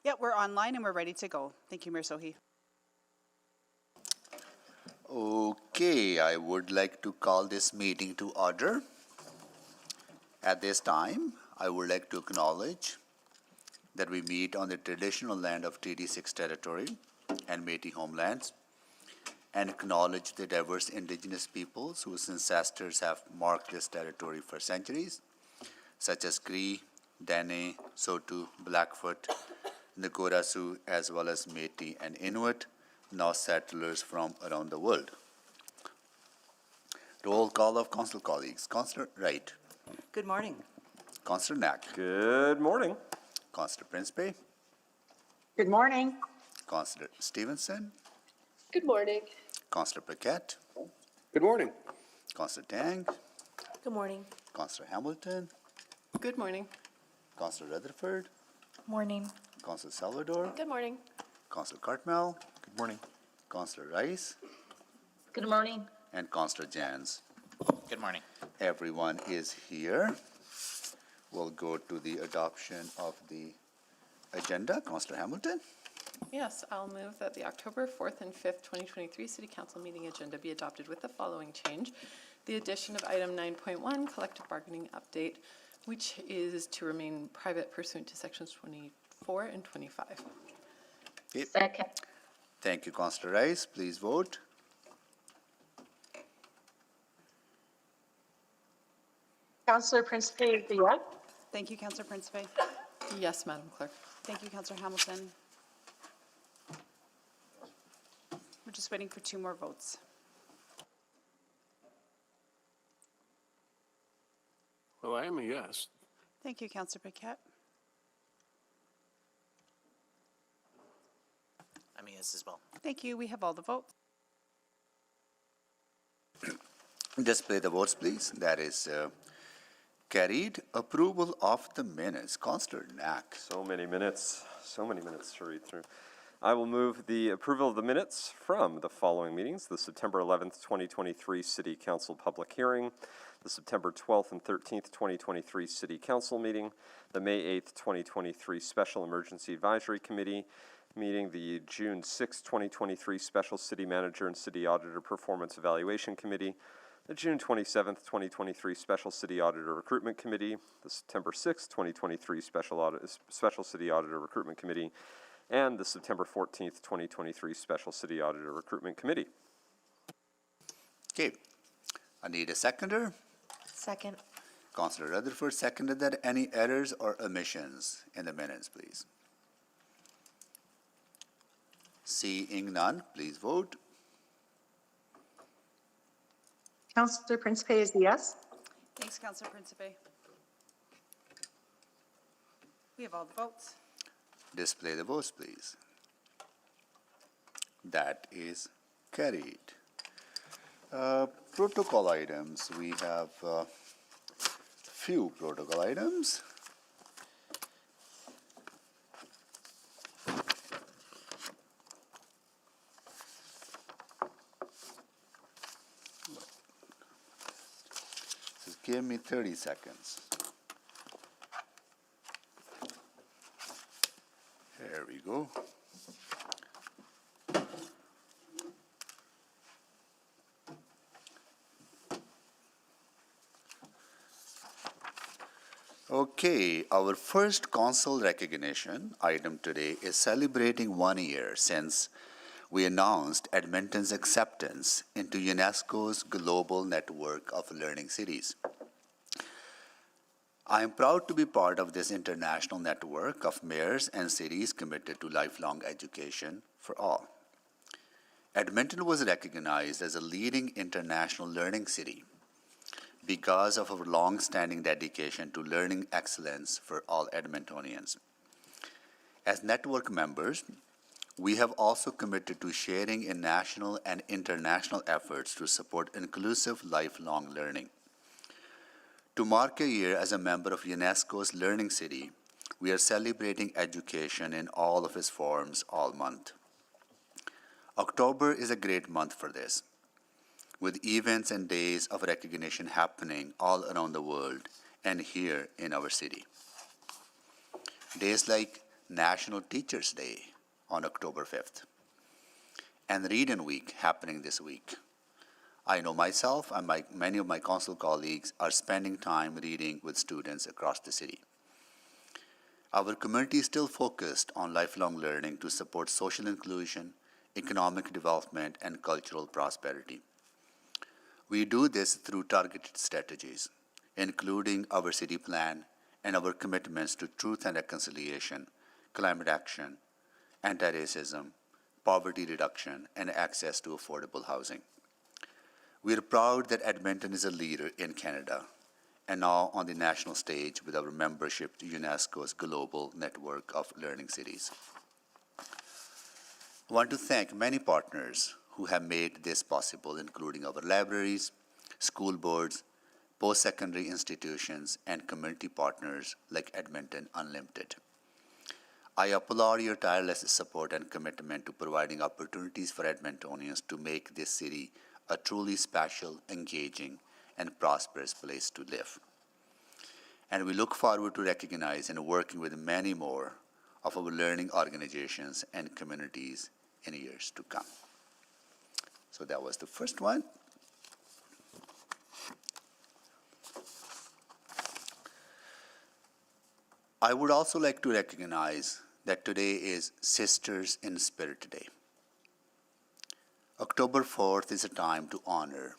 Yeah, we're online and we're ready to go. Thank you, Mayor Sohi. Okay, I would like to call this meeting to order. At this time, I would like to acknowledge that we meet on the traditional land of TD6 territory and Métis homelands, and acknowledge the diverse Indigenous peoples whose ancestors have marked this territory for centuries, such as Cree, Dene, Saulteaux, Blackfoot, Nakota Sioux, as well as Métis and Inuit, now settlers from around the world. Roll call of council colleagues. Councillor Wright. Good morning. Councillor Knack. Good morning. Councillor Principe. Good morning. Councillor Stevenson. Good morning. Councillor Paquette. Good morning. Councillor Tang. Good morning. Councillor Hamilton. Good morning. Councillor Rutherford. Morning. Councillor Salvador. Good morning. Councillor Cartmel. Good morning. Councillor Rice. Good morning. And Councillor Jans. Good morning. Everyone is here. We'll go to the adoption of the agenda. Councillor Hamilton. Yes, I'll move that the October 4th and 5th, 2023 City Council meeting agenda be adopted with the following change. The addition of item 9.1, collective bargaining update, which is to remain private pursuant to sections 24 and 25. Okay. Second. Thank you, Councillor Rice. Please vote. Councillor Principe is a yes. Thank you, Councillor Principe. Yes, Madam Clerk. Thank you, Councillor Hamilton. We're just waiting for 2 more votes. Well, I am a yes. Thank you, Councillor Paquette. I'm a yes as well. Thank you. We have all the votes. Display the votes, please. That is carried. Approval of the minutes. Councillor Knack. So many minutes to read through. I will move the approval of the minutes from the following meetings: the September 11th, 2023 City Council public hearing, the September 12th and 13th, 2023 City Council meeting, the May 8th, 2023 Special Emergency Advisory Committee meeting, the June 6th, 2023 Special City Manager and City Auditor Performance Evaluation Committee, the June 27th, 2023 Special City Auditor Recruitment Committee, the September 6th, 2023 Special City Auditor Recruitment Committee, and the September 14th, 2023 Special City Auditor Recruitment Committee. Okay. I need a seconder. Second. Councillor Rutherford seconded that. Any errors or omissions in the minutes, please? Seeing none, please vote. Councillor Principe is a yes. Thanks, Councillor Principe. We have all the votes. Display the votes, please. That is carried. Protocol items. We have few protocol items. Just give me 30 seconds. There we go. Okay, our first council recognition item today is celebrating 1 year since we announced Edmonton's acceptance into UNESCO's global network of learning cities. I am proud to be part of this international network of mayors and cities committed to lifelong education for all. Edmonton was recognized as a leading international learning city because of our long-standing dedication to learning excellence for all Edmontonians. As network members, we have also committed to sharing in national and international efforts to support inclusive lifelong learning. To mark a year as a member of UNESCO's Learning City, we are celebrating education in all of its forms all month. October is a great month for this, with events and days of recognition happening all around the world and here in our city. Days like National Teachers Day on October 5th, and Read-In Week happening this week. I know myself and many of my council colleagues are spending time reading with students across the city. Our community is still focused on lifelong learning to support social inclusion, economic development, and cultural prosperity. We do this through targeted strategies, including our city plan and our commitments to truth and reconciliation, climate action, anti-racism, poverty reduction, and access to affordable housing. We are proud that Edmonton is a leader in Canada and now on the national stage with our membership to UNESCO's global network of learning cities. I want to thank many partners who have made this possible, including our libraries, school boards, post-secondary institutions, and community partners like Edmonton Unlimited. I applaud your tireless support and commitment to providing opportunities for Edmontonians to make this city a truly special, engaging, and prosperous place to live. And we look forward to recognize and working with many more of our learning organizations and communities in years to come. So that was the first one. I would also like to recognize that today is Sisters in Spirit Day. October 4th is a time to honor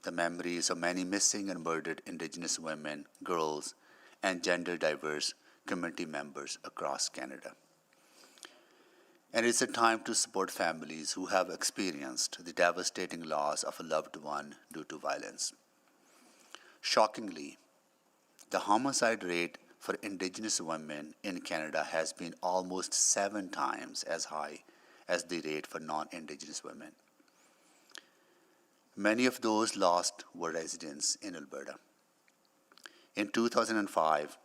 the memories of many missing and murdered Indigenous women, girls, and gender-diverse community members across Canada. And it's a time to support families who have experienced the devastating loss of a loved one due to violence. Shockingly, the homicide rate for Indigenous women in Canada has been almost 7 times as high as the rate for non-Indigenous women. Many of those lost were residents in Alberta. In 2005,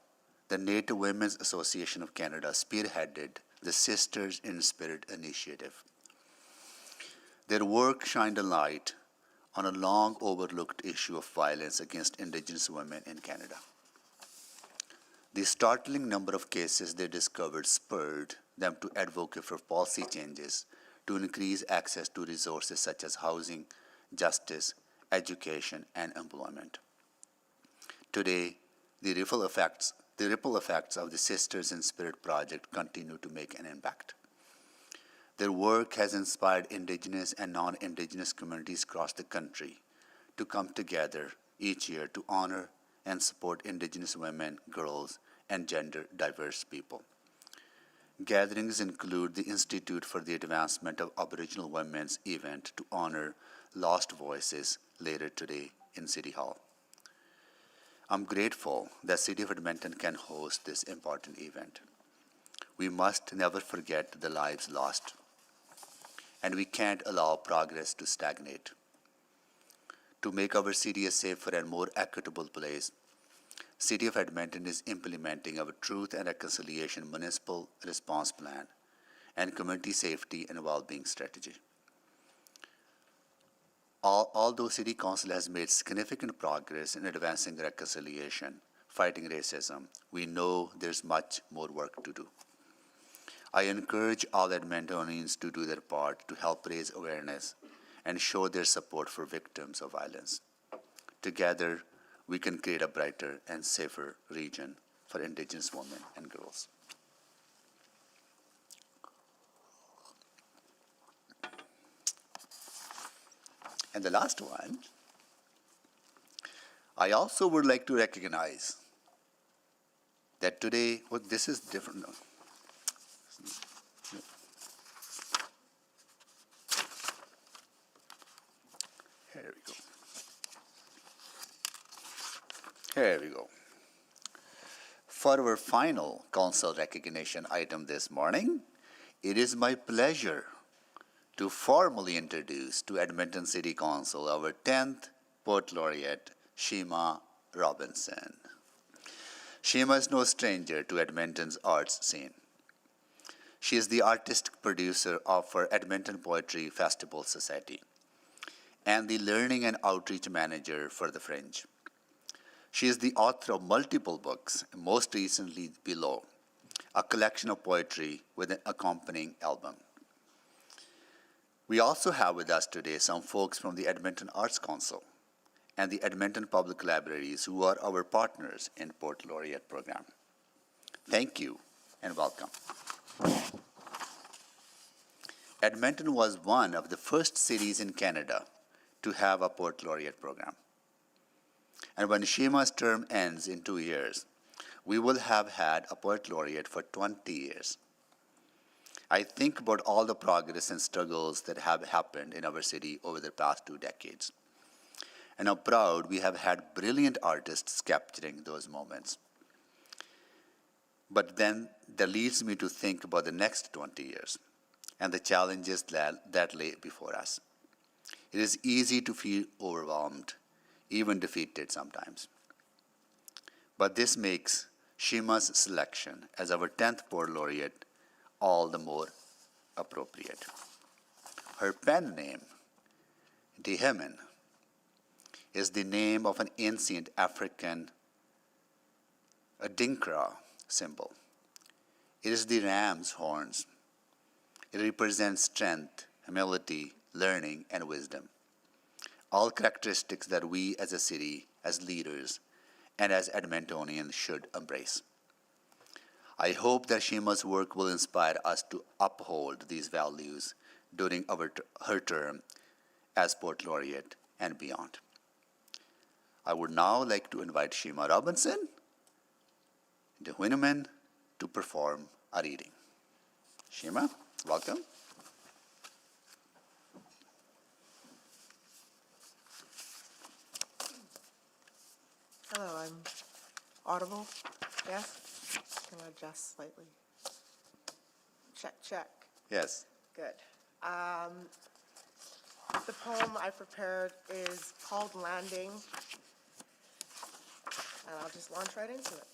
the Native Women's Association of Canada spearheaded the Sisters in Spirit initiative. Their work shined a light on a long overlooked issue of violence against Indigenous women in Canada. The startling number of cases they discovered spurred them to advocate for policy changes to increase access to resources such as housing, justice, education, and employment. Today, the ripple effects of the Sisters in Spirit project continue to make an impact. Their work has inspired Indigenous and non-Indigenous communities across the country to come together each year to honor and support Indigenous women, girls, and gender-diverse people. Gatherings include the Institute for the Advancement of Aboriginal Women's event to honor lost voices later today in City Hall. I'm grateful that City of Edmonton can host this important event. We must never forget the lives lost, and we can't allow progress to stagnate. To make our city a safer and more equitable place, City of Edmonton is implementing our Truth and Reconciliation Municipal Response Plan and Community Safety and Wellbeing Strategy. Although City Council has made significant progress in advancing reconciliation, fighting racism, we know there's much more work to do. I encourage all Edmontonians to do their part to help raise awareness and show their support for victims of violence. Together, we can create a brighter and safer region for Indigenous women and girls. And the last one, I also would like to recognize that today, well, this is different. Here we go. Here we go. For our final council recognition item this morning, it is my pleasure to formally introduce to Edmonton City Council our 10th Poet Laureate, Shima Robinson. Shima is no stranger to Edmonton's arts scene. She is the artistic producer of our Edmonton Poetry Festival Society and the learning and outreach manager for the Fringe. She is the author of multiple books, most recently Below, a collection of poetry with an accompanying album. We also have with us today some folks from the Edmonton Arts Council and the Edmonton Public Libraries who are our partners in Poet Laureate program. Thank you and welcome. Edmonton was one of the first cities in Canada to have a Poet Laureate program. And when Shima's term ends in 2 years, we will have had a Poet Laureate for 20 years. I think about all the progress and struggles that have happened in our city over the past 2 decades. And I'm proud we have had brilliant artists capturing those moments. But then that leads me to think about the next 20 years and the challenges that lay before us. It is easy to feel overwhelmed, even defeated sometimes. But this makes Shima's selection as our 10th Poet Laureate all the more appropriate. Her pen name, Dehemen, is the name of an ancient African Adinkra symbol. It is the ram's horns. It represents strength, humility, learning, and wisdom. All characteristics that we as a city, as leaders, and as Edmontonians should embrace. I hope that Shima's work will inspire us to uphold these values during her term as Poet Laureate and beyond. I would now like to invite Shima Robinson, Dehemen, to perform a reading. Shima, welcome. Hello, I'm audible. Yes? Can I adjust slightly? Check, check. Yes. Good. The poem I prepared is called Landing, and I'll just launch right into it.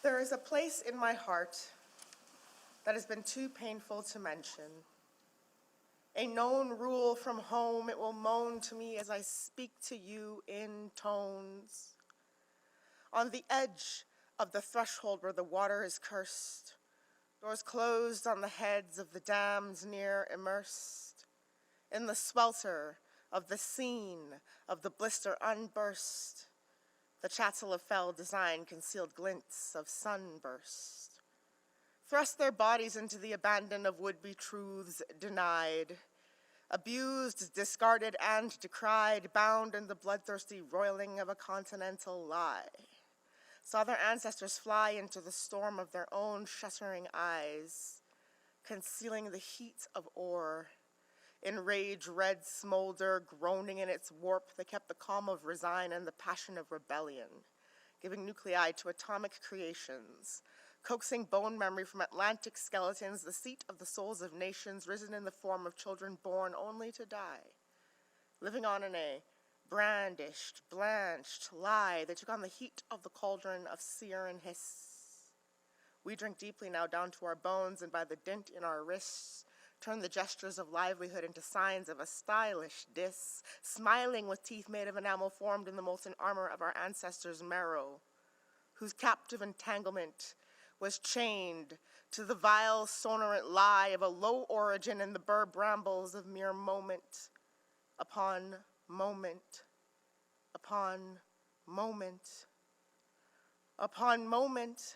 There is a place in my heart that has been too painful to mention. A known rule from home, it will moan to me as I speak to you in tones. On the edge of the threshold where the water is cursed, doors closed on the heads of the damned near immersed. In the swelter of the scene of the blister unburst, the chattel of fell design concealed glints of sunburst. Thrust their bodies into the abandon of would-be truths denied, abused, discarded, and decried, bound in the bloodthirsty roiling of a continental lie. Saw their ancestors fly into the storm of their own shuttering eyes, concealing the heat of ore. In rage red smolder, groaning in its warp, they kept the calm of resign and the passion of rebellion, giving nuclei to atomic creations, coaxing bone memory from Atlantic skeletons, the seat of the souls of nations, risen in the form of children born only to die, living on in a brandished, blanched lie that took on the heat of the cauldron of sear and hiss. We drink deeply now down to our bones, and by the dint in our wrists, turn the gestures of livelihood into signs of a stylish diss, smiling with teeth made of enamel formed in the molten armor of our ancestors' marrow, whose captive entanglement was chained to the vile, sonorant lie of a low origin in the burr brambles of mere moment upon moment upon moment upon moment,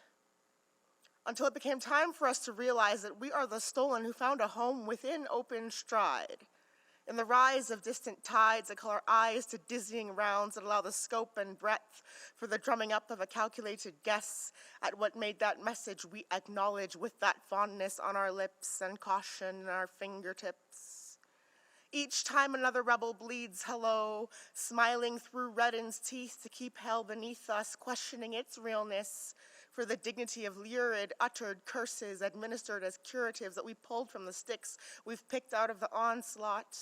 until it became time for us to realize that we are the stolen who found a home within open stride, in the rise of distant tides that call our eyes to dizzying rounds that allow the scope and breadth for the drumming up of a calculated guess at what made that message we acknowledge with that fondness on our lips and caution in our fingertips. Each time another rebel bleeds hello, smiling through reddened teeth to keep hell beneath us, questioning its realness for the dignity of lurid, uttered curses administered as curatives that we pulled from the sticks we've picked out of the onslaught,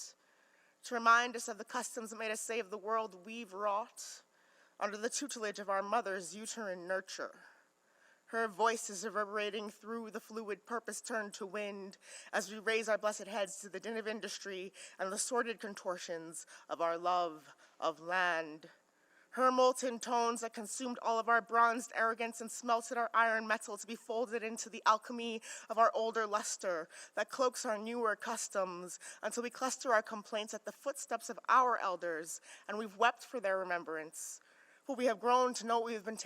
to remind us of the customs that made us save the world we've wrought under the tutelage of our mother's uterine nurture. Her voice is reverberating through the fluid purpose turned to wind as we raise our blessed heads to the din of industry and the sordid contortions of our love of land. Her molten tones that consumed all of our bronzed arrogance and smelted our iron metal to be folded into the alchemy of our older luster that cloaks our newer customs until we cluster our complaints at the footsteps of our elders, and we've wept for their remembrance. Who we have grown to know we have been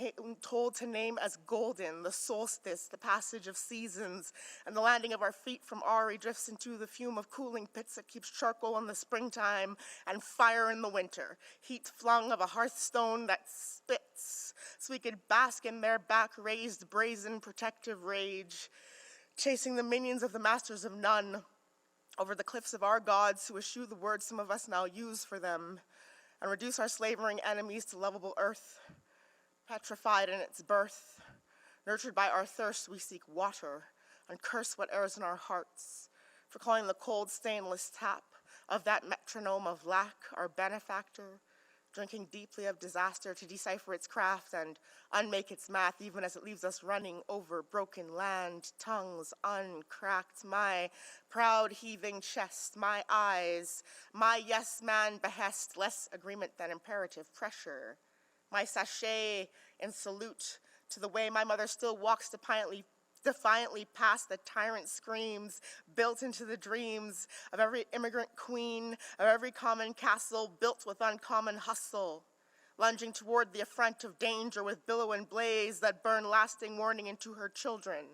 told to name as golden, the solstice, the passage of seasons, and the landing of our feet from Ari drifts into the fume of cooling pits that keeps charcoal in the springtime and fire in the winter, heat flung of a hearthstone that spits, so we could bask in their back-raised, brazen, protective rage, chasing the minions of the masters of none over the cliffs of our gods who eschew the words some of us now use for them, and reduce our slavering enemies to lovable earth, petrified in its birth. Nurtured by our thirst, we seek water, and curse what errs in our hearts, for calling the cold stainless tap of that metronome of lack our benefactor, drinking deeply of disaster to decipher its craft and unmake its math, even as it leaves us running over broken land, tongues uncracked, my proud heaving chest, my eyes, my yes man behest, less agreement than imperative pressure, my sachet in salute to the way my mother still walks defiantly past the tyrant screams built into the dreams of every immigrant queen, of every common castle built with uncommon hustle, lunging toward the affront of danger with billow and blaze that burn lasting warning into her children,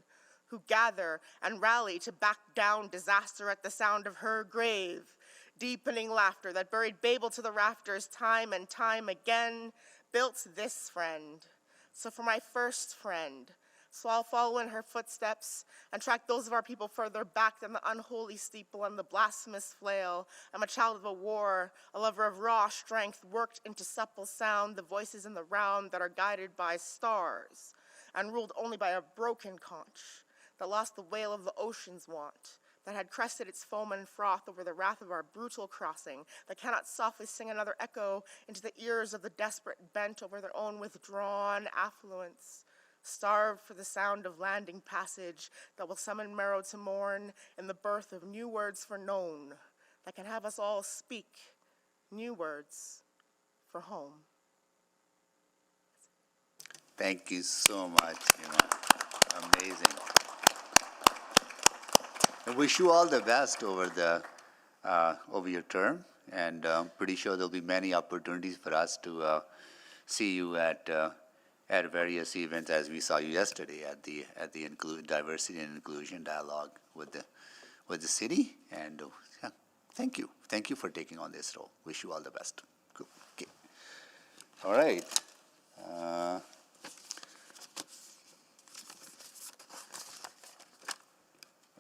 who gather and rally to back down disaster at the sound of her grave, deepening laughter that buried Babel to the rafters time and time again, built this friend. So for my first friend, so I'll follow in her footsteps and track those of our people further back than the unholy steeple and the blasphemous flail. I'm a child of a war, a lover of raw strength worked into supple sound, the voices in the round that are guided by stars and ruled only by a broken conch that lost the wail of the ocean's want, that had crested its foam and froth over the wrath of our brutal crossing, that cannot softly sing another echo into the ears of the desperate bent over their own withdrawn affluence, starved for the sound of landing passage that will summon marrow to mourn in the birth of new words for known, that can have us all speak new words for home. Thank you so much, amazing. I wish you all the best over your term, and pretty sure there'll be many opportunities for us to see you at various events, as we saw you yesterday at the diversity and inclusion dialogue with the city. And yeah, thank you for taking on this role. Wish you all the best. Cool. Okay. All right.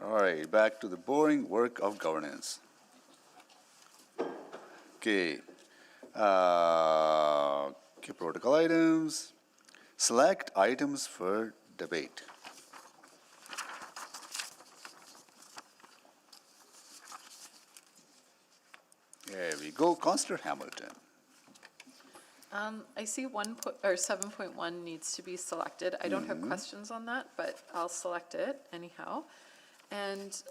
All right, back to the boring work of governance. Okay. Okay, protocol items. Select items for debate. There we go, Councillor Hamilton. I see 7.1 needs to be selected. I don't have questions on that, but I'll select it anyhow. And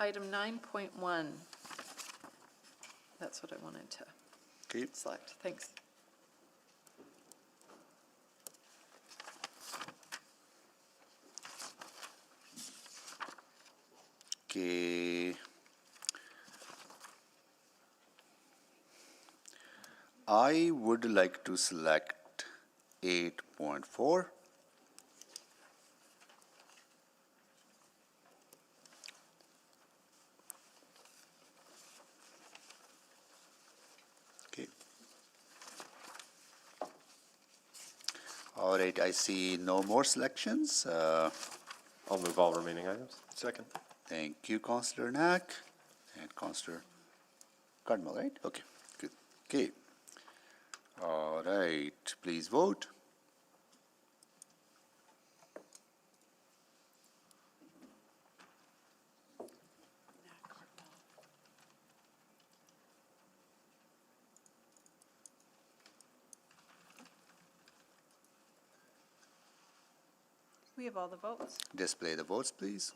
item 9.1, that's what I wanted to Okay. select. Thanks. Okay. I would like to select 8.4. Okay. All right, I see no more selections. I'll move all remaining items. Second. Thank you, Councillor Knack and Councillor Cardinal, right? Okay, good. Okay. All right, please vote. We have all the votes. Display the votes, please.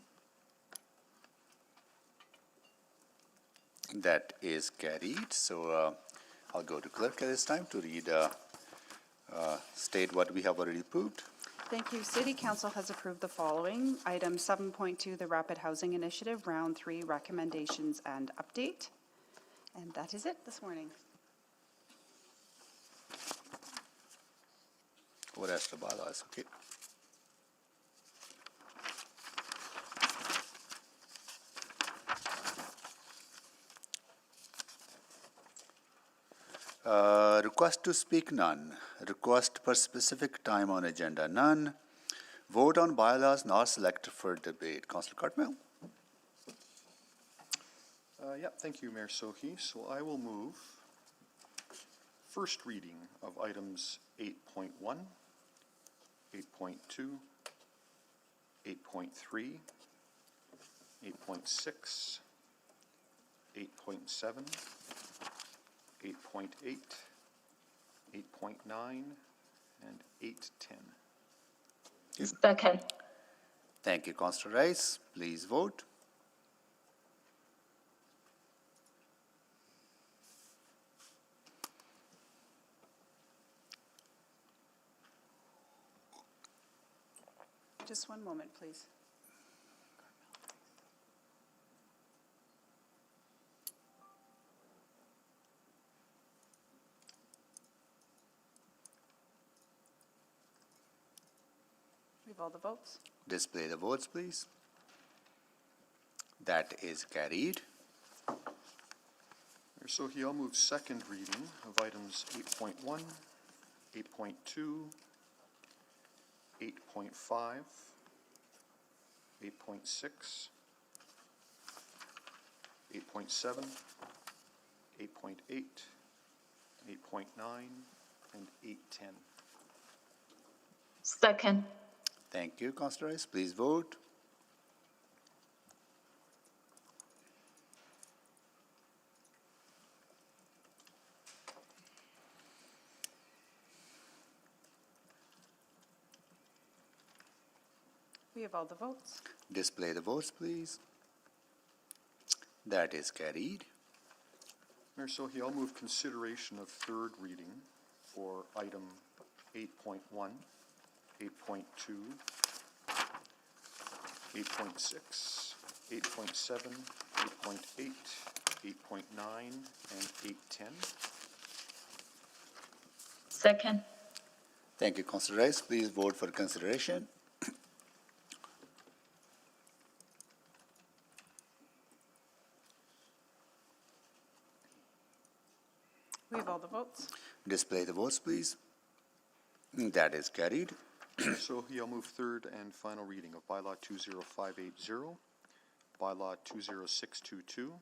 That is carried. So I'll go to clerk at this time to read State what we have already approved. Thank you. City Council has approved the following. Item 7.2, the Rapid Housing Initiative, Round 3, Recommendations and Update. And that is it this morning. What else the bylaws? Okay. Request to speak, none. Request for specific time on agenda, none. Vote on bylaws not selected for debate. Councillor Cartmel? Thank you, Mayor Sohi. So I will move first reading of items 8.1, 8.2, 8.3, 8.6, 8.7, 8.8, 8.9, and 8.10. Second. Thank you, Councillor Rice. Please vote. Just one moment, please. We have all the votes. Display the votes, please. That is carried. Mayor Sohi, I'll move second reading of items 8.1, 8.2, 8.5, 8.6, 8.7, 8.8, 8.9, and 8.10. Second. Thank you, Councillor Rice. Please vote. We have all the votes. Display the votes, please. That is carried. Mayor Sohi, I'll move consideration of third reading for item 8.1, 8.2, 8.6, 8.7, 8.8, 8.9, and 8.10. Second. Thank you, Councillor Rice. Please vote for consideration. We have all the votes. Display the votes, please. That is carried. So I'll move third and final reading of Bylaw 20580, Bylaw 20622,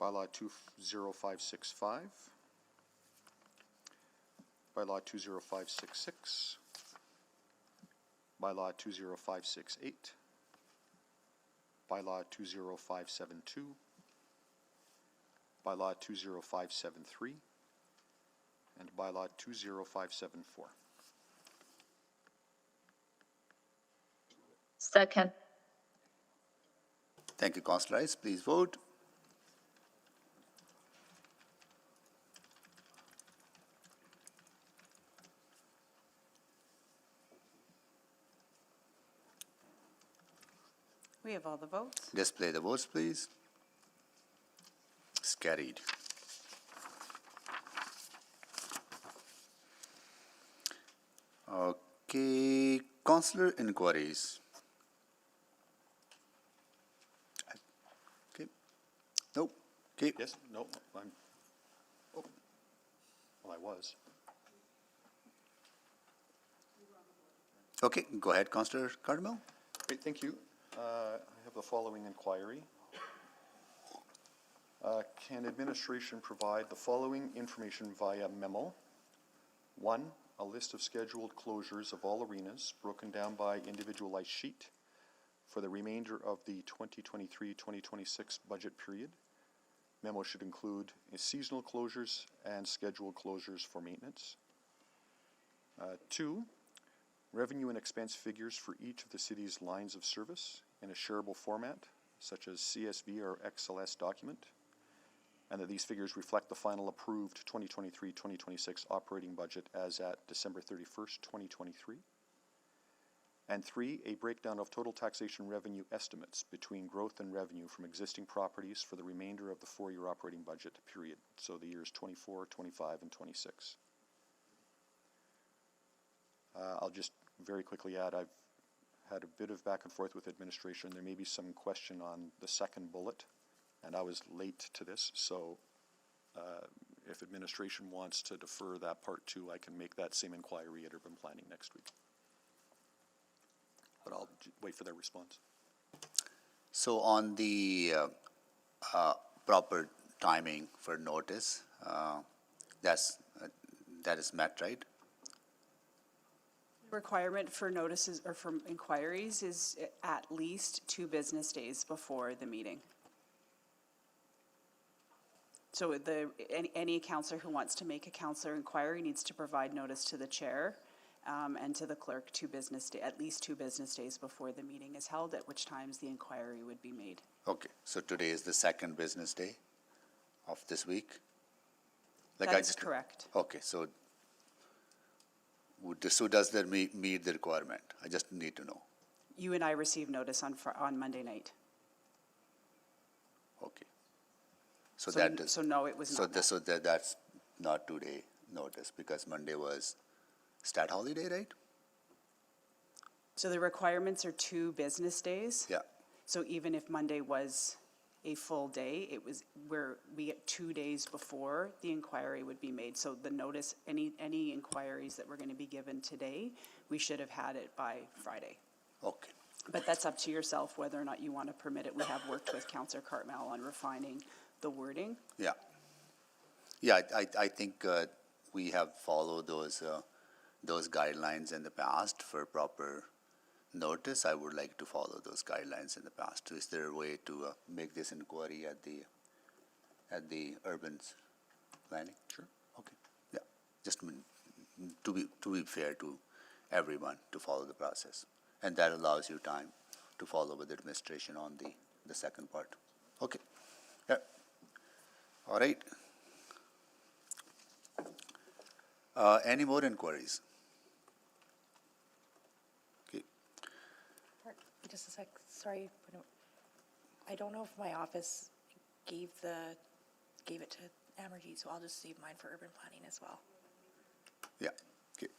Bylaw 20565, Bylaw 20566, Bylaw 20568, Bylaw 20572, Bylaw 20573, and Bylaw 20574. Second. Thank you, Councillor Rice. Please vote. We have all the votes. Display the votes, please. It's carried. Okay, Councillor inquiries. Okay. Nope. Okay. Yes? No, I'm, oh, well, I was. Okay, go ahead, Councillor Cardamel. Great, thank you. I have the following inquiry. Can administration provide the following information via memo? 1, a list of scheduled closures of all arenas broken down by individualized sheet for the remainder of the 2023-2026 budget period. Memo should include seasonal closures and scheduled closures for maintenance. 2, revenue and expense figures for each of the city's lines of service in a shareable format, such as CSV or XLS document. and that these figures reflect the final approved 2023-2026 operating budget as at December 31st, 2023. And 3, a breakdown of total taxation revenue estimates between growth and revenue from existing properties for the remainder of the 4-year operating budget period, so the years 24, 25, and 26. I'll just very quickly add, I've had a bit of back and forth with administration. There may be some question on the second bullet, and I was late to this, so if administration wants to defer that part too, I can make that same inquiry at urban planning next week. But I'll wait for their response. So on the proper timing for notice, that is met, right? Requirement for notices or for inquiries is at least 2 business days before the meeting. So any counselor who wants to make a counselor inquiry needs to provide notice to the chair and to the clerk at least 2 business days before the meeting is held, at which times the inquiry would be made. Okay, so today is the second business day of this week? That is correct. Okay, so does that meet the requirement? I just need to know. You and I received notice on Monday night. Okay. So that does. So no, it was not met. So that's not 2-day notice because Monday was stat holiday, right? So the requirements are 2 business days. Yeah. So even if Monday was a full day, we get 2 days before the inquiry would be made. So the notice, any inquiries that were going to be given today, we should have had it by Friday. Okay. But that's up to yourself whether or not you want to permit it. We have worked with Councillor Cartmel on refining the wording. Yeah. Yeah, I think we have followed those guidelines in the past for proper notice. I would like to follow those guidelines in the past. Is there a way to make this inquiry at the urban planning? Sure. Okay. Yeah. Just to be fair to everyone to follow the process, and that allows you time to follow with administration on the second part. Okay. Yeah. All right. Any more inquiries? Okay. Just a sec, sorry. I don't know if my office gave it to Amarjeet, so I'll just save mine for urban planning as well. Yeah. Okay.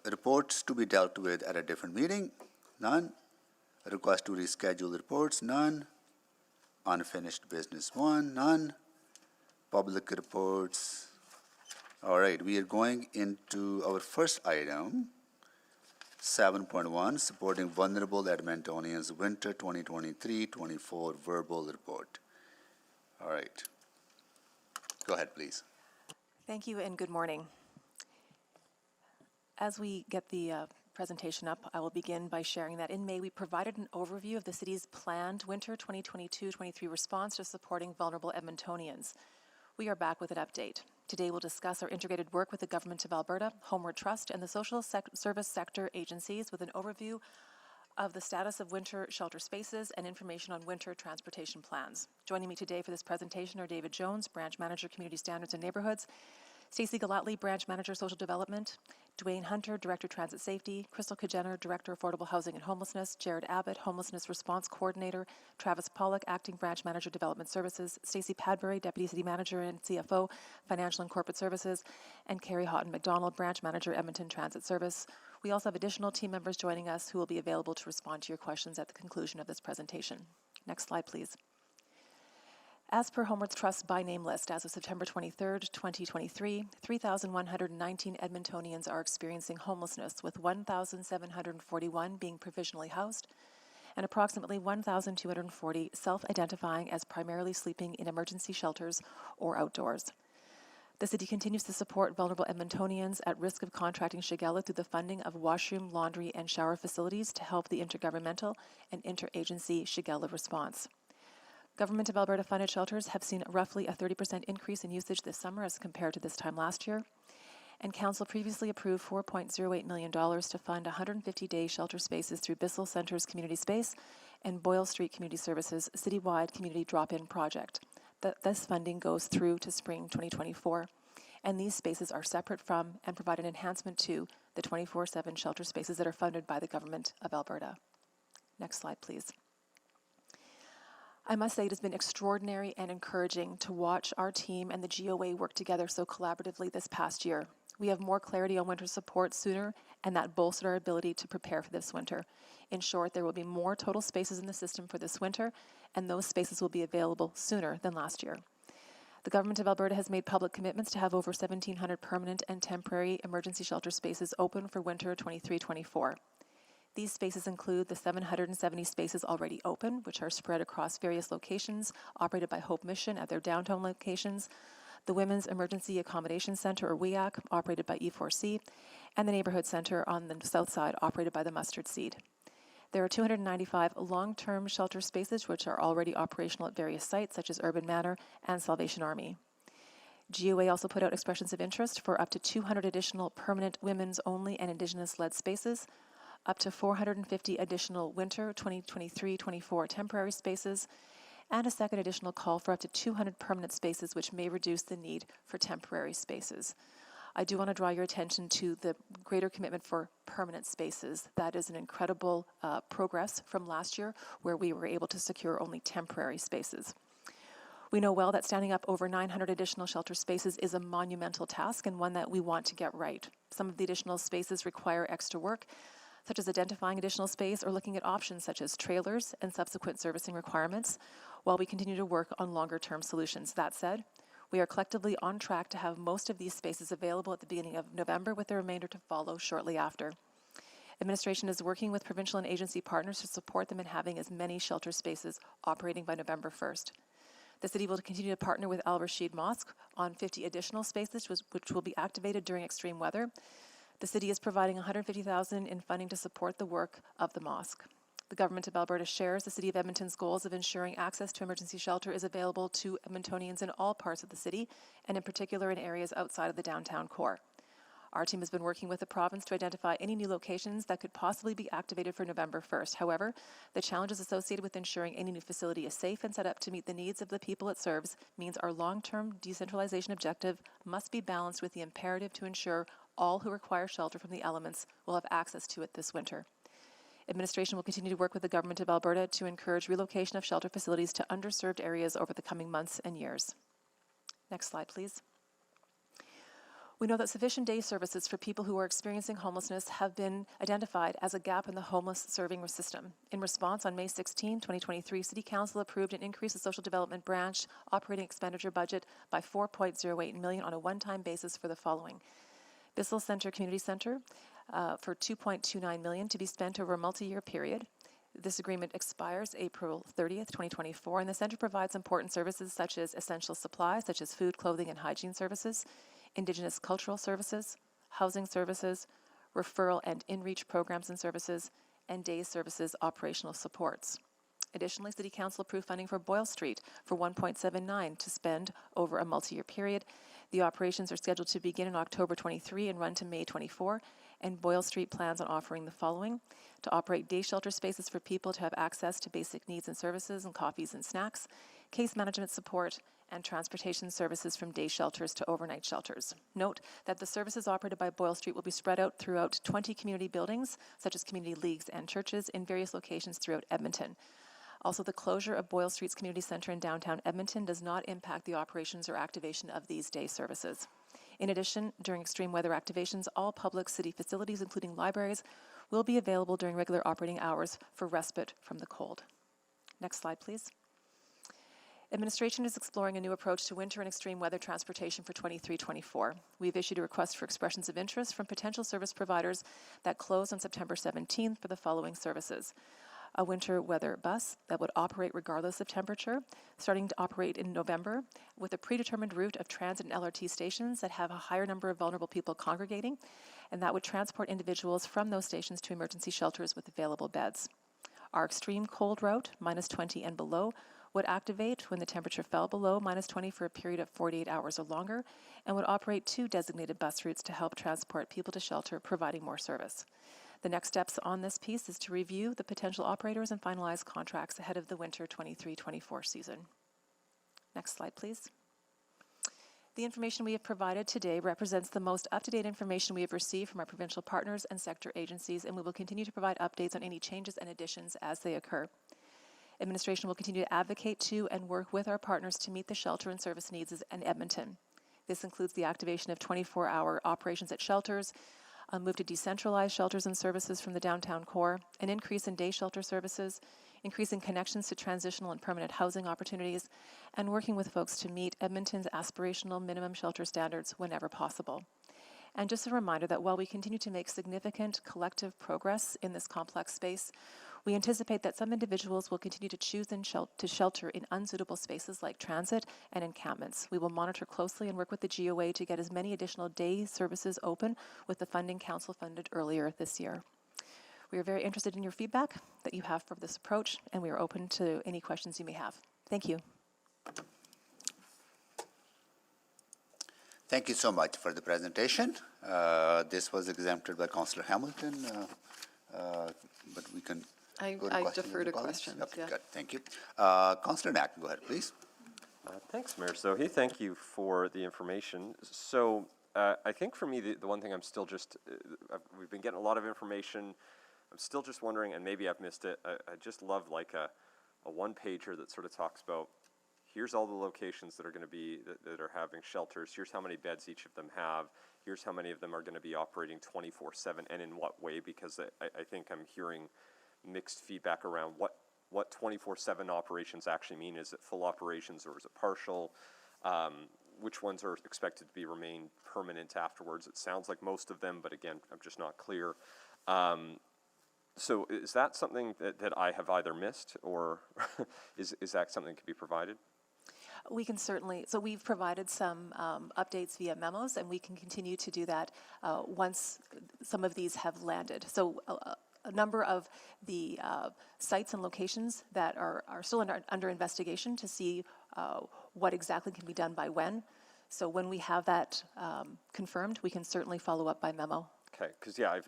Reports to be dealt with at a different meeting? None. Request to reschedule reports? None. Unfinished business 1? None. Public reports? All right, we are going into our first item, 7.1, supporting vulnerable Edmontonians winter 2023-24 verbal report. All right. Go ahead, please. Thank you and good morning. As we get the presentation up, I will begin by sharing that in May we provided an overview of the city's planned winter 2022-23 response to supporting vulnerable Edmontonians. We are back with an update. Today we'll discuss our integrated work with the Government of Alberta, Homeward Trust, and the social service sector agencies with an overview of the status of winter shelter spaces and information on winter transportation plans. Joining me today for this presentation are David Jones, Branch Manager, Community Standards and Neighborhoods, Stacey Galatly, Branch Manager, Social Development, Dwayne Hunter, Director, Transit Safety, Crystal Kajener, Director, Affordable Housing and Homelessness, Jared Abbott, Homelessness Response Coordinator, Travis Pollock, Acting Branch Manager, Development Services, Stacey Padbury, Deputy City Manager and CFO, Financial and Corporate Services, and Carrie Houghton McDonald, Branch Manager, Edmonton Transit Service. We also have additional team members joining us who will be available to respond to your questions at the conclusion of this presentation. Next slide, please. As per Homeward Trust's by name list, as of September 23rd, 2023, 3,119 Edmontonians are experiencing homelessness, with 1,741 being provisionally housed and approximately 1,240 self-identifying as primarily sleeping in emergency shelters or outdoors. The city continues to support vulnerable Edmontonians at risk of contracting Shigella through the funding of washroom, laundry, and shower facilities to help the intergovernmental and interagency Shigella response. Government of Alberta funded shelters have seen roughly a 30% increase in usage this summer as compared to this time last year. And Council previously approved $4.08 million to fund 150-day shelter spaces through Bissell Center's Community Space and Boyle Street Community Services citywide community drop-in project. This funding goes through to spring 2024, and these spaces are separate from and provide an enhancement to the 24/7 shelter spaces that are funded by the Government of Alberta. Next slide, please. I must say it has been extraordinary and encouraging to watch our team and the GOA work together so collaboratively this past year. We have more clarity on winter support sooner, and that bolstered our ability to prepare for this winter. In short, there will be more total spaces in the system for this winter, and those spaces will be available sooner than last year. The Government of Alberta has made public commitments to have over 1,700 permanent and temporary emergency shelter spaces open for winter 23-24. These spaces include the 770 spaces already open, which are spread across various locations operated by Hope Mission at their downtown locations, the Women's Emergency Accommodation Centre, or WEAC, operated by E4C, and the Neighbourhood Centre on the south side, operated by the Mustard Seed. There are 295 long-term shelter spaces which are already operational at various sites, such as Urban Manor and Salvation Army. GOA also put out expressions of interest for up to 200 additional permanent women's-only and Indigenous-led spaces, up to 450 additional winter 2023-24 temporary spaces, and a second additional call for up to 200 permanent spaces, which may reduce the need for temporary spaces. I do want to draw your attention to the greater commitment for permanent spaces. That is an incredible progress from last year, where we were able to secure only temporary spaces. We know well that standing up over 900 additional shelter spaces is a monumental task and one that we want to get right. Some of the additional spaces require extra work, such as identifying additional space or looking at options such as trailers and subsequent servicing requirements, while we continue to work on longer-term solutions. That said, we are collectively on track to have most of these spaces available at the beginning of November, with the remainder to follow shortly after. Administration is working with provincial and agency partners to support them in having as many shelter spaces operating by November 1st. The city will continue to partner with Al Rashid Mosque on 50 additional spaces, which will be activated during extreme weather. The city is providing $150,000 in funding to support the work of the mosque. The Government of Alberta shares the City of Edmonton's goals of ensuring access to emergency shelter is available to Edmontonians in all parts of the city, and in particular in areas outside of the downtown core. Our team has been working with the province to identify any new locations that could possibly be activated for November 1st. However, the challenges associated with ensuring any new facility is safe and set up to meet the needs of the people it serves means our long-term decentralization objective must be balanced with the imperative to ensure all who require shelter from the elements will have access to it this winter. Administration will continue to work with the Government of Alberta to encourage relocation of shelter facilities to underserved areas over the coming months and years. Next slide, please. We know that sufficient day services for people who are experiencing homelessness have been identified as a gap in the homeless serving system. In response, on May 16, 2023, City Council approved an increase in Social Development Branch operating expenditure budget by $4.08 million on a one-time basis for the following. Bissell Centre Community Centre for $2.29 million to be spent over a multi-year period. This agreement expires April 30th, 2024, and the centre provides important services such as essential supplies, such as food, clothing, and hygiene services, Indigenous cultural services, housing services, referral and in-reach programs and services, and day services operational supports. Additionally, City Council approved funding for Boyle Street for $1.79 to spend over a multi-year period. The operations are scheduled to begin in October 23 and run to May 24, and Boyle Street plans on offering the following: to operate day shelter spaces for people to have access to basic needs and services and coffees and snacks, case management support, and transportation services from day shelters to overnight shelters. Note that the services operated by Boyle Street will be spread out throughout 20 community buildings, such as community leagues and churches in various locations throughout Edmonton. Also, the closure of Boyle Street's Community Centre in downtown Edmonton does not impact the operations or activation of these day services. In addition, during extreme weather activations, all public city facilities, including libraries, will be available during regular operating hours for respite from the cold. Next slide, please. Administration is exploring a new approach to winter and extreme weather transportation for 23-24. We've issued a request for expressions of interest from potential service providers that close on September 17th for the following services: a winter weather bus that would operate regardless of temperature, starting to operate in November with a predetermined route of transit and LRT stations that have a higher number of vulnerable people congregating, and that would transport individuals from those stations to emergency shelters with available beds. Our extreme cold route, -20 and below, would activate when the temperature fell below -20 for a period of 48 hours or longer, and would operate 2 designated bus routes to help transport people to shelter, providing more service. The next steps on this piece is to review the potential operators and finalize contracts ahead of the winter 23-24 season. Next slide, please. The information we have provided today represents the most up-to-date information we have received from our provincial partners and sector agencies, and we will continue to provide updates on any changes and additions as they occur. Administration will continue to advocate to and work with our partners to meet the shelter and service needs in Edmonton. This includes the activation of 24-hour operations at shelters, a move to decentralize shelters and services from the downtown core, an increase in day shelter services, increasing connections to transitional and permanent housing opportunities, and working with folks to meet Edmonton's aspirational minimum shelter standards whenever possible. And just a reminder that while we continue to make significant collective progress in this complex space, we anticipate that some individuals will continue to choose to shelter in unsuitable spaces like transit and encampments. We will monitor closely and work with the GOA to get as many additional day services open with the funding council funded earlier this year. We are very interested in your feedback that you have for this approach, and we are open to any questions you may have. Thank you. Thank you so much for the presentation. This was exempted by Councillor Hamilton, but we can go to I questions defer of the to colleagues. questions, Okay, yeah. good, thank you. Councillor Knack, go ahead, please. Thanks, Mayor Sohi. Thank you for the information. So I think for me, the one thing I'm still just, we've been getting a lot of information. I'm still just wondering, and maybe I've missed it, I just love like a one-pager that sort of talks about, here's all the locations that are going to be, that are having shelters, here's how many beds each of them have, here's how many of them are going to be operating 24/7, and in what way, because I think I'm hearing mixed feedback around what 24/7 operations actually mean. Is it full operations or is it partial? Which ones are expected to remain permanent afterwards? It sounds like most of them, but again, I'm just not clear. So is that something that I have either missed, or is that something that could be provided? We can certainly, so we've provided some updates via memos, and we can continue to do that once some of these have landed. So a number of the sites and locations that are still under investigation to see what exactly can be done by when. So when we have that confirmed, we can certainly follow up by memo. Okay, because yeah,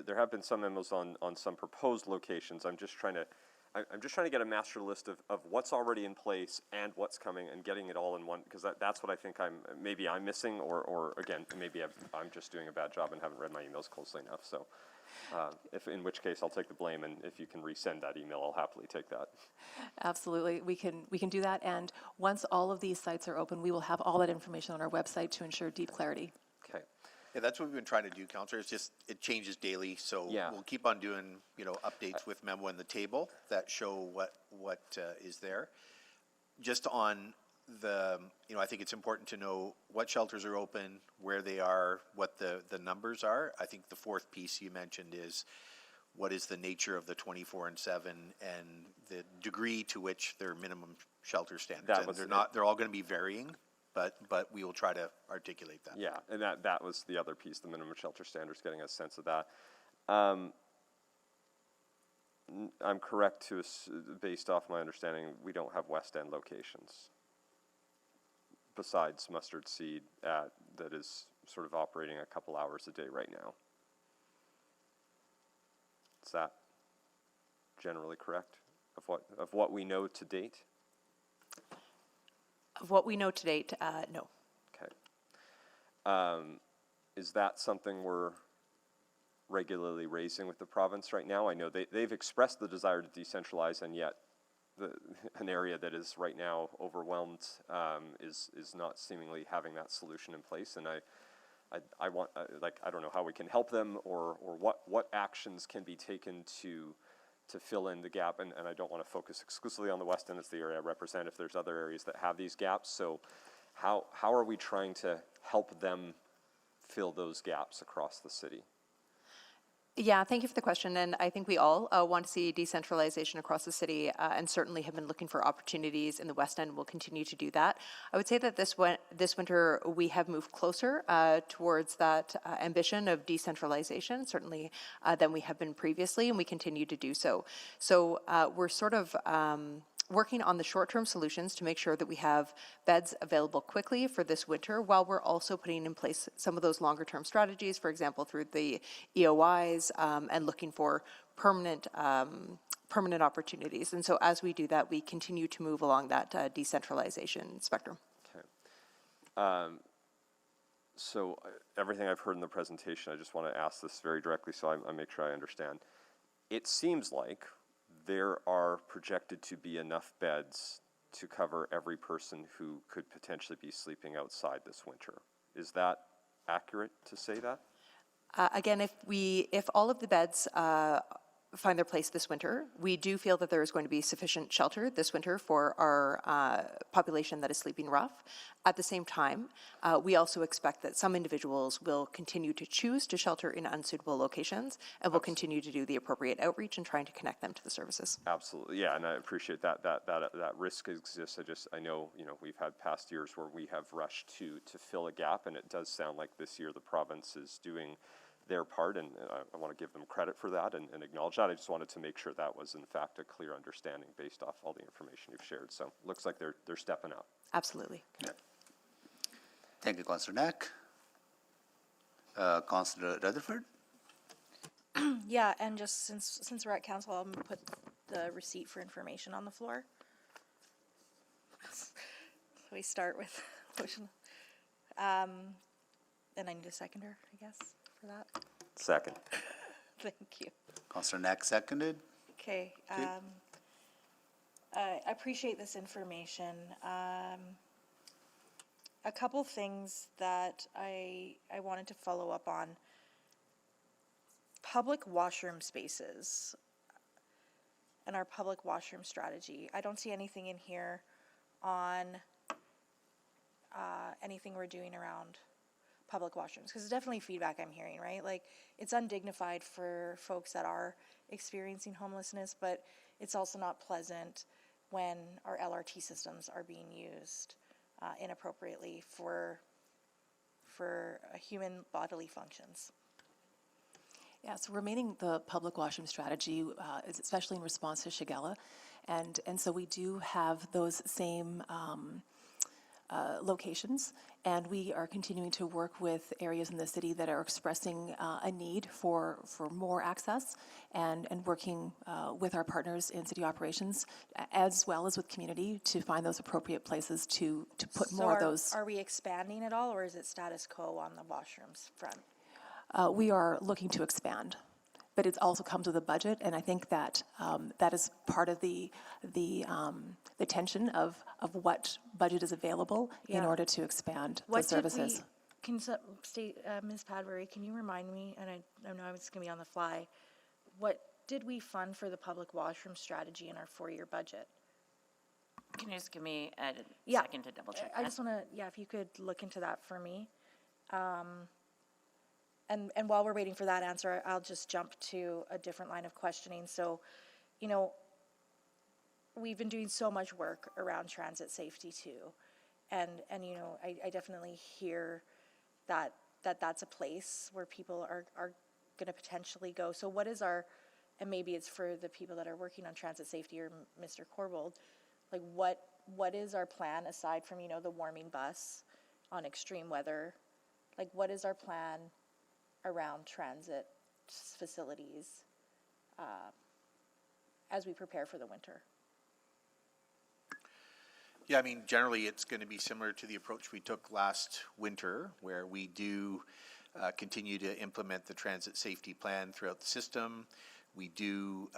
there have been some memos on some proposed locations. I'm just trying to get a master list of what's already in place and what's coming, and getting it all in one, because that's what I think maybe I'm missing, or again, maybe I'm just doing a bad job and haven't read my emails closely enough. So in which case I'll take the blame, and if you can resend that email, I'll happily take that. Absolutely, we can do that, and once all of these sites are open, we will have all that information on our website to ensure deep clarity. Okay. Yeah, that's what we've been trying to do, Councillor. It's just, it changes daily, so Yeah. we'll keep on doing, updates with Memo and the table that show what is there. Just on the, I think it's important to know what shelters are open, where they are, what the numbers are. I think the fourth piece you mentioned is what is the nature of the 24/7 and the degree to which they're minimum shelter standards. And they're all going to be varying. But we will try to articulate that. Yeah, and that was the other piece, the minimum shelter standards, getting a sense of that. I'm correct based off my understanding, we don't have West End locations besides Mustard Seed that is sort of operating a couple hours a day right now. Is that generally correct of what we know to date? Of what we know to date, no. Okay. Is that something we're regularly raising with the province right now? I know they've expressed the desire to decentralize, and yet an area that is right now overwhelmed is not seemingly having that solution in place. And I want, I don't know how we can help them, or what actions can be taken to fill in the gap, and I don't want to focus exclusively on the West End as the area I represent, if there's other areas that have these gaps. So how are we trying to help them fill those gaps across the city? Yeah, thank you for the question, and I think we all want to see decentralization across the city, and certainly have been looking for opportunities in the West End. We'll continue to do that. I would say that this winter we have moved closer towards that ambition of decentralization, certainly than we have been previously, and we continue to do so. So we're sort of working on the short-term solutions to make sure that we have beds available quickly for this winter, while we're also putting in place some of those longer-term strategies, for example, through the EOIs, and looking for permanent opportunities. And so as we do that, we continue to move along that decentralization spectrum. Okay. So everything I've heard in the presentation, I just want to ask this very directly so I make sure I understand. It seems like there are projected to be enough beds to cover every person who could potentially be sleeping outside this winter. Is that accurate to say that? Again, if all of the beds find their place this winter, we do feel that there is going to be sufficient shelter this winter for our population that is sleeping rough. At the same time, we also expect that some individuals will continue to choose to shelter in unsuitable locations, and will continue to do the appropriate outreach and trying to connect them to the services. Absolutely, yeah, and I appreciate that risk exists. I know, we've had past years where we have rushed to fill a gap, and it does sound like this year the province is doing their part, and I want to give them credit for that and acknowledge that. I just wanted to make sure that was in fact a clear understanding based off all the information you've shared. So looks like they're stepping up. Absolutely. Yeah. Thank you, Councillor Knack. Councillor Rutherford? Yeah, and just since we're at council, I'll put the receipt for information on the floor. So we start with motion. And I need a seconder, I guess, for that. Second. Thank you. Councillor Knack seconded. Okay. I appreciate this information. A couple things that I wanted to follow up on. Public washroom spaces and our public washroom strategy. I don't see anything in here on anything we're doing around public washrooms, because it's definitely feedback I'm hearing, right? Like, it's undignified for folks that are experiencing homelessness, but it's also not pleasant when our LRT systems are being used inappropriately for human bodily functions. Yeah, so remaining the public washroom strategy is especially in response to Shigella, and so we do have those same locations, and we are continuing to work with areas in the city that are expressing a need for more access, and working with our partners in city operations, as well as with community, to find those appropriate places to put more of those. Are we expanding at all, or is it status quo on the washrooms front? We are looking to expand, but it also comes with a budget, and I think that that is part of the tension of what budget is available in order to expand the services. Ms. Padbury, can you remind me, and I know it's going to be on the fly, what did we fund for the public washroom strategy in our 4-year budget? Can you just give me a second to double check I that? just want to, if you could look into that for me. And while we're waiting for that answer, I'll just jump to a different line of questioning. So, we've been doing so much work around transit safety too. And I definitely hear that's a place where people are going to potentially go. So what is and maybe it's for the people that are working on transit safety or Mr. Corbold, like what is our plan aside from, the warming bus on extreme weather? Like, what is our plan around transit facilities as we prepare for the winter? Yeah, generally it's going to be similar to the approach we took last winter, where we do continue to implement the transit safety plan throughout the system. We do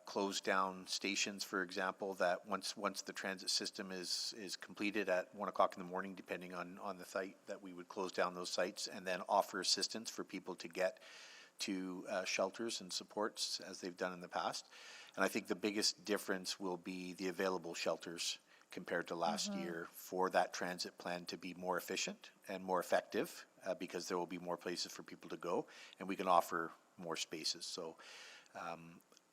close down stations, for example, that once the transit system is completed at 1 o'clock in the morning, depending on the site, that we would close down those sites and then offer assistance for people to get to shelters and supports as they've done in the past. And I think the biggest difference will be the available shelters compared to last year, for that transit plan to be more efficient and more effective because there will be more places for people to go, and we can offer more spaces. So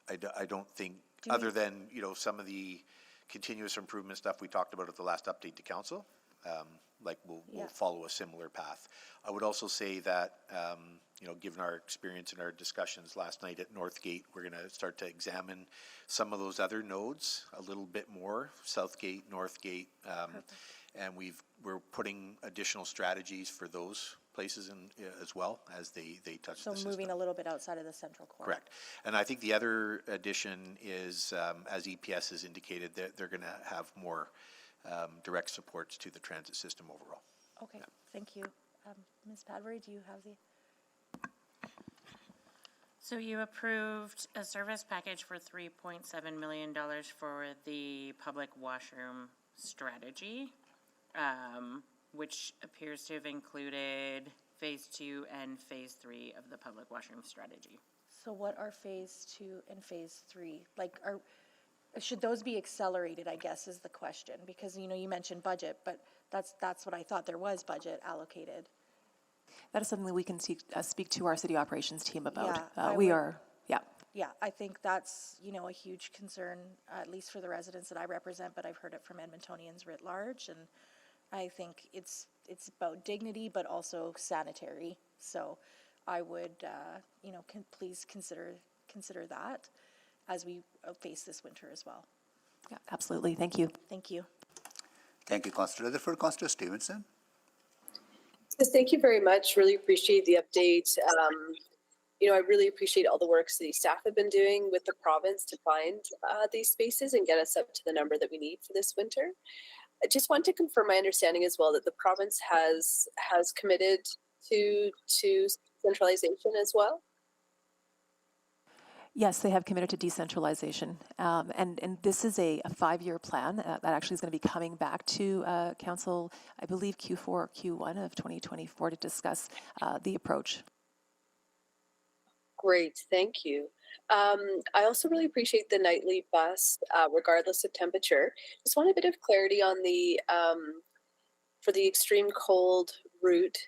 I don't think, other than, you know, some of the continuous improvement stuff we talked about at the last update to council, like we'll follow a similar path. I would also say that, you know, given our experience in our discussions last night at Northgate, we're going to start to examine some of those other nodes a little bit more, Southgate, Northgate, and we're putting additional strategies for those places as well as they touch the system. So moving a little bit outside of the central core. Correct. And I think the other addition is, as EPS has indicated, that they're going to have more direct supports to the transit system overall. Okay, thank you. Ms. Padbury, do you have the? So you approved a service package for $3.7 million for the public washroom strategy, which appears to have included phase 2 and phase 3 of the public washroom strategy. So what are phase 2 and phase 3? Like, should those be accelerated, I guess, is the question, because, you know, you mentioned budget, but that's what I thought, there was budget allocated. That is something that we can speak to our city operations team about. Yeah, Yeah, I think that's, you know, a huge concern, at least for the residents that I represent, but I've heard it from Edmontonians writ large, and I think it's about dignity, but also sanitary. So I would, you know, please consider that as we face this winter as well. Yeah, absolutely. Thank you. Thank you. Thank you, Councillor Rutherford. Councillor Stevenson. Yes, thank you very much. Really appreciate the update. You know, I really appreciate all the work city staff have been doing with the province to find these spaces and get us up to the number that we need for this winter. I just want to confirm my understanding as well that the province has committed to centralization as well. Yes, they have committed to decentralization. And this is a 5-year plan that actually is going to be coming back to council, I believe Q4 or Q1 of 2024 to discuss the approach. Great, thank you. I also really appreciate the nightly bus, regardless of temperature. Just want a bit of clarity on the, for the extreme cold route.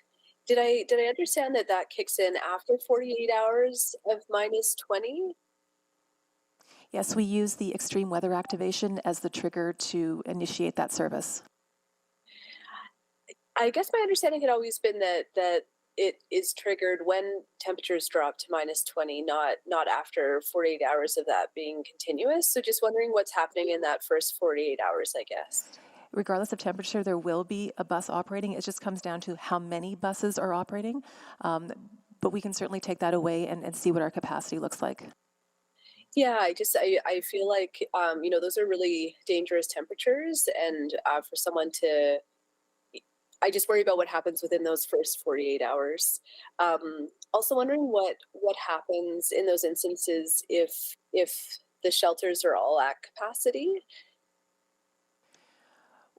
Did I understand that kicks in after 48 hours of -20? Yes, we use the extreme weather activation as the trigger to initiate that service. I guess my understanding had always been that it is triggered when temperatures drop to -20, not after 48 hours of that being continuous. So just wondering what's happening in that first 48 hours, I guess. Regardless of temperature, there will be a bus operating. It just comes down to how many buses are operating. But we can certainly take that away and see what our capacity looks like. Yeah, I feel like, you know, those are really dangerous temperatures, and for someone to, I just worry about what happens within those first 48 hours. Also wondering what happens in those instances if the shelters are all at capacity.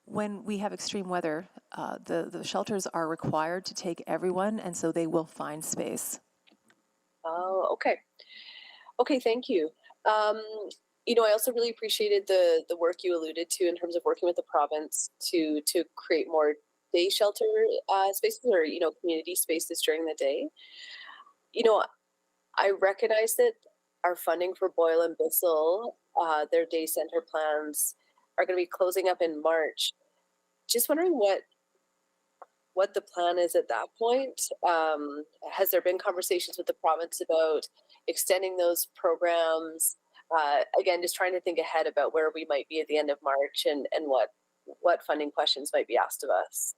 When we have extreme weather, the shelters are required to take everyone, and so they will find space. Oh, okay. Okay, thank you. You know, I also really appreciated the work you alluded to in terms of working with the province to create more day shelter spaces, or, you know, community spaces during the day. You know, I recognize that our funding for Boyle and Bissell, their day center plans, are going to be closing up in March. Just wondering what the plan is at that point. Has there been conversations with the province about extending those programs? Again, just trying to think ahead about where we might be at the end of March and what funding questions might be asked of us.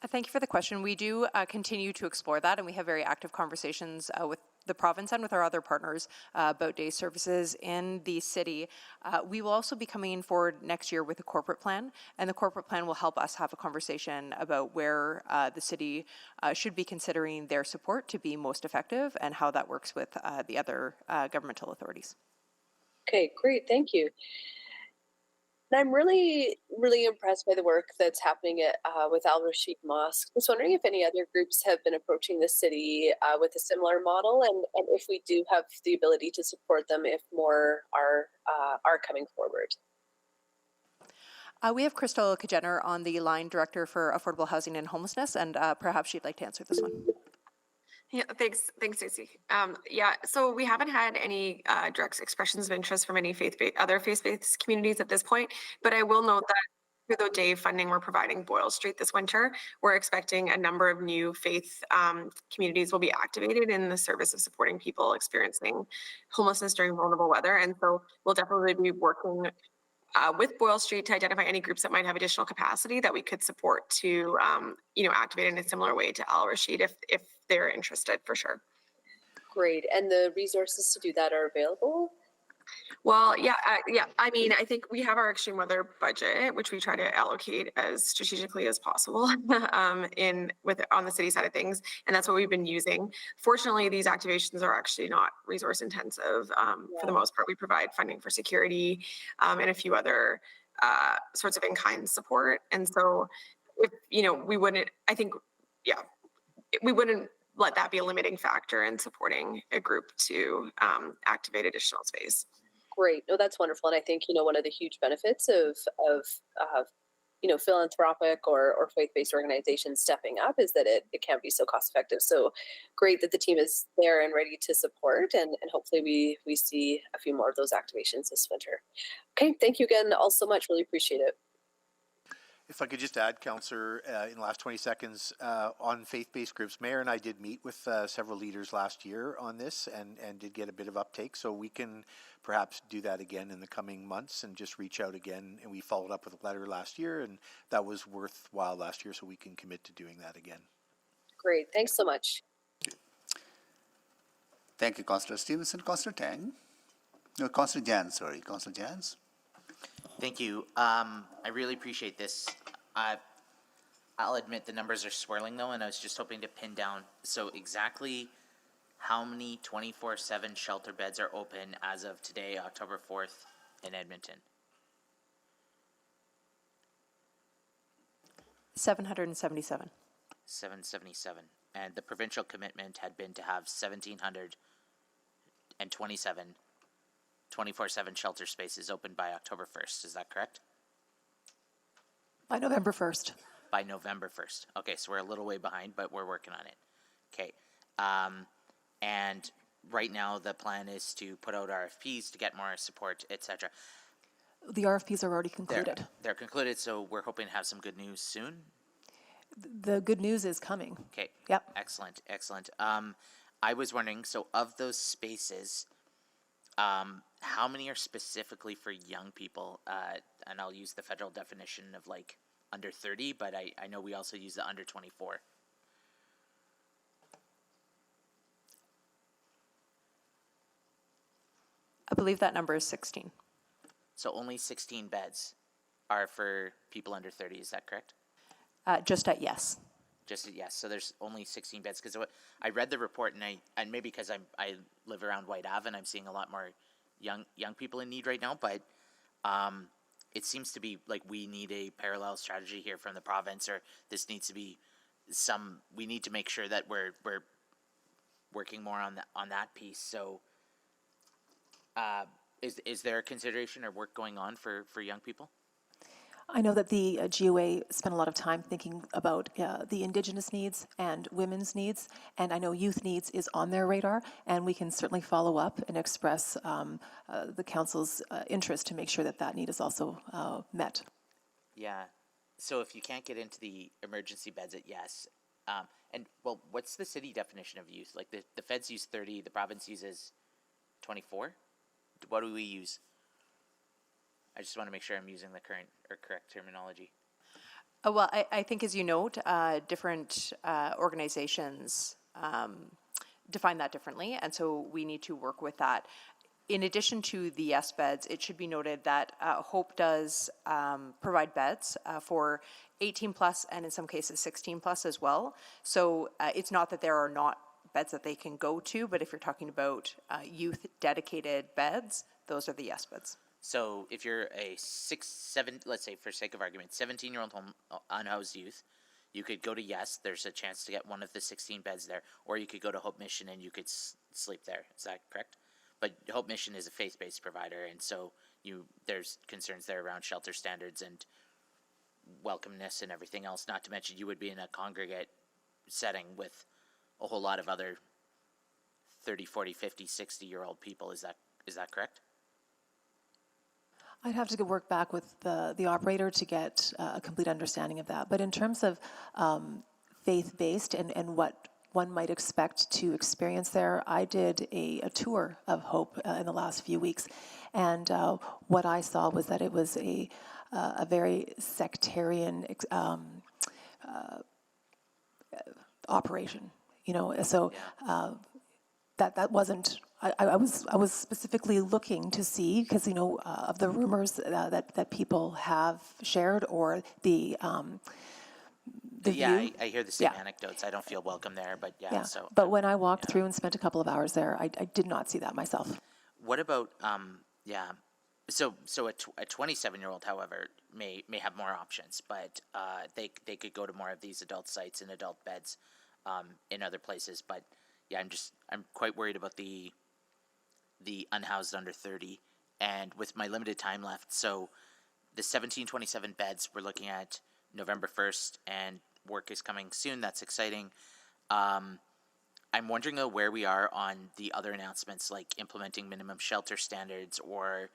Thank you for the question. We do continue to explore that, and we have very active conversations with the province and with our other partners about day services in the city. We will also be coming forward next year with a corporate plan, and the corporate plan will help us have a conversation about where the city should be considering their support to be most effective and how that works with the other governmental authorities. Okay, great, thank you. And I'm really, really impressed by the work that's happening at, with Al Rashid Mosque. I was wondering if any other groups have been approaching the city with a similar model, and if we do have the ability to support them if more are coming forward. We have Crystal Kajener on the line, Director for Affordable Housing and Homelessness, and perhaps she'd like to answer this one. Yeah, thanks, Stacey. So we haven't had any direct expressions of interest from any other faith-based communities at this point, but I will note that through the DAVE funding we're providing Boyle Street this winter, we're expecting a number of new faith communities will be activated in the service of supporting people experiencing homelessness during vulnerable weather. And so we'll definitely be working with Boyle Street to identify any groups that might have additional capacity that we could support to, activate in a similar way to Al Rashid if they're interested, for sure. Great. And the resources to do that are available? Well, I mean, I think we have our extreme weather budget, which we try to allocate as strategically as possible on the city side of things, and that's what we've been using. Fortunately, these activations are actually not resource intensive. For the most part, we provide funding for security and a few other sorts of in-kind support. And so, if we wouldn't let that be a limiting factor in supporting a group to activate additional space. Great. No, that's wonderful. And I think, one of the huge benefits of philanthropic or faith-based organizations stepping up is that it can be so cost effective. So great that the team is there and ready to support, and hopefully we see a few more of those activations this winter. Okay. Thank you again all so much. Really appreciate it. If I could just add, Councillor, in the last 20 seconds, on faith-based groups, Mayor and I did meet with several leaders last year on this and did get a bit of uptake. So we can perhaps do that again in the coming months and just reach out again. And we followed up with a letter last year, and that was worthwhile last year, so we can commit to doing that again. Great. Thanks so much. Thank you, Councillor Stevenson. Councillor Tang? No, Councillor Jans, sorry. Councillor Jans? Thank you. I really appreciate this. I'll admit the numbers are swirling though, and I was just hoping to pin down. So exactly how many 24/7 shelter beds are open as of today, October 4th, in Edmonton? 777. 777. And the provincial commitment had been to have 1,727 24/7 shelter spaces open by October 1st. Is that correct? By November 1st. By November 1st. Okay, so we're a little way behind, but we're working on it. Okay. And right now the plan is to put out RFPs to get more support, etc. The RFPs are already concluded. They're concluded, so we're hoping to have some good news soon. The good news is coming. Okay. Yep. Excellent. I was wondering, so of those spaces, how many are specifically for young people? And I'll use the federal definition of like under 30, but I know we also use the under 24. I believe that number is 16. So only 16 beds are for people under 30, is that correct? Just at yes. Just yes. So there's only 16 beds because I read the report and maybe because I live around White Ave and I'm seeing a lot more young people in need right now, but it seems to be like we need a parallel strategy here from the province, or this needs to be we need to make sure that we're working more on that piece. So is there a consideration or work going on for young people? I know that the GOA spent a lot of time thinking about the Indigenous needs and women's needs, and I know youth needs is on their radar, and we can certainly follow up and express the council's interest to make sure that need is also met. Yeah. So if you can't get into the emergency beds at yes, and well, what's the city definition of youth? Like the feds use 30, the province uses 24? What do we use? I just want to make sure I'm using the correct terminology. Well, I think, as you note, different organizations define that differently, and so we need to work with that. In addition to the yes beds, it should be noted that Hope does provide beds for 18 plus and in some cases 16 plus as well. So it's not that there are not beds that they can go to, but if you're talking about youth dedicated beds, those are the yes beds. So if you're a 7, let's say for sake of argument, 17-year-old unhoused youth, you could go to yes, there's a chance to get one of the 16 beds there, or you could go to Hope Mission and you could sleep there. Is that correct? But Hope Mission is a faith-based provider, and so there's concerns there around shelter standards and welcomeness and everything else, not to mention you would be in a congregate setting with a whole lot of other 30, 40, 50, 60-year-old people. Is that correct? I'd have to work back with the operator to get a complete understanding of that. But in terms of faith-based and what one might expect to experience there, I did a tour of Hope in the last few weeks, and what I saw was that it was a very sectarian operation, you know. So that wasn't. I was specifically looking to see, because, you know, of the rumors that people have shared, or the Yeah, view. I hear the same anecdotes. I don't feel welcome there, but yeah. So, But when I walked through and spent a couple of hours there, I did not see that myself. what about So a 27-year-old, however, may have more options, but they could go to more of these adult sites and adult beds in other places. But yeah, I'm quite worried about the unhoused under 30, and with my limited time left, so the 1727 beds we're looking at November 1st, and work is coming soon. That's exciting. I'm wondering though where we are on the other announcements, like implementing minimum shelter standards, or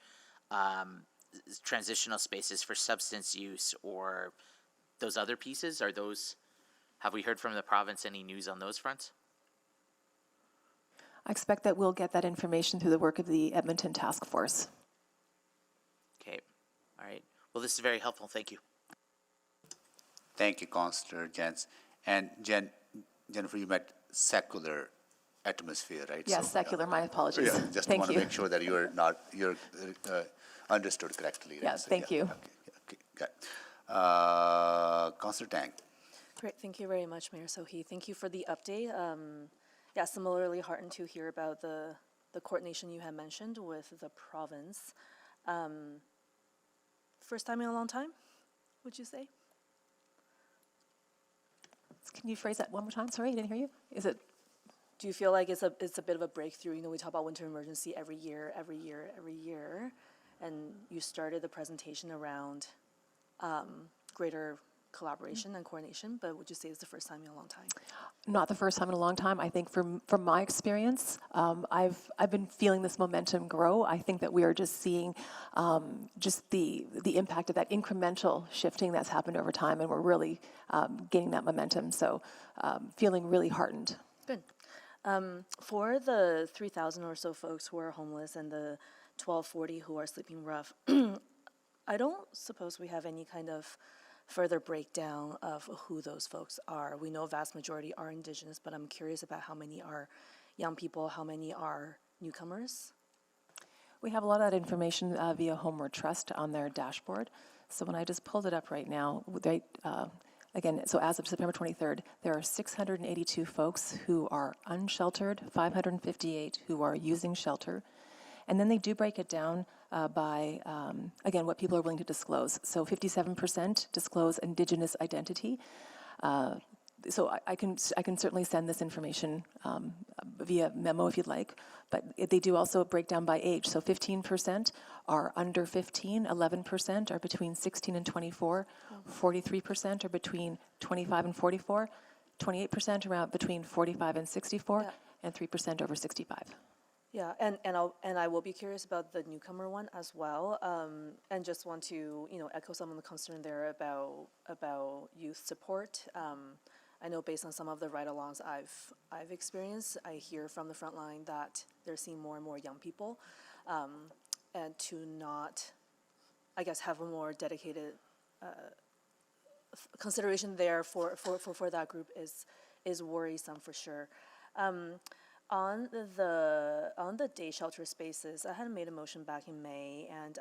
transitional spaces for substance use, or those other pieces. Have we heard from the province any news on those fronts? I expect that we'll get that information through the work of the Edmonton Task Force. Okay, all right. Well, this is very helpful. Thank you. Thank you, Councillor Jens. And Jennifer, you meant secular atmosphere, right? Yes, So, secular. My apologies. Yeah, just Thank want to you. make sure that you're understood correctly. Right? Yes, thank you. Okay, good. Councillor Tang. Great, thank you very much, Mayor Sohi. Thank you for the update. Yeah, similarly heartened to hear about the coordination you had mentioned with the province. First time in a long time, would you say? Can you phrase that one more time? Sorry, I didn't hear you. Is it? Do you feel like it's a bit of a breakthrough? You know, we talk about winter emergency every year, and you started the presentation around greater collaboration and coordination, but would you say it's the first time in a long time? Not the first time in a long time. I think from my experience, I've been feeling this momentum grow. I think that we are just seeing just the impact of that incremental shifting that's happened over time, and we're really gaining that momentum. So feeling really heartened. Good. For the 3,000 or so folks who are homeless and the 1,240 who are sleeping rough, I don't suppose we have any kind of further breakdown of who those folks are. We know a vast majority are Indigenous, but I'm curious about how many are young people, how many are newcomers? We have a lot of that information via Homeward Trust on their dashboard. So when I just pulled it up right now, again, so as of September 23rd, there are 682 folks who are unsheltered, 558 who are using shelter. And then they do break it down by, again, what people are willing to disclose. So 57% disclose Indigenous identity. So I can certainly send this information via memo if you'd like, but they do also break down by age. So 15% are under 15, 11% are between 16 and 24, 43% are between 25 and 44, 28% around between 45 and 64, and 3% over 65. Yeah, and I will be curious about the newcomer one as well, and just want to echo some of the concern there about youth support. I know based on some of the ride-alongs I've experienced, I hear from the front line that they're seeing more and more young people, and to not, I guess, have a more dedicated consideration there for that group is worrisome for sure. On the day shelter spaces, I had made a motion back in May, and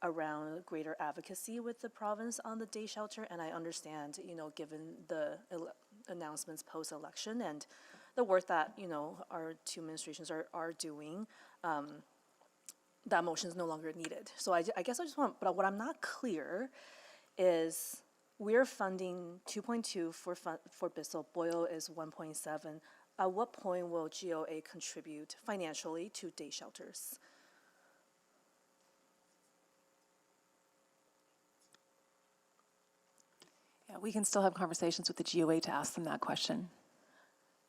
around greater advocacy with the province on the day shelter, and I understand, given the announcements post-election and the work that, our two administrations are doing, that motion is no longer needed. So I guess I just want, but what I'm not clear is we're funding 2.2 for Bissell, Boyle is 1.7. At what point will GOA contribute financially to day shelters? Yeah, we can still have conversations with the GOA to ask them that question.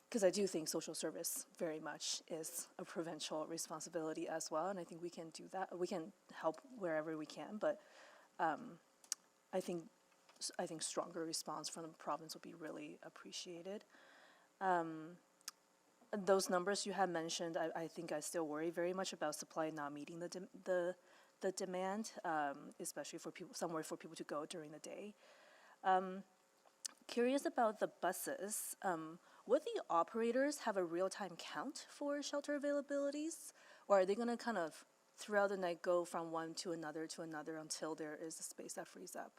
Because I do think social service very much is a provincial responsibility as well, and I think we can do that. We can help wherever we can, but I think stronger response from the province would be really appreciated. Those numbers you had mentioned, I think I still worry very much about supply not meeting the demand, especially for people, somewhere for people to go during the day. Curious about the buses. Would the operators have a real-time count for shelter availabilities? Or are they going to kind of, throughout the night, go from one to another until there is a space that frees up?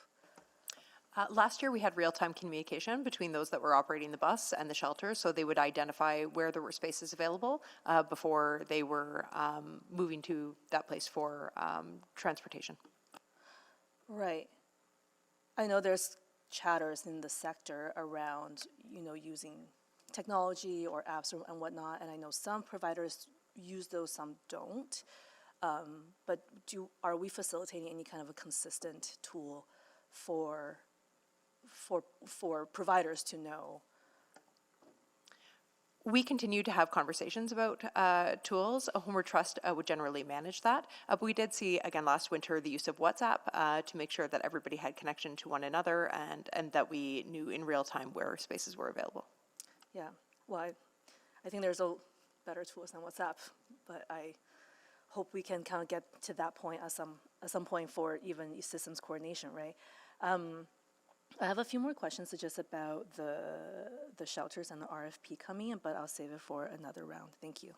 Last year, we had real-time communication between those that were operating the bus and the shelter, so they would identify where there were spaces available before they were moving to that place for transportation. Right. I know there's chatters in the sector around, using technology or apps and whatnot, and I know some providers use those, some don't. But are we facilitating any kind of a consistent tool for providers to know? We continue to have conversations about tools. Homeward Trust would generally manage that. But we did see, again, last winter, the use of WhatsApp to make sure that everybody had connection to one another and that we knew in real time where spaces were available. Yeah, well, I think there's better tools than WhatsApp, but I hope we can kind of get to that point at some point for even systems coordination, right? I have a few more questions just about the shelters and the RFP coming in, but I'll save it for another round. Thank you.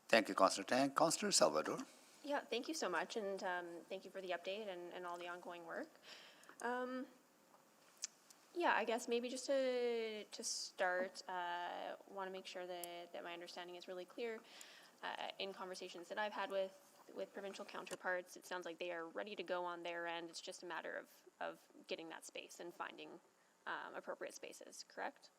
Thank you, Councillor Tang. Councillor Salvador. Yeah, thank you so much, and thank you for the update and all the ongoing work. Yeah, I guess maybe just to start, want to make sure that my understanding is really clear. In conversations that I've had with provincial counterparts, it sounds like they are ready to go on their end. It's just a matter of getting that space and finding appropriate spaces, correct?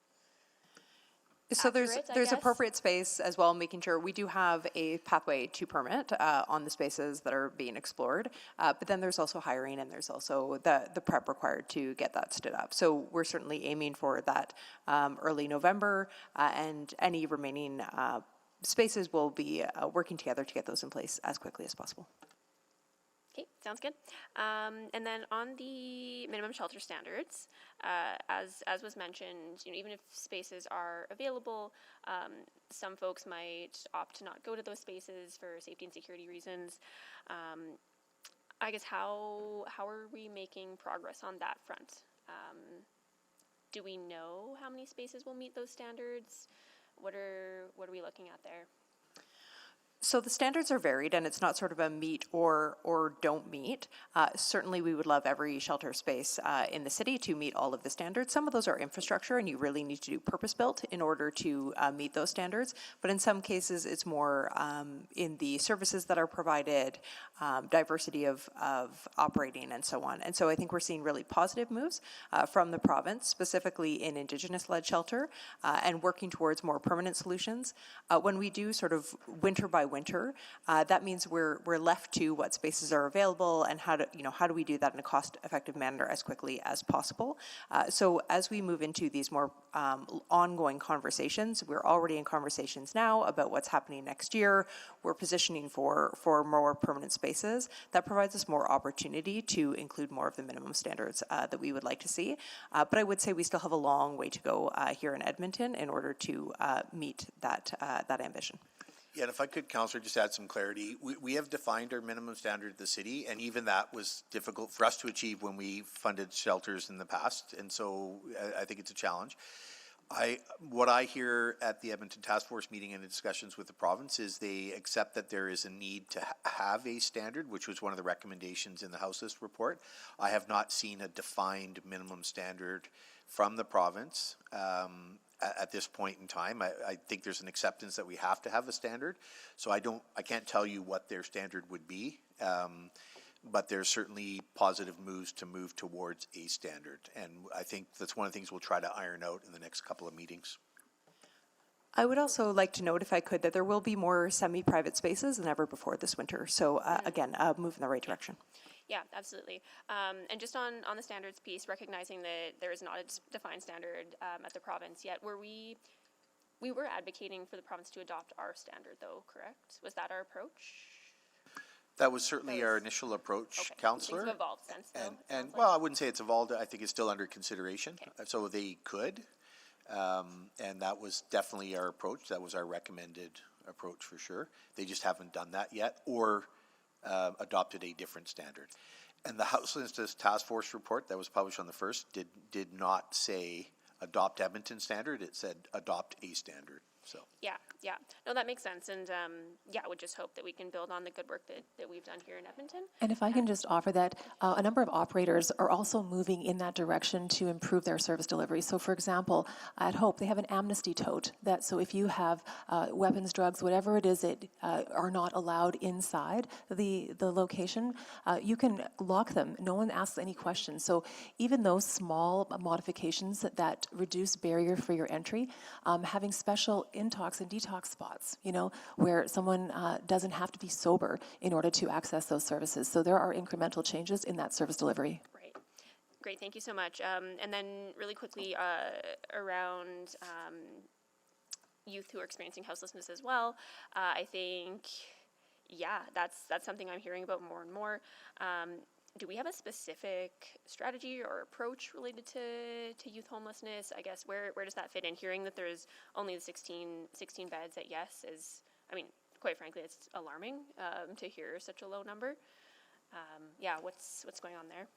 So there's appropriate space as well, making sure we do have a pathway to permit on the spaces that are being explored. But then there's also hiring and there's also the prep required to get that stood up. So we're certainly aiming for that early November, and any remaining spaces will be working together to get those in place as quickly as possible. Okay, sounds good. And then on the minimum shelter standards, as was mentioned, even if spaces are available, some folks might opt to not go to those spaces for safety and security reasons. I guess how are we making progress on that front? Do we know how many spaces will meet those standards? What are we looking at there? So the standards are varied, and it's not sort of a meet or don't meet. Certainly, we would love every shelter space in the city to meet all of the standards. Some of those are infrastructure, and you really need to do purpose-built in order to meet those standards. But in some cases, it's more in the services that are provided, diversity of operating, and so on. And so I think we're seeing really positive moves from the province, specifically in Indigenous-led shelter, and working towards more permanent solutions. When we do sort of winter by winter, that means we're left to what spaces are available and how do we do that in a cost-effective manner as quickly as possible. So as we move into these more ongoing conversations, we're already in conversations now about what's happening next year. We're positioning for more permanent spaces. That provides us more opportunity to include more of the minimum standards that we would like to see. But I would say we still have a long way to go here in Edmonton in order to meet that ambition. Yeah, and if I could, Councillor, just add some clarity. We have defined our minimum standard at the city, and even that was difficult for us to achieve when we funded shelters in the past, and so I think it's a challenge. What I hear at the Edmonton Task Force meeting and the discussions with the province is they accept that there is a need to have a standard, which was one of the recommendations in the House List report. I have not seen a defined minimum standard from the province at this point in time. I think there's an acceptance that we have to have a standard. So I can't tell you what their standard would be, but there's certainly positive moves to move towards a standard. And I think that's one of the things we'll try to iron out in the next couple of meetings. I would also like to note, if I could, that there will be more semi-private spaces than ever before this winter. So again, move in the right direction. yeah, absolutely. And just on the standards piece, recognizing that there is not a defined standard at the province yet, we were advocating for the province to adopt our standard, though, correct? Was that our approach? That was certainly our initial approach, Councillor. Things have evolved since, though. And well, I wouldn't say it's evolved. I think it's still under consideration. So they could, and that was definitely our approach. That was our recommended approach for sure. They just haven't done that yet, or adopted a different standard. And the Houselessness Task Force report that was published on the 1st did not say adopt Edmonton standard. It said adopt a standard. So Yeah. No, that makes sense. And I would just hope that we can build on the good work that we've done here in Edmonton. And if I can just offer that, a number of operators are also moving in that direction to improve their service delivery. So for example, at Hope, they have an amnesty tote that, so if you have weapons, drugs, whatever it is that are not allowed inside the location, you can lock them. No one asks any questions. So even those small modifications that reduce barrier for your entry, having special intox and detox spots, where someone doesn't have to be sober in order to access those services. So there are incremental changes in that service delivery. Right. Great, thank you so much. And then really quickly around youth who are experiencing houselessness as well, I think, that's something I'm hearing about more and more. Do we have a specific strategy or approach related to youth homelessness? I guess where does that fit in? Hearing that there's only the 16 beds at Yes is, quite frankly, it's alarming to hear such a low number. What's going on there?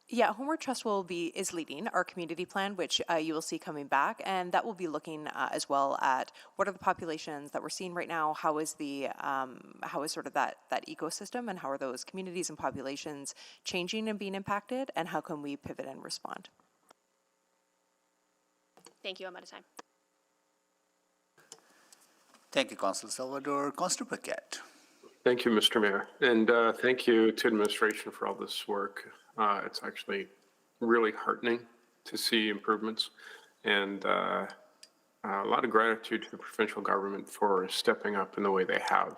Yeah, Homeward Trust is leading our community plan, which you will see coming back, and that will be looking as well at what are the populations that we're seeing right now, how is sort of that ecosystem, and how are those communities and populations changing and being impacted, and how can we pivot and respond? Thank you, I'm out of time. Thank you, Councillor Salvador. Councillor Paquette. Thank you, Mr. Mayor. And thank you to administration for all this work. It's actually really heartening to see improvements, and a lot of gratitude to the provincial government for stepping up in the way they have.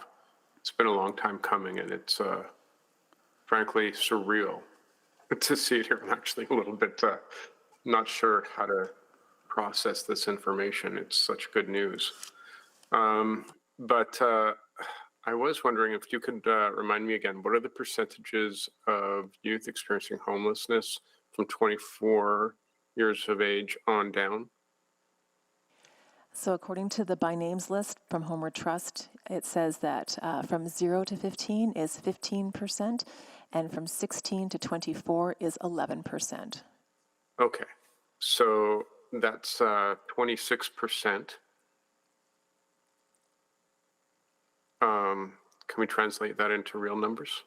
It's been a long time coming, and it's frankly surreal to see it here. I'm actually a little bit not sure how to process this information. It's such good news. But I was wondering if you could remind me again, what are the percentages of youth experiencing homelessness from 24 years of age on down? So according to the by names list from Homeward Trust, it says that from 0 to 15 is 15%, and from 16 to 24 is 11%. Okay, so that's 26%. Can we translate that into real numbers?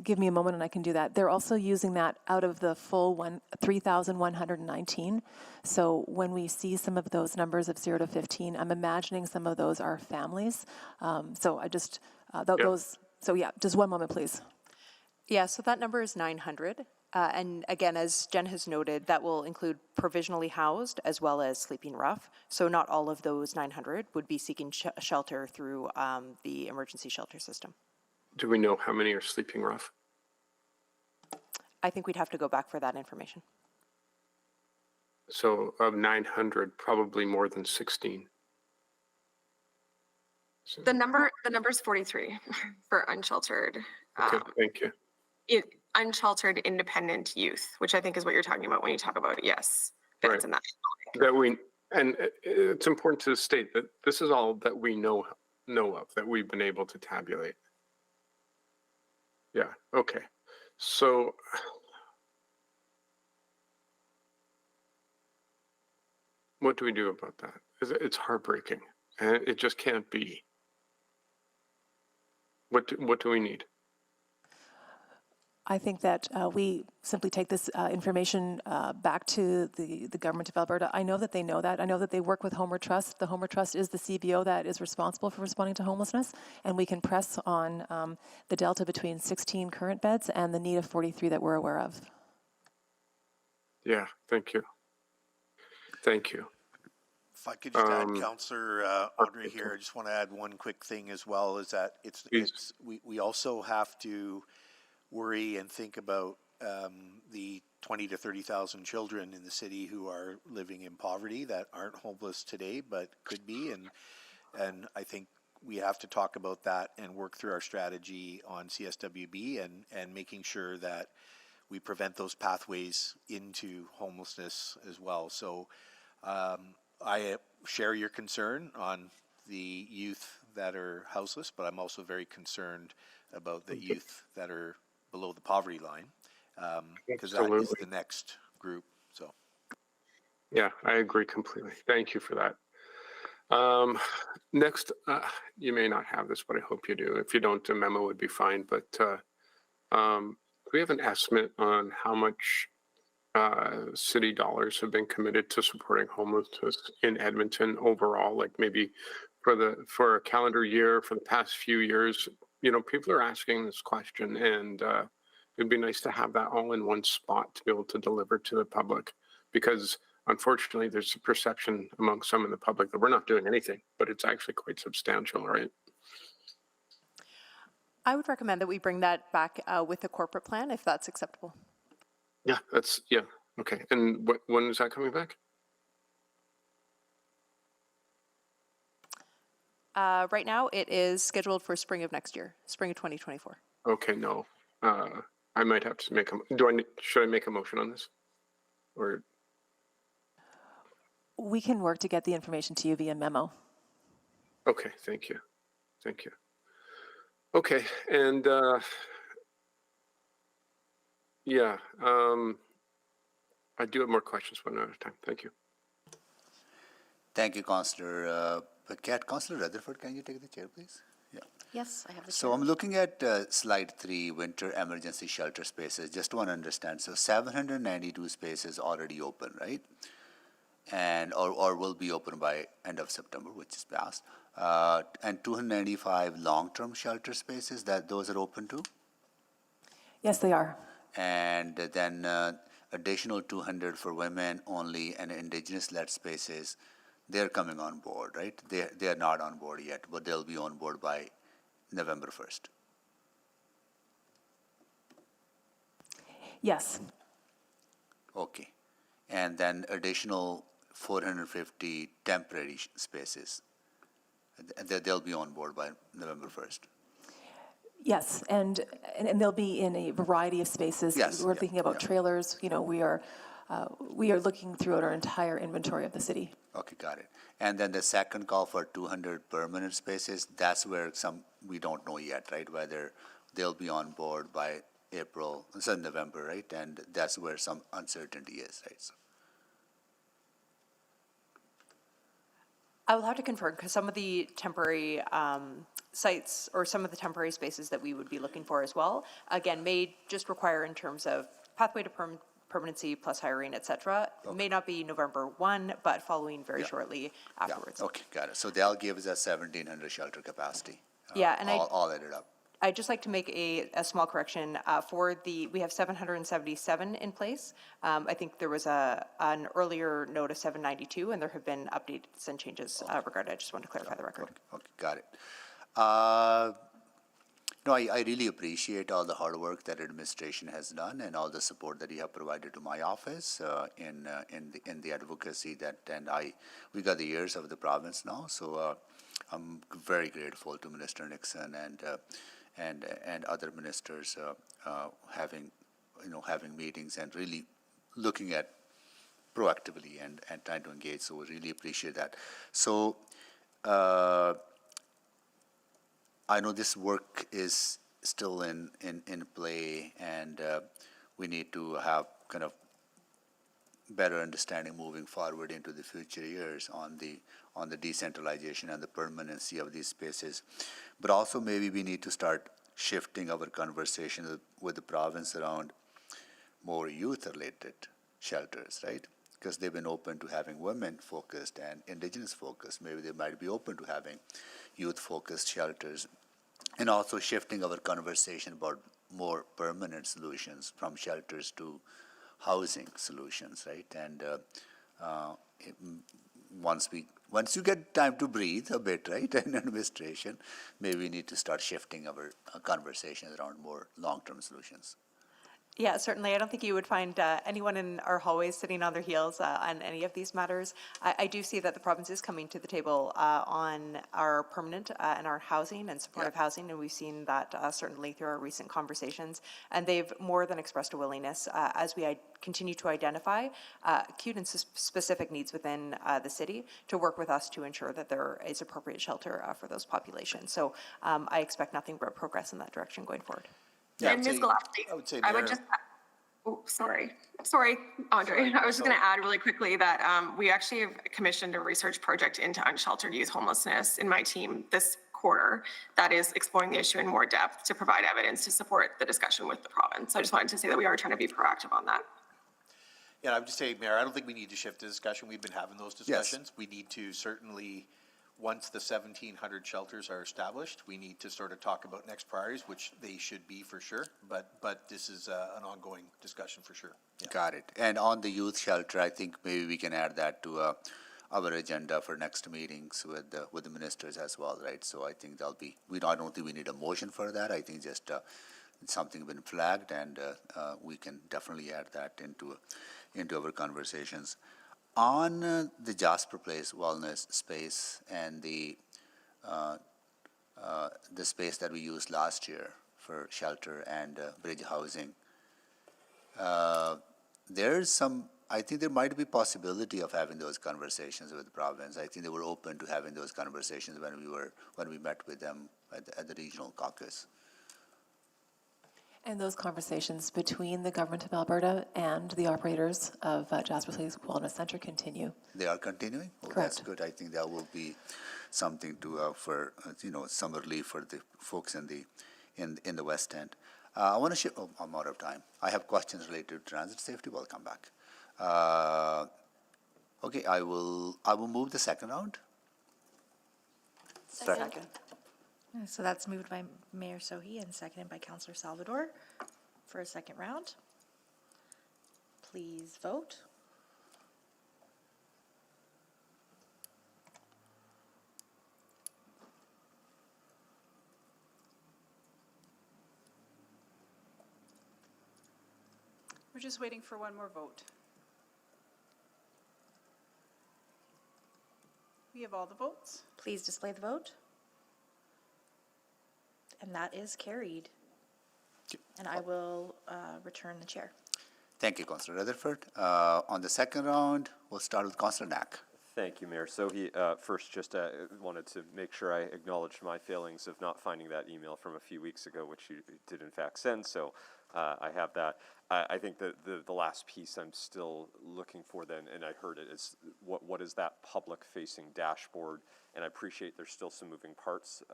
Give me a moment and I can do that. They're also using that out of the full 3,119. So when we see some of those numbers of 0 to 15, I'm imagining some of those are families. So I just, just one moment, please. Yeah, so that number is 900. And again, as Jen has noted, that will include provisionally housed as well as sleeping rough. So not all of those 900 would be seeking shelter through the emergency shelter system. Do we know how many are sleeping rough? I think we'd have to go back for that information. So of 900, probably more than 16. So, The number is 43 for unsheltered. okay, thank you. Unsheltered independent youth, which I think is what you're talking about when you talk about yes. Right. In that. It's important to state that this is all that we know of, that we've been able to tabulate. Yeah, okay. So what do we do about that? It's heartbreaking, and it just can't be. What do we need? I think that we simply take this information back to the government of Alberta. I know that they know that. I know that they work with Homeward Trust. The Homeward Trust is the CBO that is responsible for responding to homelessness, and we can press on the delta between 16 current beds and the need of 43 that we're aware of. Yeah, thank you. Thank you. If I could just add, Counselor Andre here, I just want to add one quick thing as well, is that we also have to worry and think about the 20 to 30,000 children in the city who are living in poverty that aren't homeless today, but could be. And I think we have to talk about that and work through our strategy on CSWB and making sure that we prevent those pathways into homelessness as well. So I share your concern on the youth that are houseless, but I'm also very concerned about the youth that are below the poverty line, because that is the next group. So, Yeah, I agree completely. Thank you for that. Next, you may not have this, but I hope you do. If you don't, a memo would be fine. But do we have an estimate on how much city dollars have been committed to supporting homelessness in Edmonton overall? Like maybe for a calendar year, for the past few years, people are asking this question, and it'd be nice to have that all in one spot to be able to deliver to the public, because unfortunately, there's a perception among some in the public that we're not doing anything, but it's actually quite substantial, right? I would recommend that we bring that back with the corporate plan, if that's acceptable. Yeah, okay. And when is that coming back? Right now, it is scheduled for spring of next year, spring of 2024. Okay, no. I might have to should I make a motion on this? Or We can work to get the information to you via memo. okay, thank you. Okay, and I do have more questions, but not enough time. Thank you. Thank you, Councillor Paquette. Councillor Rutherford, can you take the chair, please? Yeah. Yes, I have the So I'm looking at slide 3, winter emergency shelter spaces. Just want to understand. So 792 spaces already open, right? And or will be open by end of September, which is past. And 295 long-term shelter spaces, those are open too? Yes, they are. And then additional 200 for women only and Indigenous-led spaces, they're coming on board, right? They are not on board yet, but they'll be on board by November 1st. Yes. Okay. And then additional 450 temporary spaces, they'll be on board by November 1st. Yes, and they'll be in a variety of spaces. Yes, We're thinking about trailers. We are looking throughout our entire inventory of the city. Okay, got it. And then the second call for 200 permanent spaces, that's where we don't know yet, right? Whether they'll be on board by November, right? And that's where some uncertainty is, right? So. I will have to confirm, because some of the temporary sites or some of the temporary spaces that we would be looking for as well, again, may just require in terms of pathway to permanency plus hiring, et cetera, may not be November 1, but following very shortly afterwards. Yeah. Okay, got it. So they'll give us a 1,700 shelter capacity. Yeah, and all added up. I'd just like to make a small correction. We have 777 in place. I think there was an earlier note of 792, and there have been updates and changes regarding. I just wanted to clarify the record. Okay, got it. No, I really appreciate all the hard work that administration has done and all the support that you have provided to my office in the advocacy we got the ears of the province now. So I'm very grateful to Minister Nixon and other ministers having meetings and really looking at proactively and trying to engage. So we really appreciate that. So I know this work is still in play, and we need to have kind of better understanding moving forward into the future years on the decentralization and the permanency of these spaces. But also maybe we need to start shifting our conversation with the province around more youth-related shelters, right? Because they've been open to having women-focused and Indigenous-focused. Maybe they might be open to having youth-focused shelters, and also shifting our conversation about more permanent solutions from shelters to housing solutions, right? And once you get time to breathe a bit, right, in administration, maybe we need to start shifting our conversations around more long-term solutions. Yeah, certainly. I don't think you would find anyone in our hallways sitting on their heels on any of these matters. I do see that the province is coming to the table on our permanent and our housing and supportive housing, and we've seen that certainly through our recent conversations. And they've more than expressed a willingness as we continue to identify acute and specific needs within the city to work with us to ensure that there is appropriate shelter for those populations. So I expect nothing but progress in that direction going forward. Yeah, And Ms. Gillespie, I would say, I would Mayor- just, oh, sorry, Andre. I was just going to add really quickly that we actually have commissioned a research project into unsheltered youth homelessness in my team this quarter that is exploring the issue in more depth to provide evidence to support the discussion with the province. So I just wanted to say that we are trying to be proactive on that. Yeah, I would just say, Mayor, I don't think we need to shift the discussion. We've been having those discussions. We need to certainly, once the 1,700 shelters are established, we need to sort of talk about next priorities, which they should be for sure. But this is an ongoing discussion for sure. Yeah. Got it. And on the youth shelter, I think maybe we can add that to our agenda for next meetings with the ministers as well, right? So I think that'll be, I don't think we need a motion for that. I think just it's something been flagged, and we can definitely add that into our conversations. On the Jasper Place Wellness Space and the space that we used last year for shelter and bridge housing, I think there might be possibility of having those conversations with the province. I think they were open to having those conversations when we met with them at the regional caucus. And those conversations between the government of Alberta and the operators of Jasper Place Wellness Centre continue. They are continuing? Oh, Correct. That's good. I think that will be something to for some relief for the folks in the West End. I want to shift. Oh, I'm out of time. I have questions related to transit safety. We'll come back. Okay, I will move the second round. Second. So that's moved by Mayor Sohi and seconded by Councillor Salvador for a second round. Please vote. We're just waiting for one more vote. We have all the votes. Please display the vote. And that is carried. And I will return the chair. Thank you, Councillor Rutherford. On the second round, we'll start with Councillor Knack. Thank you, Mayor. So first, just wanted to make sure I acknowledged my failings of not finding that email from a few weeks ago, which you did in fact send. So I have that. I think the last piece I'm still looking for then, and I heard it, is what is that public-facing dashboard? And I appreciate there's still some moving parts.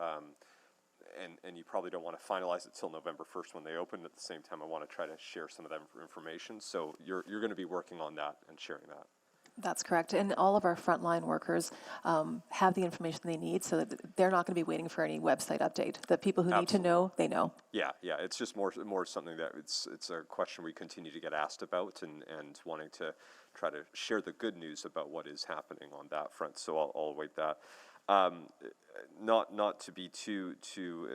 And you probably don't want to finalize it till November 1st when they open. At the same time, I want to try to share some of that information. So you're going to be working on that and sharing that. That's correct. And all of our frontline workers have the information they need, so that they're not going to be waiting for any website update. The people who need to know, they know. Yeah. It's just more something that it's a question we continue to get asked about, and wanting to try to share the good news about what is happening on that front. So I'll await that. Not to be too,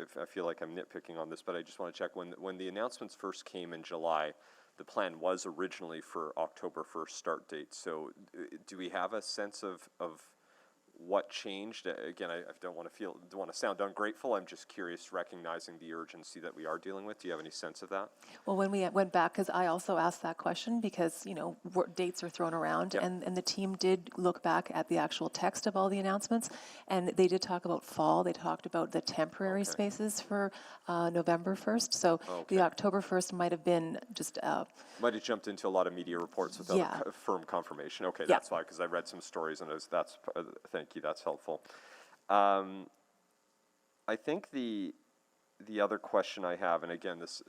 if I feel like I'm nitpicking on this, but I just want to check, when the announcements first came in July, the plan was originally for October 1st start date. So do we have a sense of what changed? Again, I don't want to sound ungrateful. I'm just curious, recognizing the urgency that we are dealing with. Do you have any sense of that? Well, when we went back, because I also asked that question, because, dates are thrown around, Yep. and the team did look back at the actual text of all the announcements, and they did talk about fall. They talked about the temporary spaces for November 1st. So the October 1st might have been just... Might have jumped into a lot of media reports without a firm confirmation. Okay, that's why, because I read some stories, and thank you, that's helpful. I think the other question I have, and again, this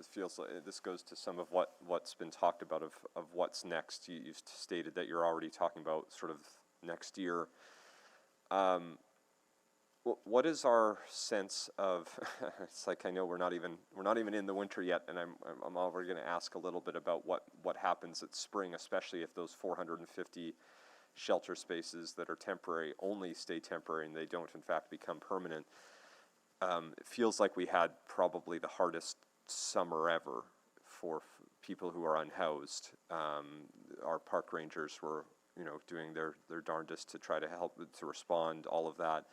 goes to some of what's been talked about of what's next. You've stated that you're already talking about sort of next year. What is our sense of? It's like, I know we're not even in the winter yet, and I'm already going to ask a little bit about what happens at spring, especially if those 450 shelter spaces that are temporary only stay temporary and they don't in fact become permanent. It feels like we had probably the hardest summer ever for people who are unhoused. Our park rangers were, doing their darndest to try to help, to respond, all of that.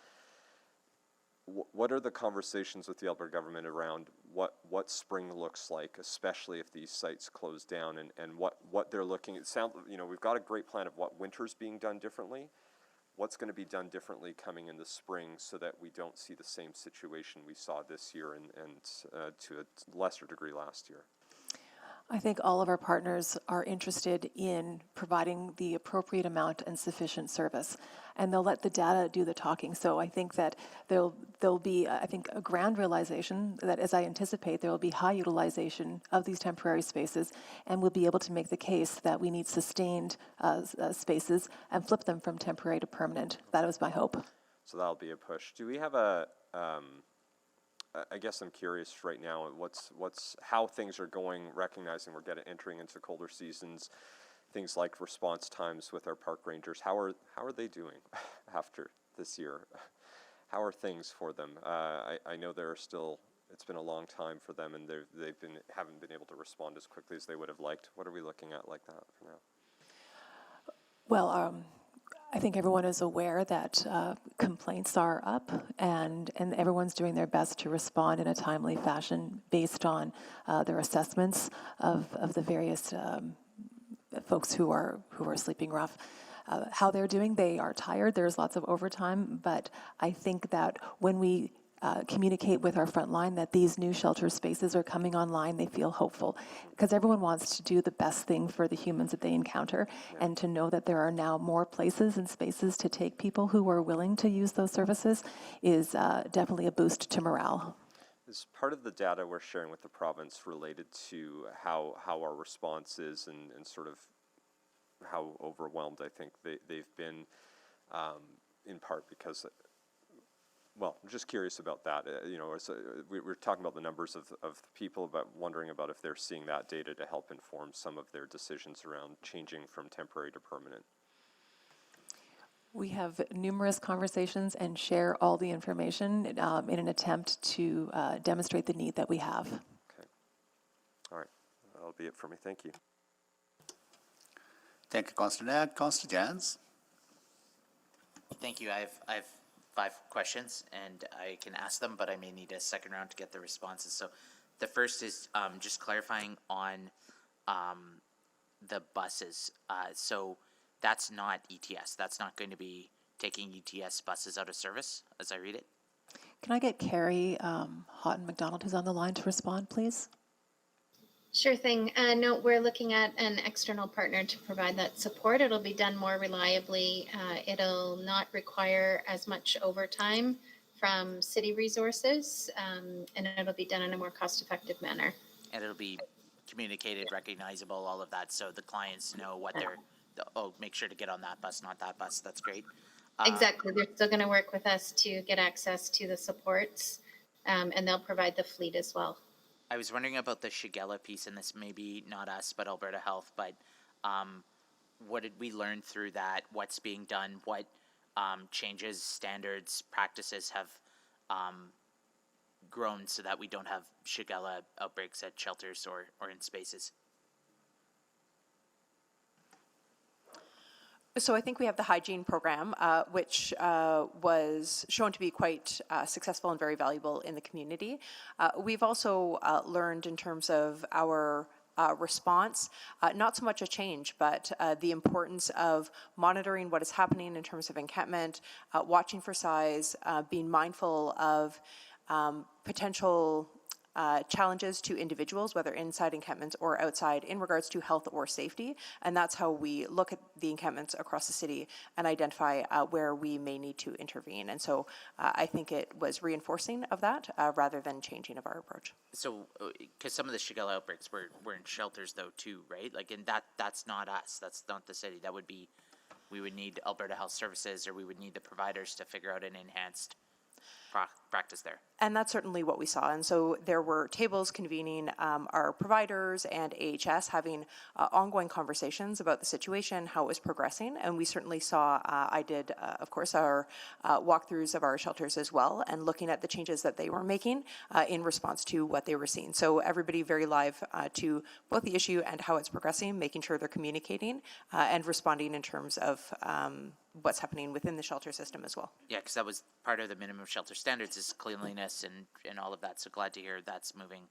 What are the conversations with the Alberta government around what spring looks like, especially if these sites close down, and what they're looking at? We've got a great plan of what winter's being done differently. What's going to be done differently coming in the spring so that we don't see the same situation we saw this year and to a lesser degree last year? I think all of our partners are interested in providing the appropriate amount and sufficient service, and they'll let the data do the talking. So I think that there'll be, I think, a grand realization that, as I anticipate, there will be high utilization of these temporary spaces, and we'll be able to make the case that we need sustained spaces and flip them from temporary to permanent. That was my hope. So that'll be a push. Do we have I guess I'm curious right now how things are going, recognizing we're entering into colder seasons, things like response times with our park rangers. How are they doing after this year? How are things for them? I know it's been a long time for them, and haven't been able to respond as quickly as they would have liked. What are we looking at like that for now? Well, I think everyone is aware that complaints are up, and everyone's doing their best to respond in a timely fashion based on their assessments of the various folks who are sleeping rough. How they're doing, they are tired. There's lots of overtime, but I think that when we communicate with our front line that these new shelter spaces are coming online, they feel hopeful, because everyone wants to do the best thing for the humans that they encounter, and to know that there are now more places and spaces to take people who are willing to use those services is definitely a boost to morale. Is part of the data we're sharing with the province related to how our response is and sort of how overwhelmed I think they've been, in part because, well, I'm just curious about that. We're talking about the numbers of people, but wondering about if they're seeing that data to help inform some of their decisions around changing from temporary to permanent. We have numerous conversations and share all the information in an attempt to demonstrate the need that we have. Okay. All right. That'll be it for me. Thank you. Thank you, Councillor Knack. Councillor Jans? Thank you. I have 5 questions, and I can ask them, but I may need a second round to get the responses. So the first is just clarifying on the buses. So that's not ETS. That's not going to be taking ETS buses out of service, as I read it? Can I get Carrie Houghton McDonald, who's on the line, to respond, please? Sure thing. No, we're looking at an external partner to provide that support. It'll be done more reliably. It'll not require as much overtime from city resources, and it'll be done in a more cost-effective manner. And it'll be communicated, recognizable, all of that, so the clients know what make sure to get on that bus, not that bus. That's great. Exactly. They're still going to work with us to get access to the supports, and they'll provide the fleet as well. I was wondering about the Shigella piece, and this may be not us, but Alberta Health, but what did we learn through that? What's being done? What changes, standards, practices have grown so that we don't have Shigella outbreaks at shelters or in spaces? So I think we have the hygiene program, which was shown to be quite successful and very valuable in the community. We've also learned in terms of our response, not so much a change, but the importance of monitoring what is happening in terms of encampment, watching for size, being mindful of potential challenges to individuals, whether inside encampments or outside, in regards to health or safety. And that's how we look at the encampments across the city and identify where we may need to intervene. And so I think it was reinforcing of that rather than changing of our approach. So, because some of the Shigella outbreaks were in shelters though too, right? Like, and that's not us. That's not the city. That would be, we would need Alberta Health Services, or we would need the providers to figure out an enhanced practice there. And that's certainly what we saw. And so there were tables convening our providers and AHS having ongoing conversations about the situation, how it was progressing. And we certainly saw, I did, of course, our walkthroughs of our shelters as well, and looking at the changes that they were making in response to what they were seeing. So everybody very live to both the issue and how it's progressing, making sure they're communicating and responding in terms of what's happening within the shelter system as well. Yeah, because that was part of the minimum shelter standards is cleanliness and all of that. So glad to hear that's moving.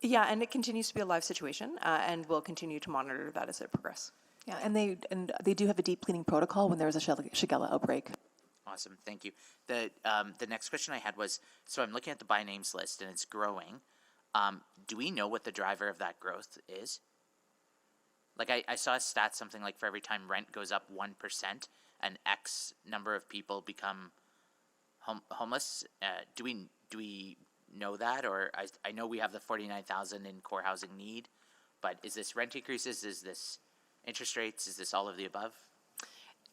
Yeah, and it continues to be a live situation, and we'll continue to monitor that as it progresses. Yeah, and they do have a deep cleaning protocol when there is a Shigella outbreak. Awesome, thank you. The next question I had was, so I'm looking at the by names list and it's growing. Do we know what the driver of that growth is? Like I saw a stat, something like for every time rent goes up 1%, an X number of people become homeless. Do we know that? Or I know we have the 49,000 in core housing need, but is this rent increases? Is this interest rates? Is this all of the above?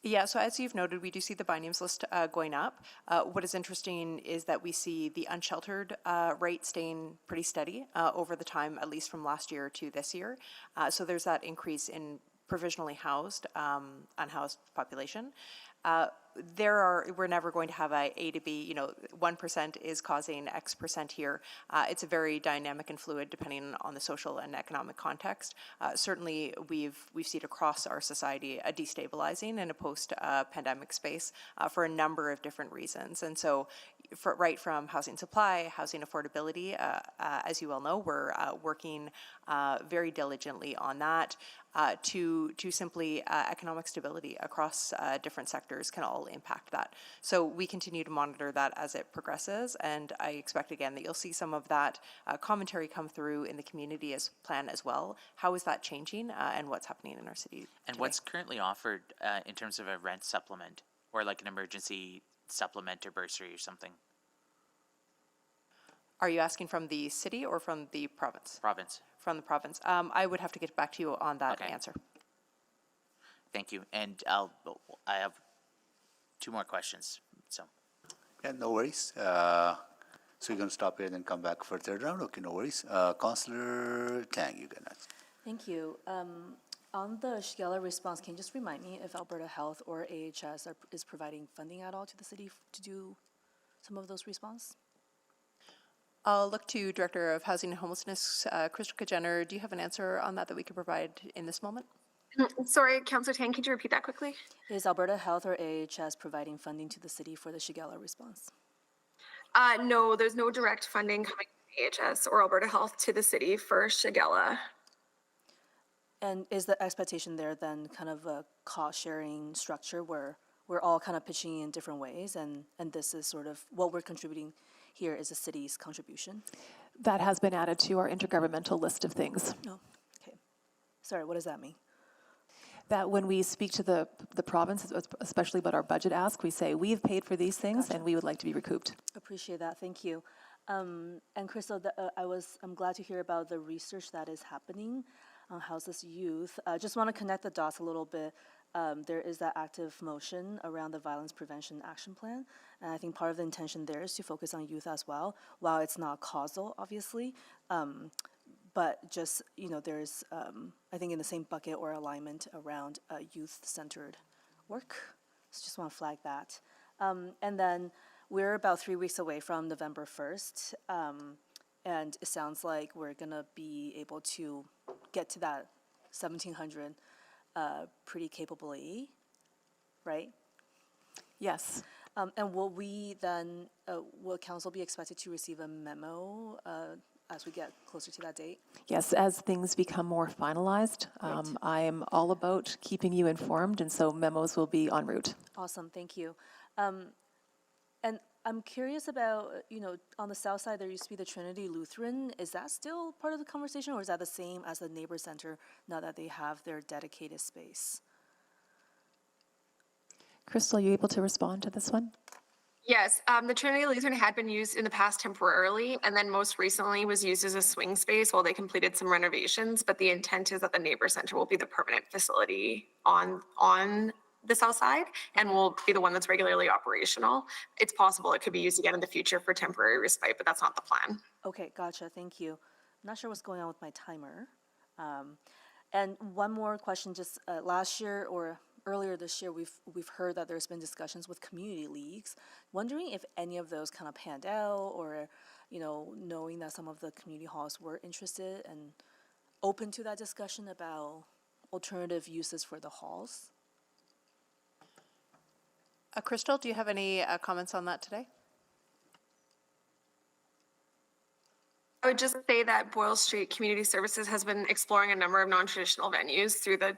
Yeah, so as you've noted, we do see the by names list going up. What is interesting is that we see the unsheltered rate staying pretty steady over the time, at least from last year to this year. So there's that increase in provisionally housed, unhoused population. We're never going to have A to B, 1% is causing X percent here. It's a very dynamic and fluid depending on the social and economic context. Certainly, we've seen across our society a destabilizing in a post-pandemic space for a number of different reasons. And so right from housing supply, housing affordability, as you well know, we're working very diligently on that. To simply economic stability across different sectors can all impact that. So we continue to monitor that as it progresses, and I expect again that you'll see some of that commentary come through in the community plan as well. How is that changing and what's happening in our city And today? what's currently offered in terms of a rent supplement or like an emergency supplement or bursary or something? Are you asking from the city or from the province? Province. From the province. I would have to get back to you on that answer. Thank you. And I have two more questions. So. Yeah, no worries. So you're going to stop here and then come back for third round? Okay, no worries. Councillor Tang, you can ask. Thank you. On the Shigella response, can you just remind me if Alberta Health or AHS is providing funding at all to the city to do some of those response? I'll look to Director of Housing and Homelessness, Crystal Kajener. Do you have an answer on that we could provide in this moment? Sorry, Councillor Tang, could you repeat that quickly? Is Alberta Health or AHS providing funding to the city for the Shigella response? No, there's no direct funding coming from AHS or Alberta Health to the city for Shigella. And is the expectation there then kind of a cost-sharing structure where we're all kind of pitching in different ways, and this is sort of what we're contributing here is the city's contribution? That has been added to our intergovernmental list of things. Oh, okay. Sorry, what does that mean? That when we speak to the province, especially about our budget ask, we say, we've paid for these things and we would like to be recouped. Appreciate that, thank you. And Crystal, I'm glad to hear about the research that is happening on houseless youth. Just want to connect the dots a little bit. There is that active motion around the Violence Prevention Action Plan, and I think part of the intention there is to focus on youth as well, while it's not causal, obviously, but just, there's, I think in the same bucket or alignment around youth-centered work, so just want to flag that. And then we're about 3 weeks away from November 1st, and it sounds like we're gonna be able to get to that 1,700 pretty capably, right? Yes. And will we then, will council be expected to receive a memo as we get closer to that date? Yes, as things become more finalized, I am all about keeping you informed, and so memos will be en route. Awesome, thank you. And I'm curious about, on the south side, there used to be the Trinity Lutheran. Is that still part of the conversation, or is that the same as the Neighbor Center now that they have their dedicated space? Crystal, are you able to respond to this one? Yes, the Trinity Lutheran had been used in the past temporarily, and then most recently was used as a swing space while they completed some renovations. But the intent is that the Neighbor Center will be the permanent facility on the south side and will be the one that's regularly operational. It's possible it could be used again in the future for temporary respite, but that's not the plan. Okay, gotcha, thank you. I'm not sure what's going on with my timer. And one more question, just last year or earlier this year, we've heard that there's been discussions with community leagues. Wondering if any of those kind of panned out, or, you know, knowing that some of the community halls were interested and open to that discussion about alternative uses for the halls. Crystal, do you have any comments on that today? I would just say that Boyle Street Community Services has been exploring a number of non-traditional venues through the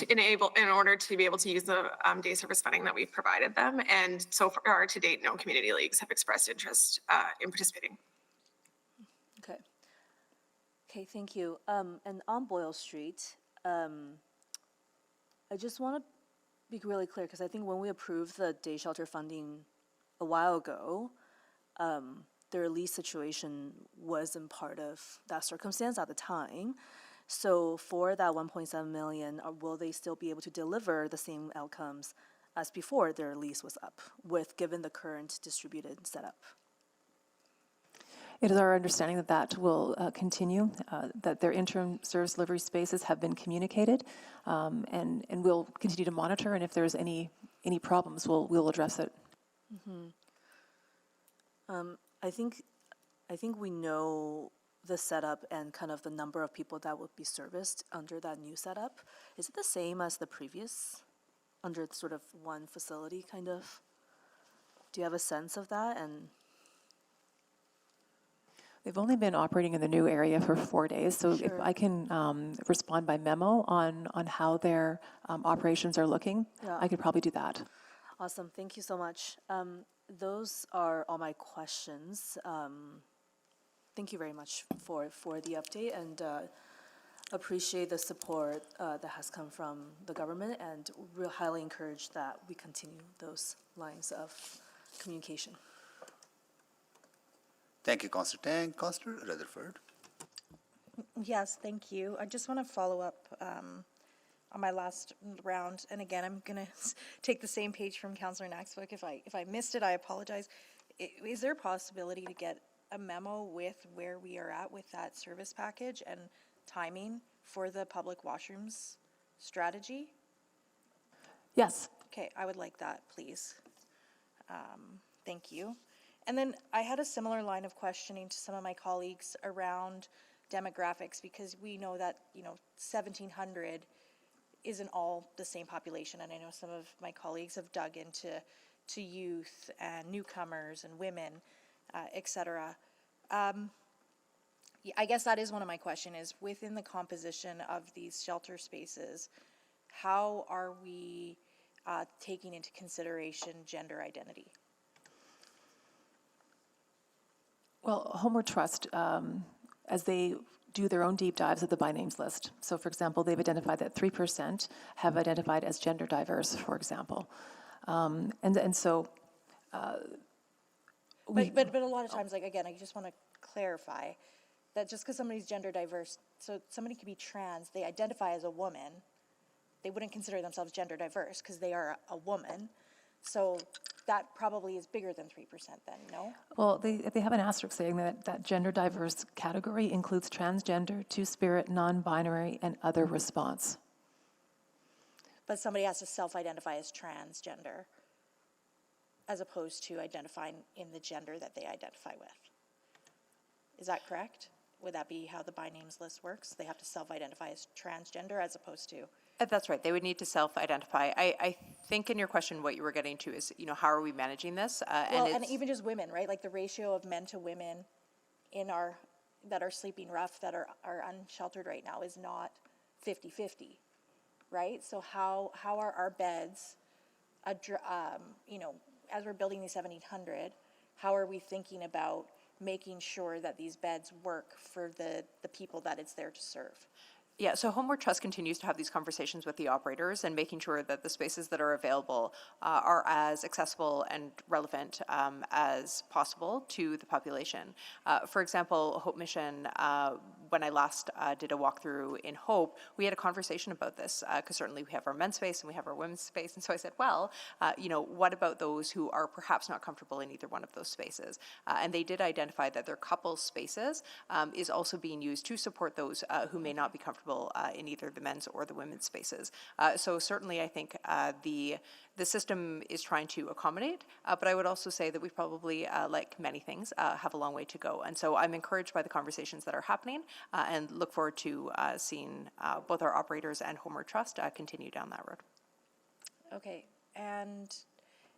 in order to be able to use the day service funding that we've provided them. And so far to date, no community leagues have expressed interest in participating. Okay. Okay, thank you. And on Boyle Street, I just want to be really clear, because I think when we approved the day shelter funding a while ago, their lease situation wasn't part of that circumstance at the time. So for that 1.7 million, will they still be able to deliver the same outcomes as before their lease was up, given the current distributed setup? It is our understanding that that will continue, that their interim service delivery spaces have been communicated, and we'll continue to monitor, and if there's any problems, we'll address it. I think we know the setup and kind of the number of people that would be serviced under that new setup. Is it the same as the previous, under sort of one facility, kind of? Do you have a sense of that? And They've only been operating in the new area for 4 days, so if I can respond by memo on how their operations are looking, I could probably do that. Awesome, thank you so much. Those are all my questions. Thank you very much for the update, and appreciate the support that has come from the government, and we'll highly encourage that we continue those lines of communication. Thank you, Councillor Tang. Councillor Rutherford. Yes, thank you. I just want to follow up on my last round, and again, I'm going to take the same page from Councillor Knaxvik. If I missed it, I apologize. Is there a possibility to get a memo with where we are at with that service package and timing for the public washrooms strategy? Yes. Okay, I would like that, please. Thank you. And then I had a similar line of questioning to some of my colleagues around demographics, because we know that, 1,700 isn't all the same population, and I know some of my colleagues have dug into youth and newcomers and women, et cetera. I guess that is one of my questions, is within the composition of these shelter spaces, how are we taking into consideration gender identity? Well, Homeward Trust, as they do their own deep dives of the by names list. So, for example, they've identified that 3% have identified as gender diverse, for example. And so... But a lot of times, like, again, I just want to clarify that just because somebody's gender diverse, so somebody could be trans, they identify as a woman, they wouldn't consider themselves gender diverse because they are a woman. So that probably is bigger than 3% then, no? Well, they have an asterisk saying that gender diverse category includes transgender, two-spirit, non-binary, and other response. But somebody has to self-identify as transgender as opposed to identifying in the gender that they identify with. Is that correct? Would that be how the by names list works? They have to self-identify as transgender as opposed to... That's right. They would need to self-identify. I think in your question, what you were getting to is, how are we managing this? and even just women, right? Like the ratio of men to women that are sleeping rough, that are unsheltered right now is not 50-50, right? So how are our beds, as we're building these 1,700, how are we thinking about making sure that these beds work for the people that it's there to serve? Yeah, so Homeward Trust continues to have these conversations with the operators and making sure that the spaces that are available are as accessible and relevant as possible to the population. For example, Hope Mission when I last did a walkthrough in Hope, we had a conversation about this, because certainly we have our men's space and we have our women's space. And so I said, well, what about those who are perhaps not comfortable in either one of those spaces? And they did identify that their couples spaces is also being used to support those who may not be comfortable in either the men's or the women's spaces. So certainly I think the system is trying to accommodate, but I would also say that we probably, like many things, have a long way to go. And so I'm encouraged by the conversations that are happening and look forward to seeing both our operators and Homeward Trust continue down that road. Okay, and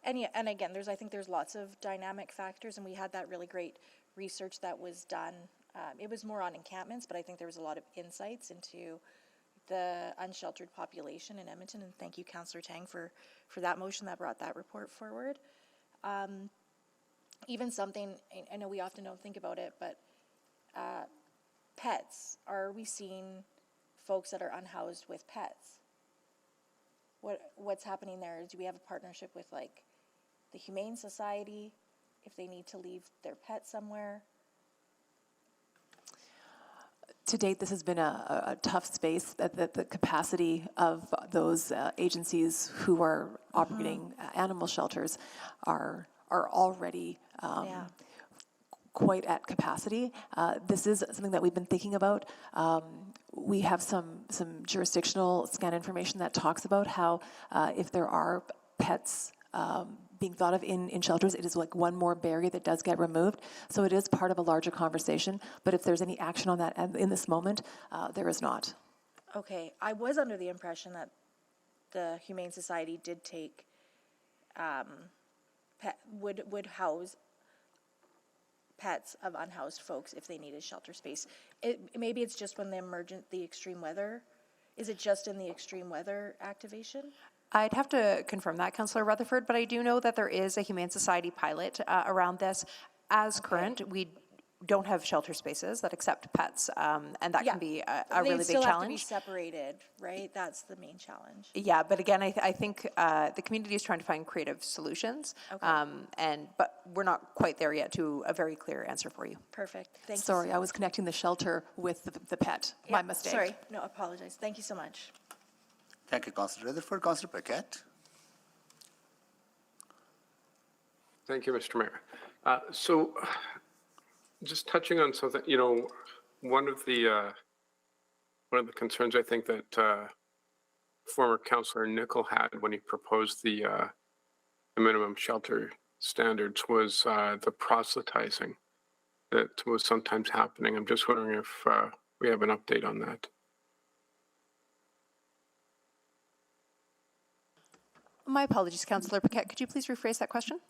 again, I think there's lots of dynamic factors, and we had that really great research that was done. It was more on encampments, but I think there was a lot of insights into the unsheltered population in Edmonton, and thank you, Councillor Tang, for that motion that brought that report forward. Even something, I know we often don't think about it, but pets. Are we seeing folks that are unhoused with pets? What's happening there? Do we have a partnership with like the Humane Society if they need to leave their pet somewhere? To date, this has been a tough space. The capacity of those agencies who are operating animal shelters are already quite at capacity. This is something that we've been thinking about. We have some jurisdictional scan information that talks about how if there are pets being thought of in shelters, it is like one more barrier that does get removed. So it is part of a larger conversation, but if there's any action on that in this moment, there is not. Okay, I was under the impression that the Humane Society did take, would house pets of unhoused folks if they needed shelter space. Maybe it's just when the extreme weather, is it just in the extreme weather activation? I'd have to confirm that, Councillor Rutherford, but I do know that there is a Humane Society pilot around this. As current, we don't have shelter spaces that accept pets, and that can be a really big challenge. They still have to be separated, right? That's the main challenge. Yeah, but again, I think the community is trying to find creative solutions, but we're not quite there yet to a very clear answer for you. Perfect. Thank you. Sorry, I was connecting the shelter with the pet. My mistake. Sorry. No, I apologize. Thank you so much. Thank you, Councillor Rutherford. Councillor Paquette. Thank you, Mr. Mayor. So just touching on something, one of the concerns I think that former Councillor Nicol had when he proposed the minimum shelter standards was the proselytizing that was sometimes happening. I'm just wondering if we have an update on that. My apologies, Councillor Paquette. Could you please rephrase that question?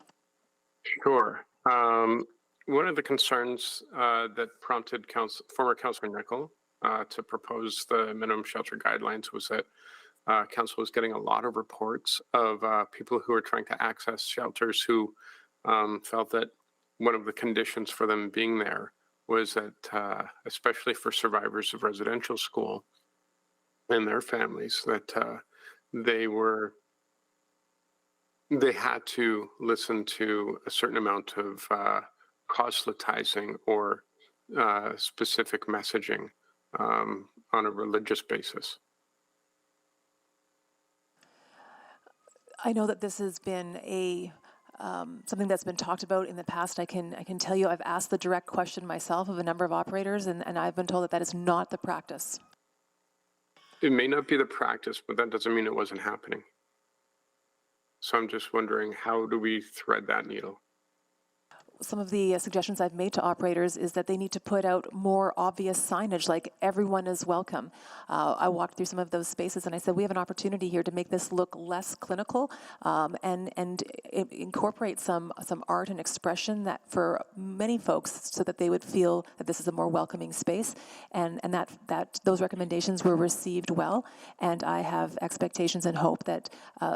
Sure. One of the concerns that prompted former Councillor Nicol to propose the minimum shelter guidelines was that Council was getting a lot of reports of people who were trying to access shelters who felt that one of the conditions for them being there was that, especially for survivors of residential school and their families, that they had to listen to a certain amount of proselytizing or specific messaging on a religious basis. I know that this has been something that's been talked about in the past. I can tell you I've asked the direct question myself of a number of operators, and I've been told that is not the practice. It may not be the practice, but that doesn't mean it wasn't happening. So I'm just wondering, how do we thread that needle? Some of the suggestions I've made to operators is that they need to put out more obvious signage, like everyone is welcome. I walked through some of those spaces and I said, we have an opportunity here to make this look less clinical and incorporate some art and expression that for many folks, so that they would feel that this is a more welcoming space, and that those recommendations were received well. And I have expectations and hope that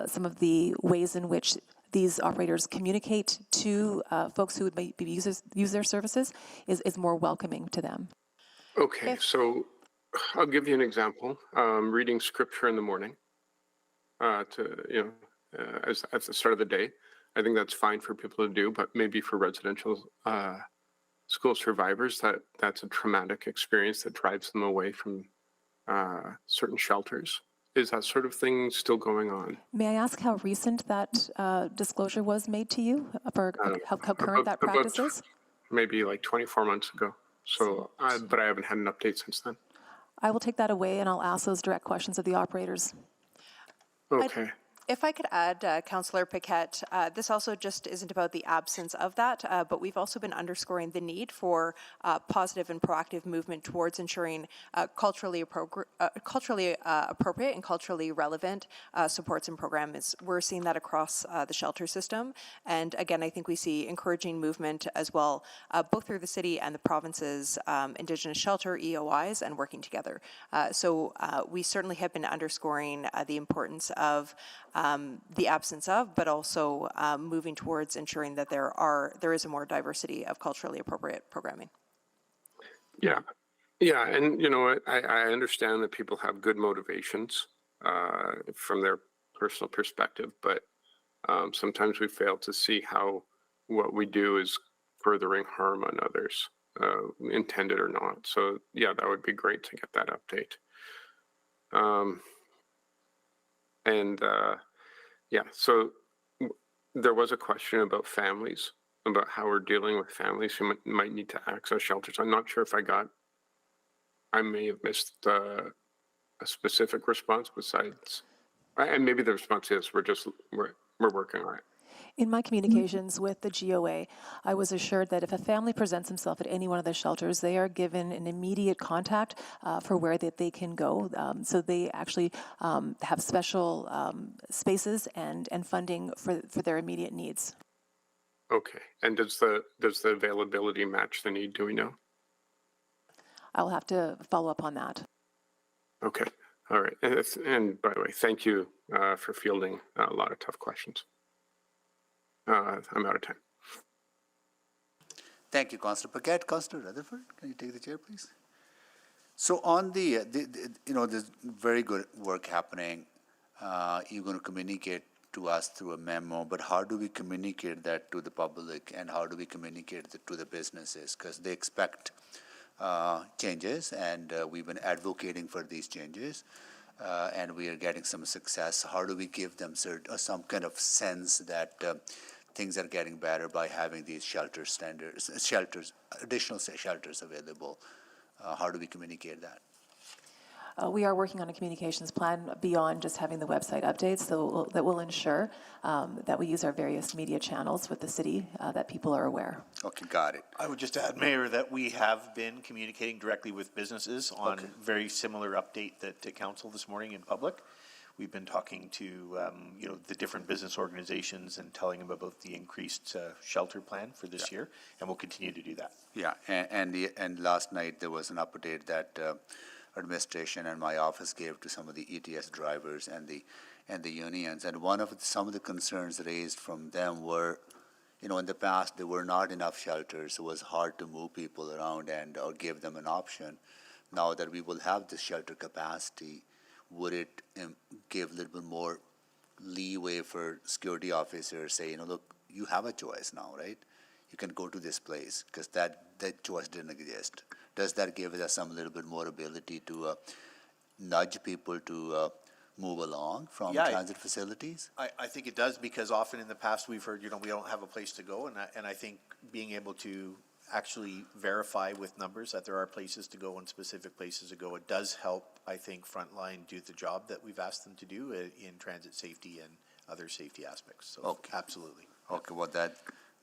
some of the ways in which these operators communicate to folks who would maybe use their services is more welcoming to them. Okay, so I'll give you an example. Reading scripture in the morning at the start of the day. I think that's fine for people to do, but maybe for residential school survivors, that's a traumatic experience that drives them away from certain shelters. Is that sort of thing still going on? May I ask how recent that disclosure was made to you, for how current that practice is? Maybe like 24 months ago. So, but I haven't had an update since then. I will take that away and I'll ask those direct questions of the operators. Okay. If I could add, Councillor Paquette, this also just isn't about the absence of that, but we've also been underscoring the need for positive and proactive movement towards ensuring culturally appropriate and culturally relevant supports and programs. We're seeing that across the shelter system. And again, I think we see encouraging movement as well, both through the city and the province's Indigenous shelter EOIs and working together. So we certainly have been underscoring the importance of the absence of, but also moving towards ensuring that there is a more diversity of culturally appropriate programming. Yeah. Yeah. And you know what? I understand that people have good motivations from their personal perspective, but sometimes we fail to see how what we do is furthering harm on others, intended or not. So yeah, that would be great to get that update. Yeah, so there was a question about families, about how we're dealing with families who might need to access shelters. I'm not sure if I may have missed a specific response besides, and maybe the response is we're working on it. In my communications with the GOA, I was assured that if a family presents themselves at any one of the shelters, they are given an immediate contact for where they can go. So they actually have special spaces and funding for their immediate needs. Okay, and does the availability match the need? Do we know? I'll have to follow up on that. Okay, all right. And by the way, thank you for fielding a lot of tough questions. I'm out of time. Thank you, Councillor Paquette. Councillor Rutherford, can you take the chair, please? So on the there's very good work happening. You're going to communicate to us through a memo, but how do we communicate that to the public, and how do we communicate it to the businesses? Because they expect changes, and we've been advocating for these changes, and we are getting some success. How do we give them some kind of sense that things are getting better by having these additional shelters available? How do we communicate that? We are working on a communications plan beyond just having the website updates that will ensure that we use our various media channels with the city, that people are aware. Okay, got it. I would just add, Mayor, that we have been communicating directly with businesses on very similar update to council this morning in public. We've been talking to the different business organizations and telling them about the increased shelter plan for this year, and we'll continue to do that. Yeah, and last night there was an update that administration and my office gave to some of the ETS drivers and the unions, and some of the concerns raised from them were, in the past there were not enough shelters. It was hard to move people around or give them an option. Now that we will have the shelter capacity, would it give a little bit more leeway for security officers, say, look, you have a choice now, right? You can go to this place, because that choice didn't exist. Does that give us some little bit more ability to nudge people to move along from transit facilities? I think it does, because often in the past we've heard, we don't have a place to go, and I think being able to actually verify with numbers that there are places to go and specific places to go, it does help, I think, Frontline do the job that we've asked them to do in transit safety and other safety aspects. So Okay. Absolutely. Okay, well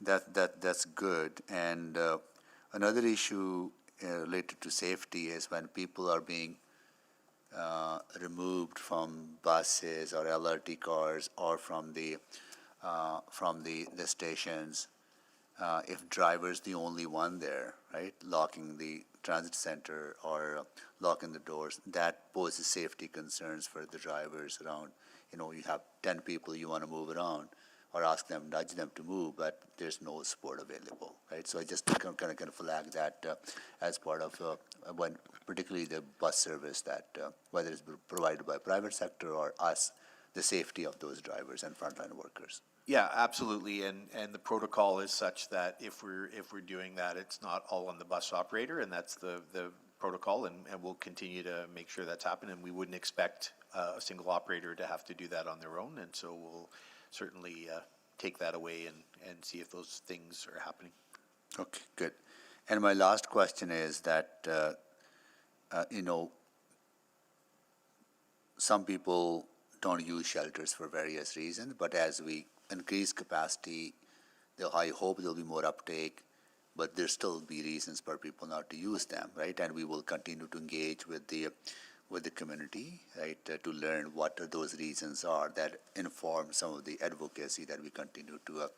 that's good. And another issue related to safety is when people are being removed from buses or LRT cars or from the stations. If driver's the only one there, right, locking the transit center or locking the doors, that poses safety concerns for the drivers around. You have 10 people you want to move around or nudge them to move, but there's no support available, right? So I just kind of flag that as part of particularly the bus service that whether it's provided by private sector or us, the safety of those drivers and frontline workers. Yeah, absolutely, and the protocol is such that if we're doing that, it's not all on the bus operator, and that's the protocol, and we'll continue to make sure that's happening, and we wouldn't expect a single operator to have to do that on their own, and so we'll certainly take that away and see if those things are happening. Okay, good. And my last question is that, some people don't use shelters for various reasons, but as we increase capacity, I hope there'll be more uptake, but there'll still be reasons for people not to use them, right? And we will continue to engage with the community, right, to learn what those reasons are that inform some of the advocacy that we continue to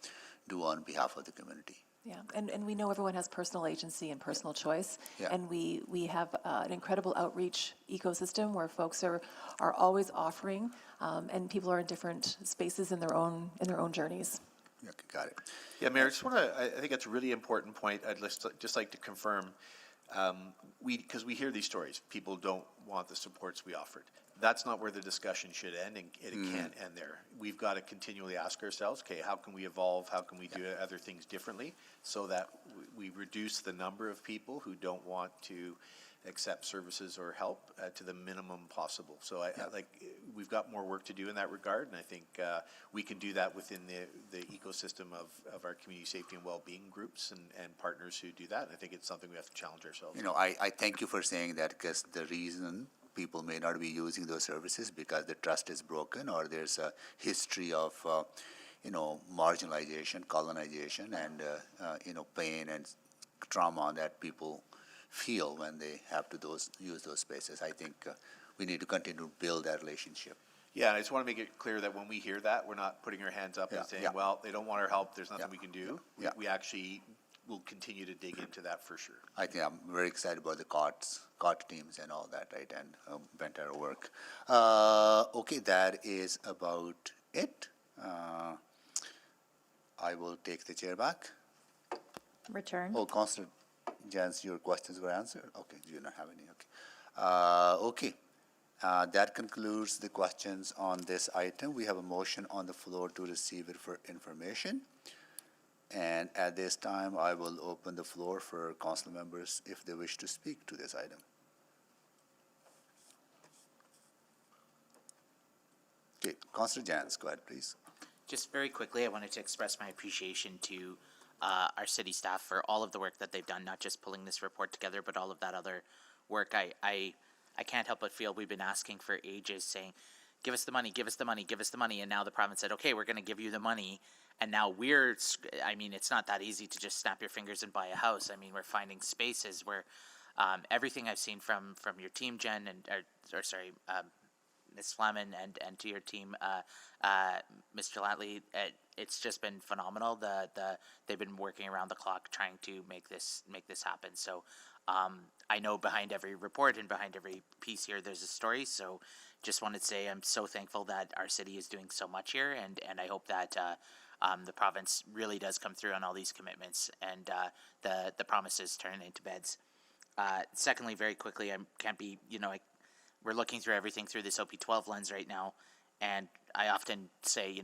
do on behalf of the community. Yeah, and we know everyone has personal agency and personal choice, Yeah. and we have an incredible outreach ecosystem where folks are always offering, and people are in different spaces in their own journeys. Okay, got it. Yeah, Mayor, I think that's a really important point. I'd just like to confirm, because we hear these stories, people don't want the supports we offered. That's not where the discussion should end, and it can't end there. We've got to continually ask ourselves, okay, how can we evolve? How can we do other things differently so that we reduce the number of people who don't want to accept services or help to the minimum possible. So we've got more work to do in that regard, and I think we can do that within the ecosystem of our community safety and well-being groups and partners who do that. And I think it's something we have to challenge ourselves. I thank you for saying that, because the reason people may not be using those services because the trust is broken, or there's a history of marginalization, colonization, and pain and trauma that people feel when they have to use those spaces. I think we need to continue to build that relationship. Yeah, and I just want to make it clear that when we hear that, we're not putting our hands up and saying, well, they don't want our help, there's nothing we can do. Yeah. We actually will continue to dig into that for sure. I think I'm very excited about the COT teams and all that, right, and entire work. Okay, that is about it. I will take the chair back. Return. Oh, Councillor Jans, your questions were answered? Okay, you don't have any, okay. That concludes the questions on this item. We have a motion on the floor to receive it for information. And at this time, I will open the floor for council members if they wish to speak to this item. Okay, Councillor Jans, go ahead, please. Just very quickly, I wanted to express my appreciation to our city staff for all of the work that they've done, not just pulling this report together, but all of that other work. I can't help but feel we've been asking for ages, saying, give us the money, give us the money, give us the money. And now the province said, okay, we're going to give you the money. And now it's not that easy to just snap your fingers and buy a house. I mean, we're finding spaces where everything I've seen from your team, Jen, Ms. Flamen, and to your team, Mr. Latley, it's just been phenomenal. They've been working around the clock trying to make this happen. So I know behind every report and behind every piece here, there's a story. So just wanted to say I'm so thankful that our city is doing so much here, and I hope that the province really does come through on all these commitments and the promises turn into beds. Secondly, very quickly, we're looking through everything through this OP12 lens right now, and I often say,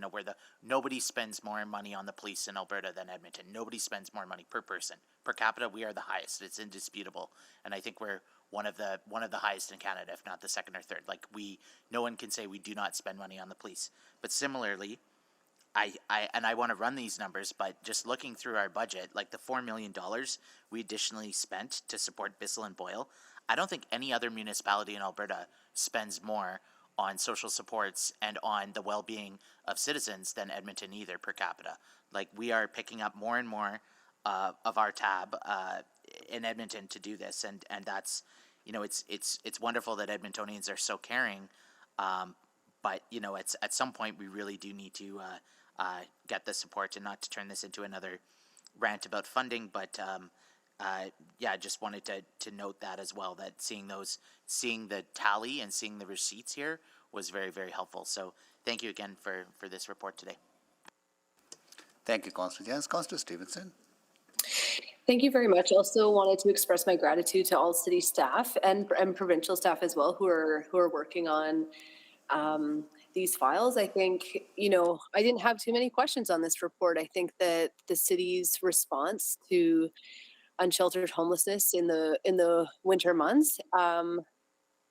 nobody spends more money on the police in Alberta than Edmonton. Nobody spends more money per person. Per capita, we are the highest. It's indisputable, and I think we're one of the highest in Canada, if not the second or third. No one can say we do not spend money on the police. But similarly, I want to run these numbers, but just looking through our budget, like the $4 million we additionally spent to support Bissell and Boyle, I don't think any other municipality in Alberta spends more on social supports and on the well-being of citizens than Edmonton either per capita. We are picking up more and more of our tab in Edmonton to do this, and that's, it's wonderful that Edmontonians are so caring, but it's at some point we really do need to get the support, and not to turn this into another rant about funding, but just wanted to note that as well, that seeing the tally and seeing the receipts here was very, very helpful. So thank you again for this report today. Thank you, Councillor Jans. Councillor Stevenson. Thank you very much. Also wanted to express my gratitude to all city staff and provincial staff as well who are working on these files. I think, I didn't have too many questions on this report. I think that the city's response to unsheltered homelessness in the winter months,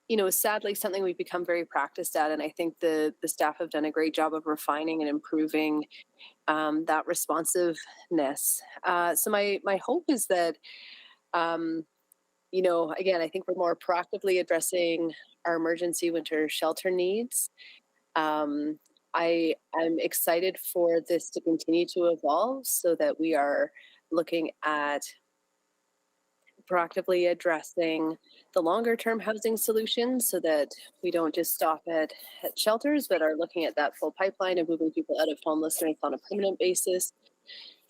is sadly something we've become very practiced at. And I think the staff have done a great job of refining and improving that responsiveness. So my hope is that, again, I think we're more proactively addressing our emergency winter shelter needs. I am excited for this to continue to evolve so that we are looking at proactively addressing the longer term housing solutions so that we don't just stop at shelters, but are looking at that full pipeline of moving people out of homelessness on a permanent basis.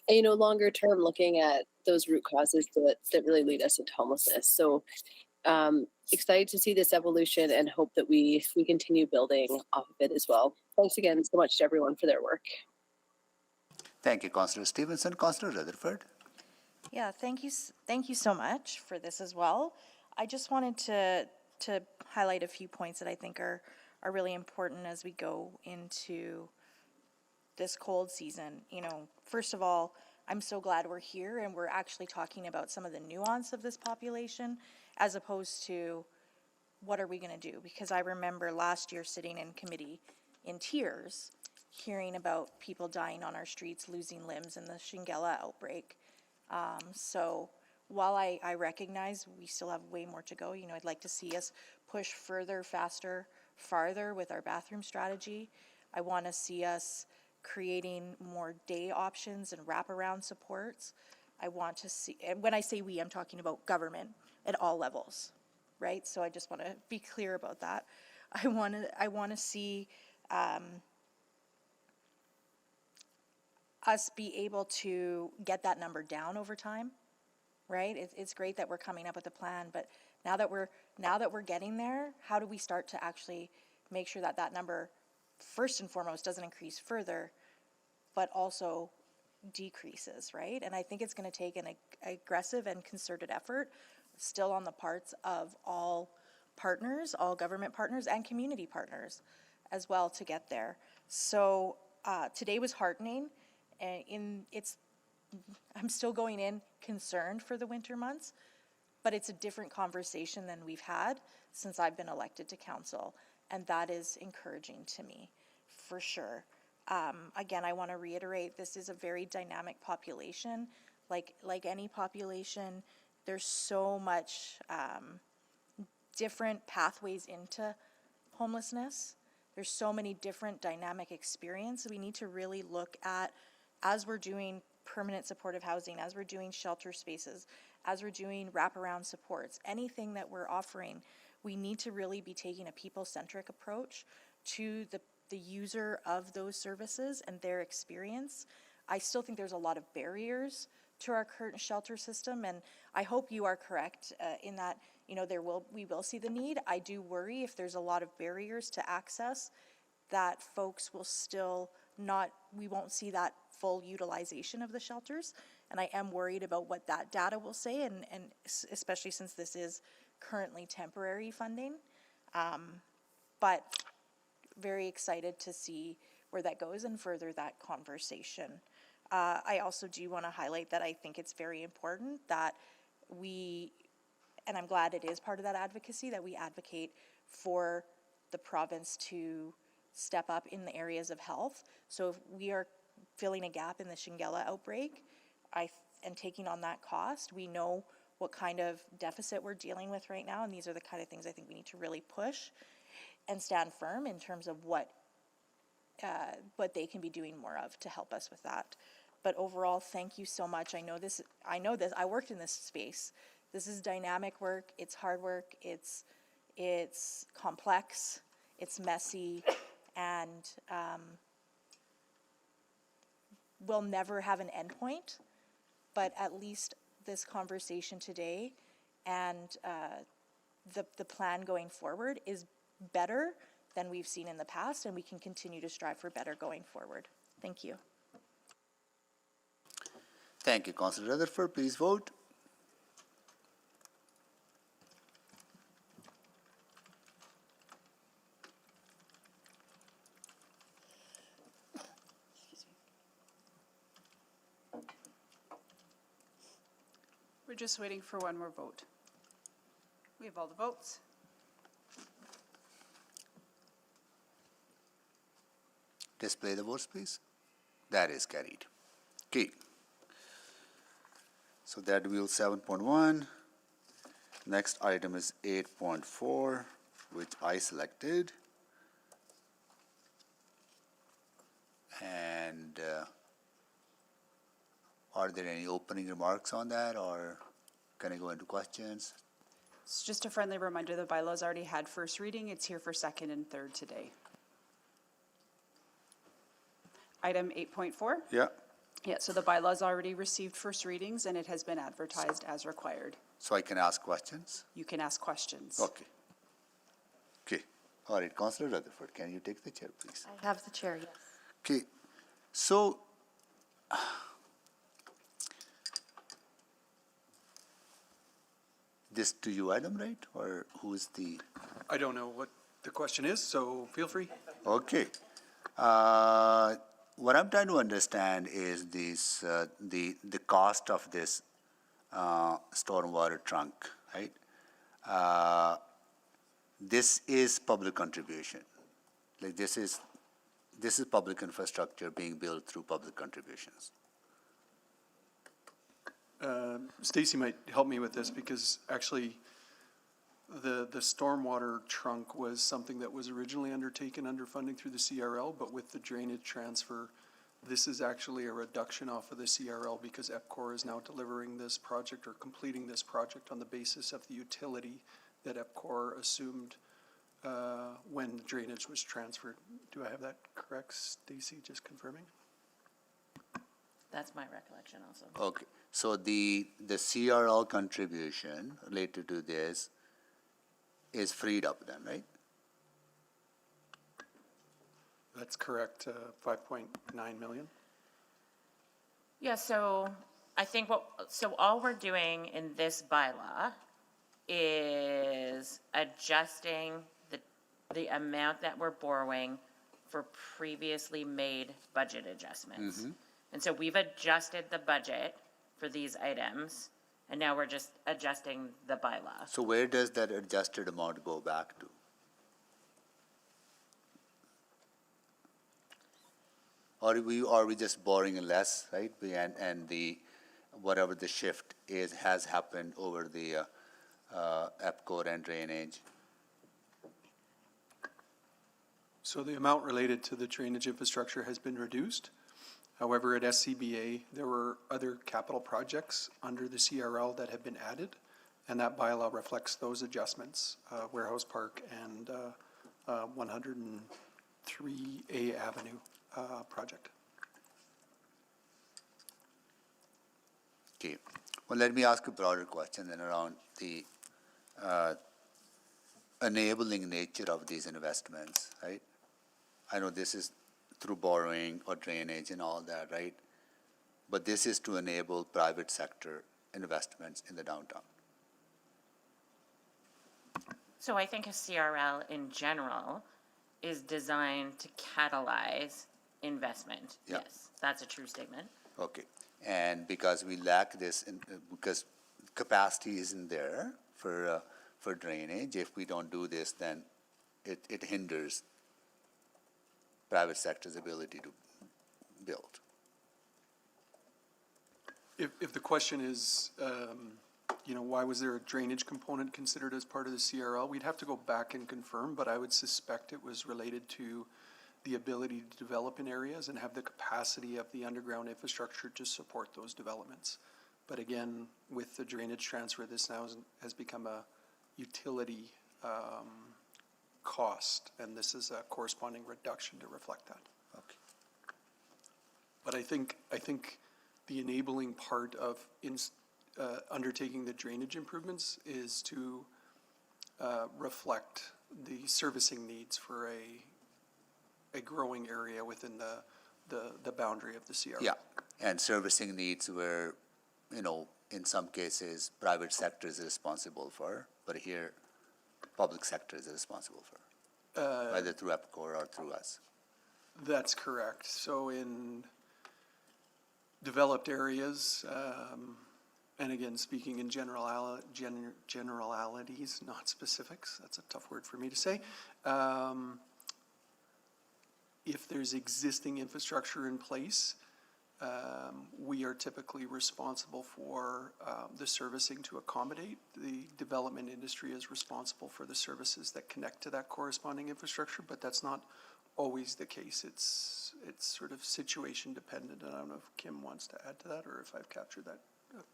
And, longer term, looking at those root causes that really lead us into homelessness. So excited to see this evolution and hope that we continue building off of it as well. Thanks again so much to everyone for their work. Thank you, Councillor Stevenson. Councillor Rutherford. Yeah, thank you so much for this as well. I just wanted to highlight a few points that I think are really important as we go into this cold season. First of all, I'm so glad we're here and we're actually talking about some of the nuance of this population as opposed to what are we going to do? Because I remember last year sitting in committee in tears, hearing about people dying on our streets, losing limbs in the Shingella outbreak. So while I recognize we still have way more to go, I'd like to see us push further, faster, farther with our bathroom strategy. I want to see us creating more day options and wraparound supports. I want to see, and when I say we, I'm talking about government at all levels, right? So I just want to be clear about that. I want to see us be able to get that number down over time, right? It's great that we're coming up with a plan, but now that we're getting there, how do we start to actually make sure that that number, first and foremost, doesn't increase further, but also decreases, right? And I think it's going to take an aggressive and concerted effort still on the parts of all partners, all government partners and community partners as well to get there. So today was heartening. I'm still going in concerned for the winter months, but it's a different conversation than we've had since I've been elected to council, and that is encouraging to me, for sure. Again, I want to reiterate, this is a very dynamic population. Like any population, there's so much different pathways into homelessness. There's so many different dynamic experiences. We need to really look at, as we're doing permanent supportive housing, as we're doing shelter spaces, as we're doing wraparound supports, anything that we're offering, we need to really be taking a people-centric approach to the user of those services and their experience. I still think there's a lot of barriers to our current shelter system, and I hope you are correct in that, we will see the need. I do worry if there's a lot of barriers to access that folks will still we won't see that full utilization of the shelters, and I am worried about what that data will say, and especially since this is currently temporary funding, but very excited to see where that goes and further that conversation. I also do want to highlight that I think it's very important that and I'm glad it is part of that advocacy, that we advocate for the province to step up in the areas of health. So if we are filling a gap in the Shingella outbreak and taking on that cost, we know what kind of deficit we're dealing with right now, and these are the kind of things I think we need to really push and stand firm in terms of what they can be doing more of to help us with that. But overall, thank you so much. I know this, I worked in this space. This is dynamic work, it's hard work, it's complex, it's messy, and we'll never have an endpoint, but at least this conversation today and the plan going forward is better than we've seen in the past, and we can continue to strive for better going forward. Thank you. Thank you, Councillor Rutherford. Please vote. just waiting for one more vote. We have all the votes. Display the votes, please. That is carried. Okay. So that will 7.1. Next item is 8.4, which I selected. And are there any opening remarks on that, or can I go into questions? It's just a friendly reminder, the bylaws already had first reading. It's here for second and third today. Item 8.4? Yeah. Yeah, so the bylaws already received first readings and it has been advertised as required. So I can ask questions? You can ask questions. Okay. Okay. All right, Councillor Rutherford, can you take the chair, please? I have the chair, yes. Okay, so this to you, Adam, right? Or who's the? I don't know what the question is, so feel free. Okay. What I'm trying to understand is this, the cost of this stormwater trunk, right? This is public contribution. Like this is public infrastructure being built through public contributions. Stacy might help me with this because actually the stormwater trunk was something that was originally undertaken under funding through the CRL, but with the drainage transfer, this is actually a reduction off of the CRL because EPCOR is now delivering this project or completing this project on the basis of the utility that EPCOR assumed when the drainage was transferred. Do I have that correct, Stacy? Just confirming. That's my recollection also. Okay, so the CRL contribution related to this is freed up then, right? That's correct, 5.9 million. Yeah, so I think so all we're doing in this bylaw is adjusting the amount that we're borrowing for previously made budget adjustments. And so we've adjusted the budget for these items, and now we're just adjusting the bylaw. So where does that adjusted amount go back to? Are we just borrowing less, right? And the, whatever the shift is, has happened over the EPCOR and drainage? So the amount related to the drainage infrastructure has been reduced. However, at SCBA, there were other capital projects under the CRL that have been added, and that bylaw reflects those adjustments, Warehouse Park and 103A Avenue project. Okay. Well, let me ask a broader question then around the enabling nature of these investments, right? I know this is through borrowing or drainage and all that, right? But this is to enable private sector investments in the downtown. So I think a CRL in general is designed to catalyze investment. Yeah. Yes, that's a true statement. Okay. And because we lack this, because capacity isn't there for drainage, if we don't do this, then it hinders private sector's ability to build. If the question is, why was there a drainage component considered as part of the CRL? We'd have to go back and confirm, but I would suspect it was related to the ability to develop in areas and have the capacity of the underground infrastructure to support those developments. But again, with the drainage transfer, this now has become a utility cost, and this is a corresponding reduction to reflect that. Okay. But I think the enabling part of undertaking the drainage improvements is to reflect the servicing needs for a growing area within the boundary of the CRL. Yeah, and servicing needs where, in some cases, private sector is responsible for, but here, public sector is responsible for, either through EPCOR or through us. That's correct. So in developed areas, and again, speaking in generalities, not specifics, that's a tough word for me to say. If there's existing infrastructure in place, we are typically responsible for the servicing to accommodate. The development industry is responsible for the services that connect to that corresponding infrastructure, but that's not always the case. It's sort of situation dependent, and I don't know if Kim wants to add to that or if I've captured that.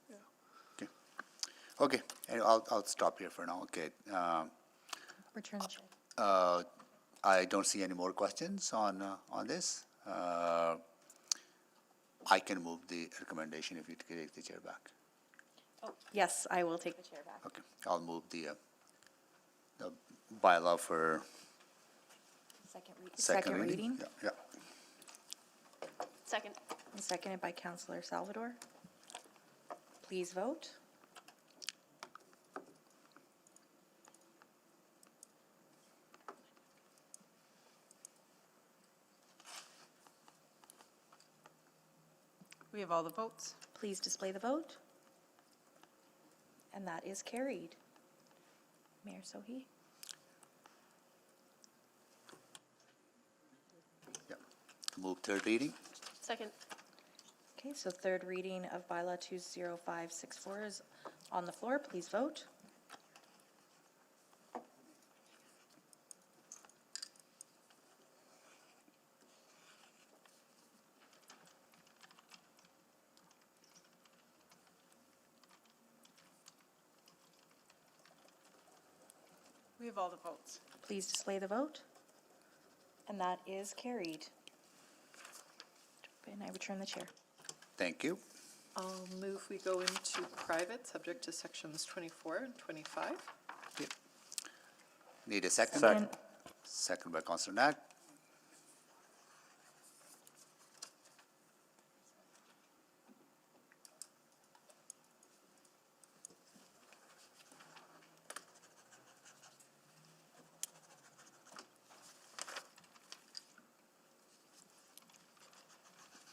Yeah. Okay, and I'll stop here for now, okay. Return the chair. I don't see any more questions on this. I can move the recommendation if you take the chair back. Oh, yes, I will take the chair back. Okay, I'll move the bylaw for second reading. Yeah. Second. And seconded by Councillor Salvador. Please vote. We have all the votes. Please display the vote. And that is carried. Mayor Sohi. Move third reading. Second. Okay, so third reading of bylaw 20564 is on the floor. Please vote. We have all the votes. Please display the vote. And that is carried. And I return the chair. Thank you. I'll move we go into private, subject to sections 24 and 25. Need a second? Second. Second by Councillor Knapp.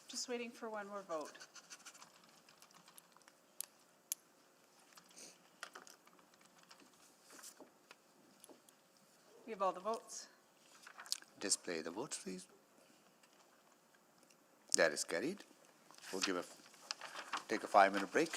Just waiting for one more vote. We have all the votes. Display the votes, please. That is carried. We'll take a 5-minute break.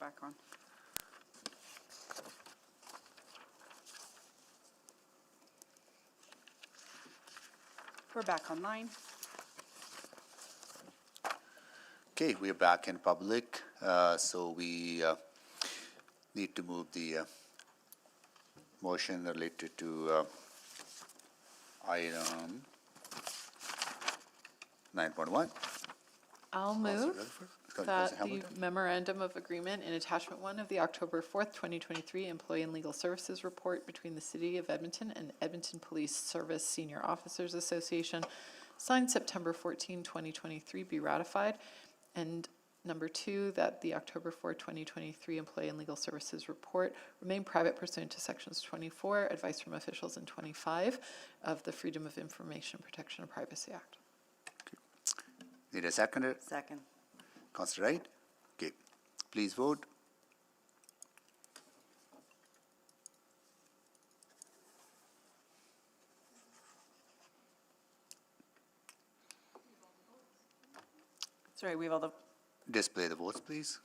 back on. We're back online. Okay, we are back in public, so we need to move the motion related to item 9.1. I'll move Councillor that the Hamilton. memorandum of agreement in attachment 1 of the October 4th, 2023 Employee and Legal Services Report between the City of Edmonton and Edmonton Police Service Senior Officers Association, signed September 14, 2023, be ratified. And number 2, that the October 4, 2023 Employee and Legal Services Report remain private pursuant to sections 24, advice from officials, and 25 of the Freedom of Information Protection and Privacy Act. Need a seconder? Second. Councillor Wright? Okay, please vote. Sorry, we have all the, Display the votes, please.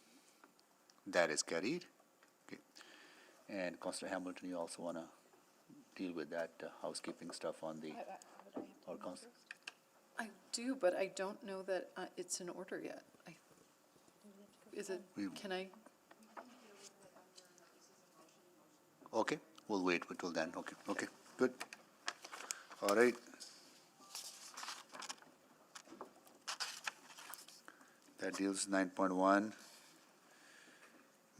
That is carried. Okay. And Councillor Hamilton, you also want to deal with that housekeeping stuff on the, or Councillor? I do, but I don't know that it's in order yet. Is it, can I? Okay, we'll wait until then. Okay, okay, good. All right. That deals 9.1.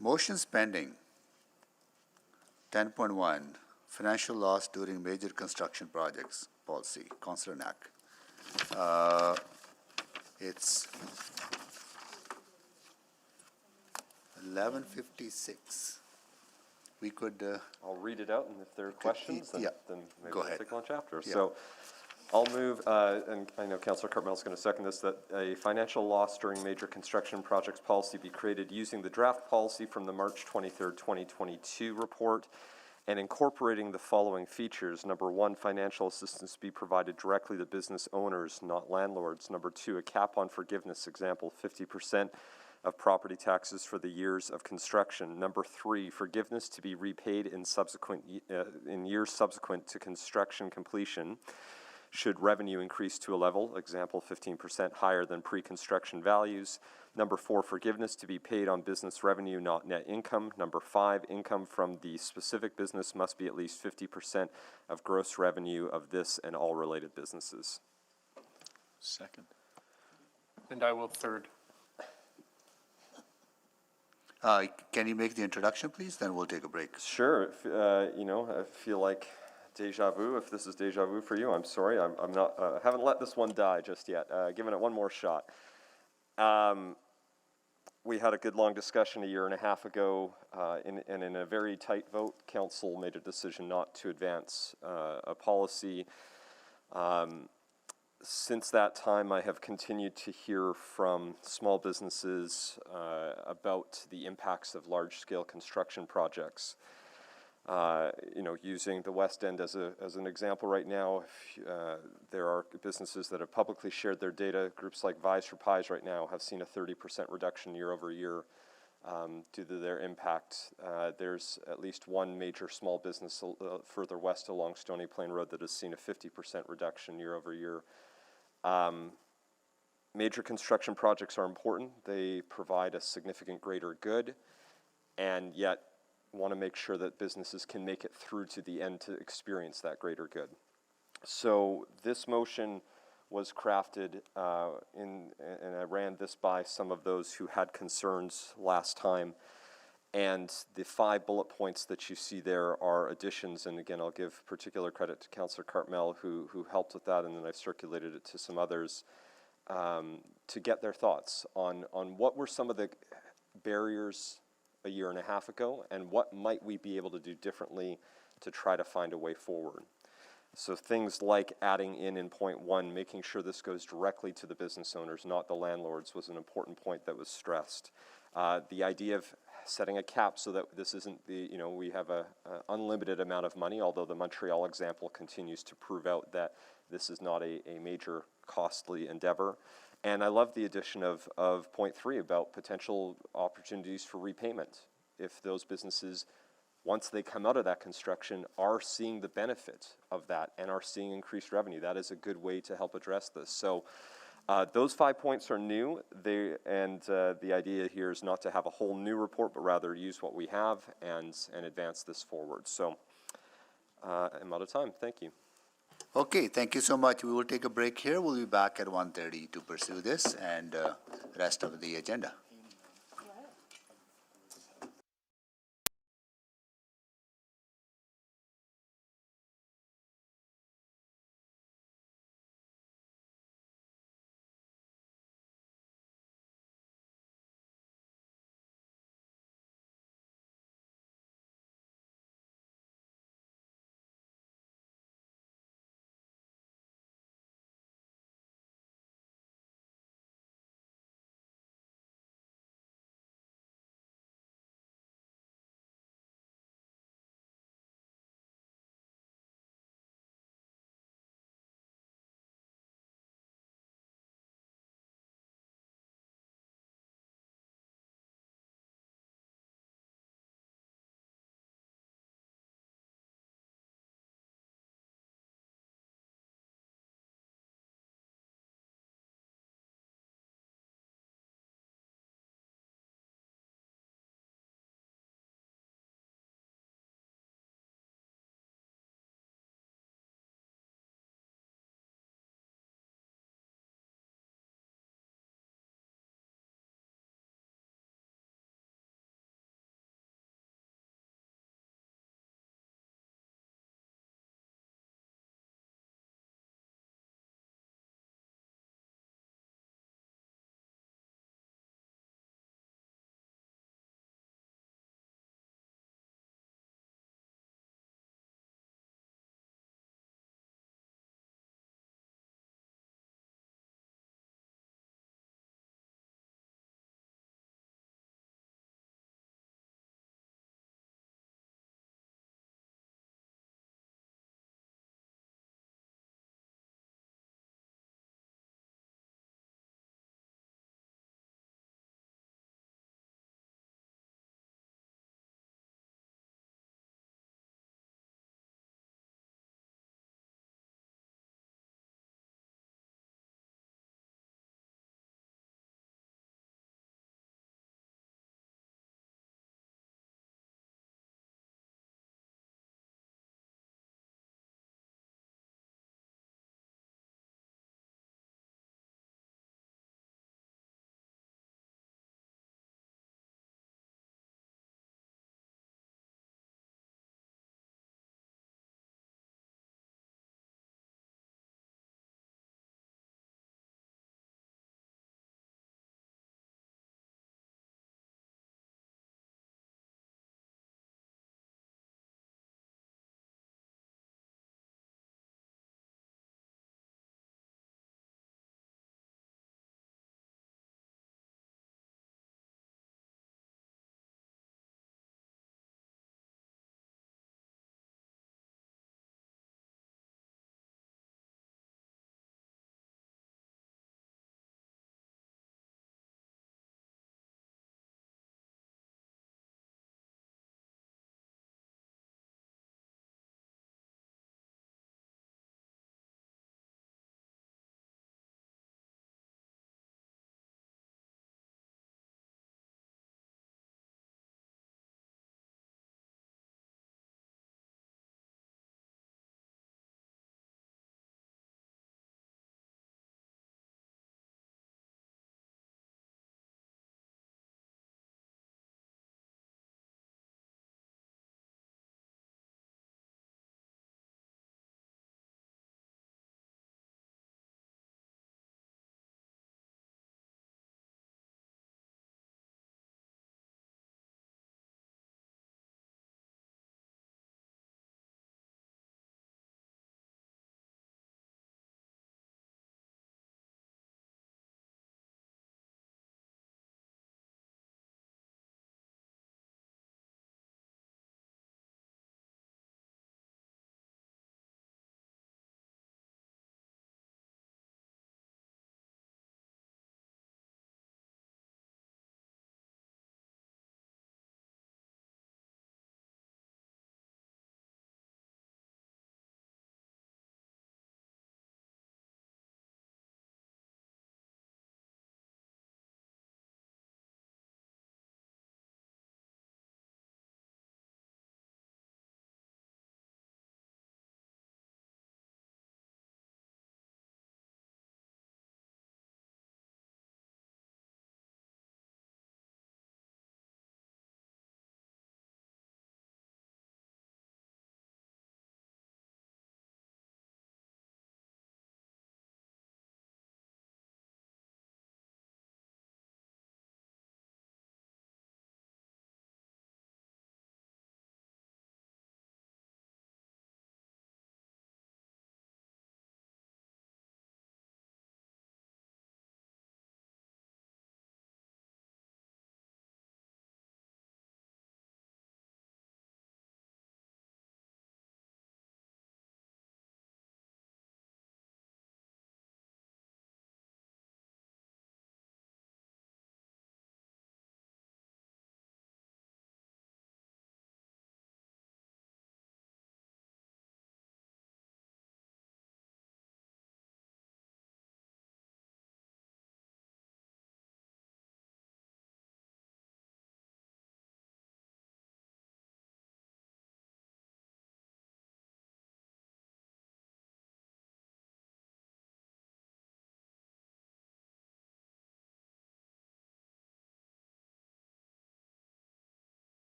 Motions pending. 10.1, financial loss during major construction projects policy. Councillor Knack. It's 11:56. We could. I'll read it out, and if there are questions, then, yeah. then maybe Go we'll ahead. take lunch after. Yeah. So I'll move, and I know Councillor Cartmell's going to second this, that a financial loss during major construction projects policy be created using the draft policy from the March 23rd, 2022 report, and incorporating the following features. Number 1, financial assistance be provided directly to business owners, not landlords. Number 2, a cap on forgiveness, example, 50% of property taxes for the years of construction. Number 3, forgiveness to be repaid in in years subsequent to construction completion, should revenue increase to a level, example 15% higher than pre-construction values. Number 4, forgiveness to be paid on business revenue, not net income. Number 5, income from the specific business must be at least 50% of gross revenue of this and all related businesses. Second. And I will third. Can you make the introduction, please? Then we'll take a break. Sure. You know, I feel like deja vu. If this is deja vu for you, I'm sorry. I'm not. Haven't let this one die just yet. Giving it one more shot. We had a good long discussion a year and a half ago, and in a very tight vote, council made a decision not to advance a policy. Since that time, I have continued to hear from small businesses about the impacts of large-scale construction projects. You know, using the West End as an example right now, there are businesses that have publicly shared their data. Groups like Vies for Pies right now have seen a 30% reduction year over year due to their impact. There's at least one major small business further west along Stony Plain Road that has seen a 50% reduction year over year. Major construction projects are important. They provide a significant greater good, and yet want to make sure that businesses can make it through to the end to experience that greater good. So this motion was crafted and I ran this by some of those who had concerns last time. And the 5 bullet points that you see there are additions, and again, I'll give particular credit to Councillor Cartmell who helped with that, and then I've circulated it to some others to get their thoughts on what were some of the barriers a year and a half ago, and what might we be able to do differently to try to find a way forward. So things like adding in point 1, making sure this goes directly to the business owners, not the landlords, was an important point that was stressed. The idea of setting a cap so that this isn't we have a unlimited amount of money, although the Montreal example continues to prove out that this is not a major costly endeavor. And I love the addition of point 3 about potential opportunities for repayment. If those businesses, once they come out of that construction, are seeing the benefit of that and are seeing increased revenue, that is a good way to help address this. So those 5 points are new, the idea here is not to have a whole new report, but rather use what we have and advance this forward. So I'm out of time. Thank you. Okay, thank you so much. We will take a break here. We'll be back at 1:30 to pursue this and rest of the agenda.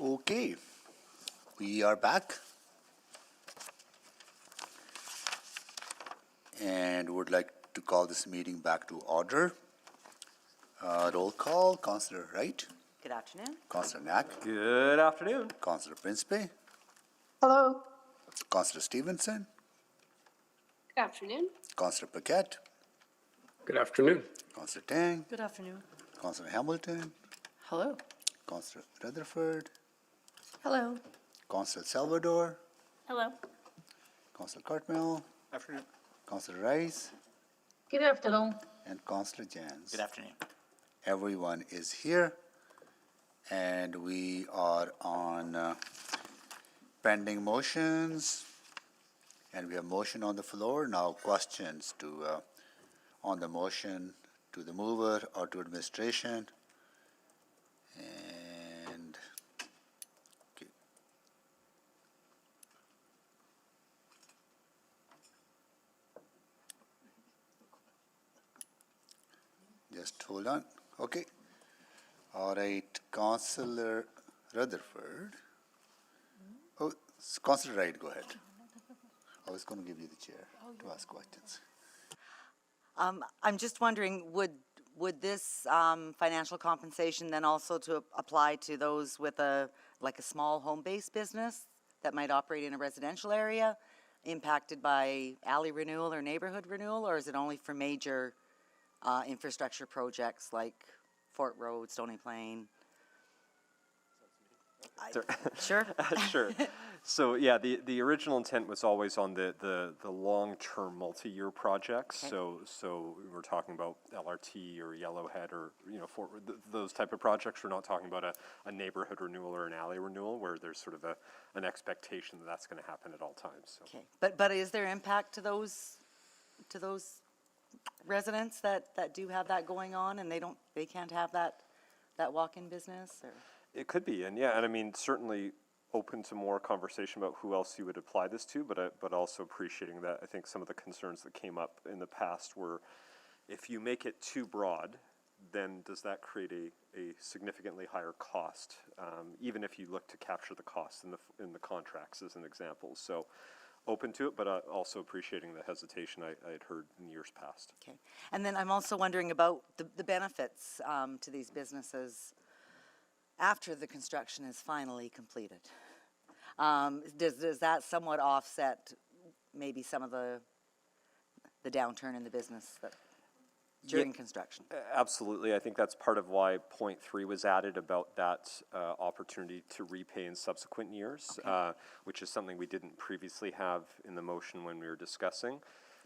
Okay, we are back. And would like to call this meeting back to order. Roll call, Councillor Wright, Good afternoon. Councillor Knack, Good afternoon. Councillor Principe, Hello. Councillor Stevenson, Good afternoon. Councillor Paquette, Good afternoon. Councillor Tang, Good afternoon. Councillor Hamilton, Hello. Councillor Rutherford, Hello. Councillor Salvador, Hello. Councillor Cartmel, Afternoon. Councillor Rice, Good afternoon. and Councillor Jans. Good afternoon. Everyone is here, and we are on pending motions, and we have motion on the floor. Now questions to, on the motion to the mover or to administration. And, okay. Just hold on. Okay. All right, Councillor Rutherford. Oh, Councillor Wright, go ahead. I was going to give you the chair to ask questions. I'm just wondering, would this financial compensation then also to apply to those with like a small home-based business that might operate in a residential area impacted by alley renewal or neighborhood renewal, or is it only for major infrastructure projects like Fort Road, Stony Plain? Sure. Sure. So, yeah, the original intent was always on the long-term multi-year projects. Okay. So we're talking about LRT or Yellowhead or, those type of projects. We're not talking about a neighborhood renewal or an alley renewal where there's sort of an expectation that that's going to happen at all times. So. Okay, but is there impact to those residents that do have that going on and they can't have that walk-in business, or? It could be, and I mean, certainly open to more conversation about who else you would apply this to, but also appreciating that I think some of the concerns that came up in the past were, if you make it too broad, then does that create a significantly higher cost, even if you look to capture the cost in the contracts as an example. So open to it, but also appreciating the hesitation I had heard in years past. Okay, and then I'm also wondering about the benefits to these businesses after the construction is finally completed. Does that somewhat offset maybe some of the downturn in the business during construction? Absolutely. I think that's part of why point 3 was added about that opportunity to repay in subsequent years, which is something we didn't previously have in the motion when we were discussing.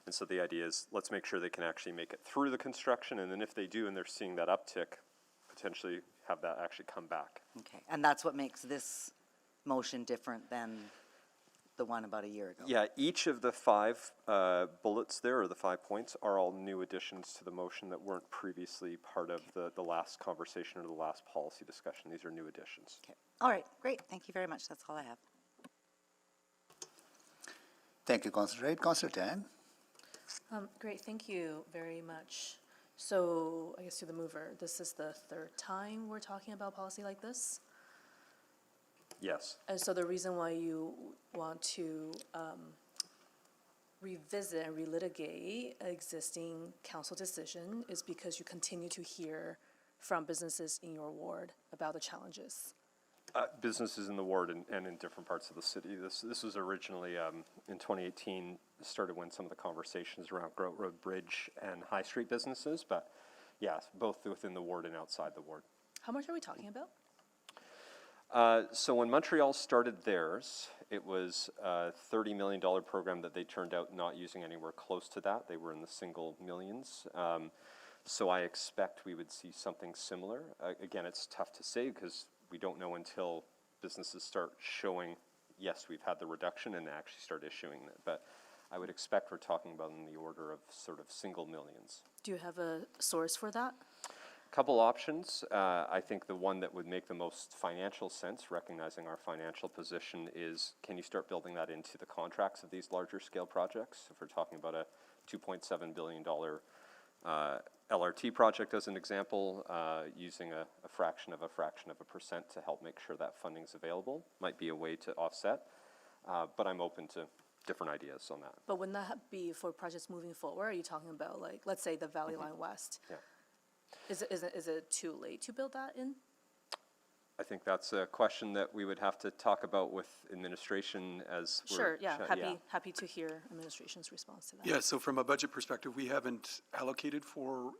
And so the idea is, let's make sure they can actually make it through the construction, and then if they do and they're seeing that uptick, potentially have that actually come back. Okay, and that's what makes this motion different than the one about a year ago? Yeah, each of the 5 bullets there, or the 5 points, are all new additions to the motion that weren't previously part of the last conversation or the last policy discussion. These are new additions. Okay, all right, great, thank you very much, that's all I have. Thank you, Councillor Wright. Councillor Tang. Great, thank you very much. So I guess to the mover, this is the 3rd time we're talking about policy like this? Yes. And so the reason why you want to revisit and relitigate an existing council decision is because you continue to hear from businesses in your ward about the challenges. Businesses in the ward and in different parts of the city. This was originally, in 2018, started when some of the conversations around Groat Road Bridge and High Street businesses, but yes, both within the ward and outside the ward. How much are we talking about? So when Montreal started theirs, it was a $30 million program that they turned out not using anywhere close to that. They were in the single millions. So I expect we would see something similar. Again, it's tough to say because we don't know until businesses start showing, yes, we've had the reduction, and actually start issuing it. But I would expect we're talking about in the order of sort of single millions. Do you have a source for that? Couple options. I think the one that would make the most financial sense, recognizing our financial position, is can you start building that into the contracts of these larger scale projects? If we're talking about a $2.7 billion LRT project as an example, using a fraction of a percent to help make sure that funding's available might be a way to offset. But I'm open to different ideas on that. But wouldn't that be for projects moving forward? Are you talking about, like, let's say the Valley Line West? Yeah. Is it too late to build that in? I think that's a question that we would have to talk about with administration as we're. Sure, yeah, yeah. happy to hear administration's response to that. Yeah, so from a budget perspective, we haven't allocated for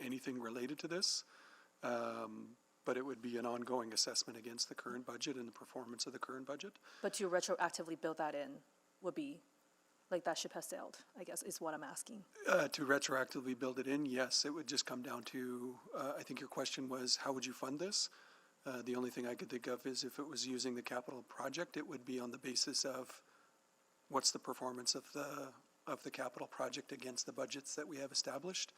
anything related to this. But it would be an ongoing assessment against the current budget and the performance of the current budget. But to retroactively build that in would be, like, that ship has sailed, I guess, is what I'm asking. To retroactively build it in, yes, it would just come down to, I think your question was, how would you fund this? The only thing I could think of is if it was using the capital project, it would be on the basis of what's the performance of the capital project against the budgets that we have established.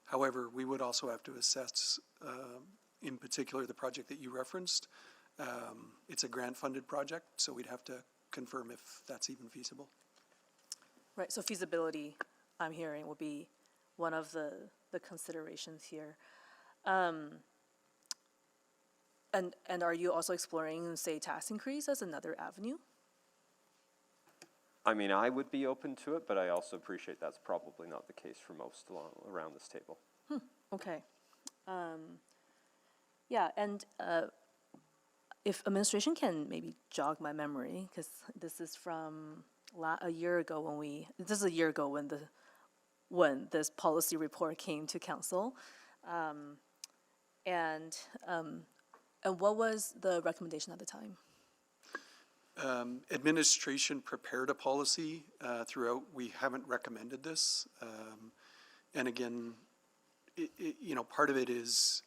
However, we would also have to assess, in particular, the project that you referenced. It's a grant-funded project, so we'd have to confirm if that's even feasible. Right, so feasibility, I'm hearing, will be one of the considerations here. And are you also exploring, say, tax increase as another avenue? I mean, I would be open to it, but I also appreciate that's probably not the case for most around this table. Okay. Yeah, and if administration can maybe jog my memory, because this is from a year ago when this policy report came to council, and what was the recommendation at the time? Administration prepared a policy throughout. We haven't recommended this. And again, part of it is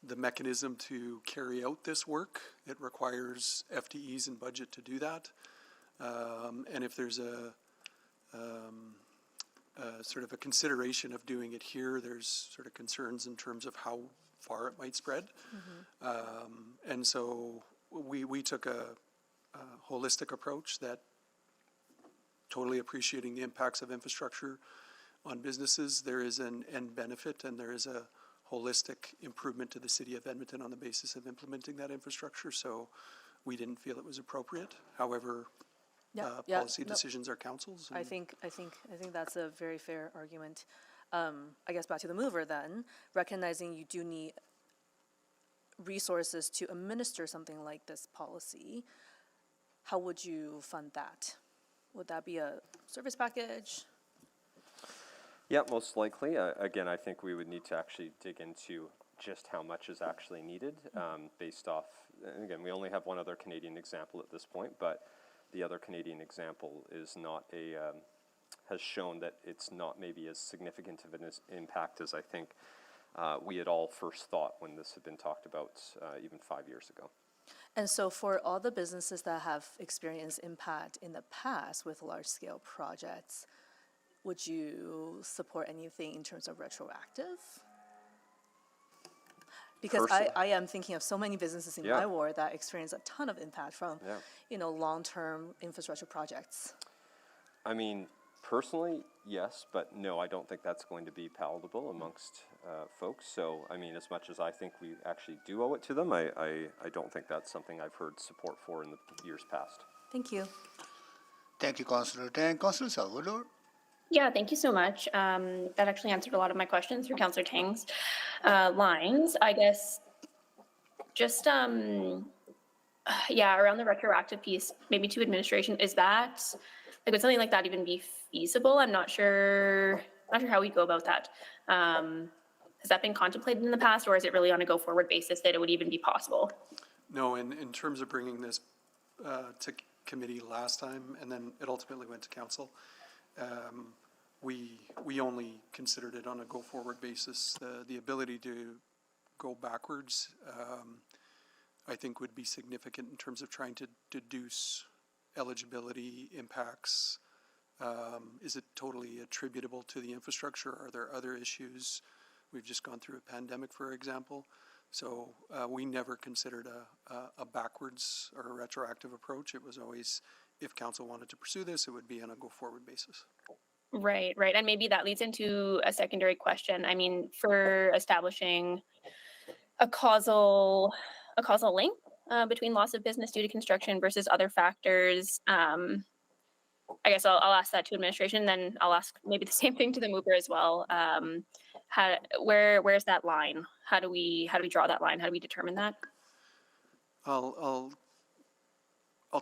the mechanism to carry out this work. It requires FTEs and budget to do that. And if there's a sort of a consideration of doing it here, there's sort of concerns in terms of how far it might spread. And so we took a holistic approach that totally appreciating the impacts of infrastructure on businesses. There is an end benefit and there is a holistic improvement to the city of Edmonton on the basis of implementing that infrastructure. So we didn't feel it was appropriate. However, policy decisions are council's. I think that's a very fair argument. I guess back to the mover then, recognizing you do need resources to administer something like this policy, how would you fund that? Would that be a service package? Yeah, most likely. Again, I think we would need to actually dig into just how much is actually needed based off, and again, we only have one other Canadian example at this point, but the other Canadian example is not has shown that it's not maybe as significant of an impact as I think we had all first thought when this had been talked about even 5 years ago. And so for all the businesses that have experienced impact in the past with large-scale projects, would you support anything in terms of retroactive? Because I am thinking of so many businesses in my ward that experience a ton of impact from, long-term infrastructure projects. I mean, personally, yes, but no, I don't think that's going to be palatable amongst folks. So, I mean, as much as I think we actually do owe it to them, I don't think that's something I've heard support for in the years past. Thank you. Thank you, Councillor Tang. Councillor Salvador. Yeah, thank you so much. That actually answered a lot of my questions through Councillor Tang's lines. I guess just, around the retroactive piece, maybe to administration, is that, like, would something like that even be feasible? I'm not sure how we go about that. Has that been contemplated in the past, or is it really on a go-forward basis that it would even be possible? No, in terms of bringing this to committee last time, and then it ultimately went to council, we only considered it on a go-forward basis. The ability to go backwards, I think, would be significant in terms of trying to deduce eligibility impacts. Is it totally attributable to the infrastructure? Are there other issues? We've just gone through a pandemic, for example. So we never considered a backwards or a retroactive approach. It was always, if council wanted to pursue this, it would be on a go-forward basis. Right, right. And maybe that leads into a secondary question. I mean, for establishing a causal link between loss of business due to construction versus other factors. I guess I'll ask that to administration, then I'll ask maybe the same thing to the mover as well. Where's that line? How do we draw that line? How do we determine that? I'll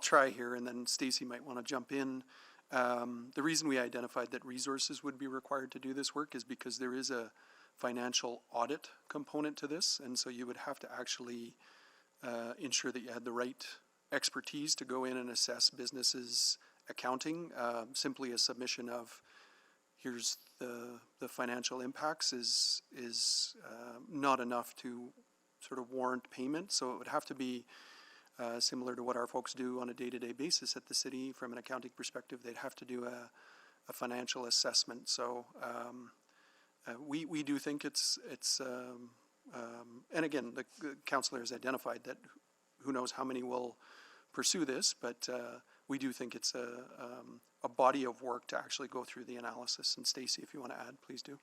try here, and then Stacy might want to jump in. The reason we identified that resources would be required to do this work is because there is a financial audit component to this, and so you would have to actually ensure that you had the right expertise to go in and assess businesses' accounting. Simply a submission of here's the financial impacts is not enough to sort of warrant payment. So it would have to be similar to what our folks do on a day-to-day basis at the city. From an accounting perspective, they'd have to do a financial assessment. So we do think it's and again, the councillor has identified that who knows how many will pursue this, but we do think it's a body of work to actually go through the analysis. And Stacy, if you want to add, please do.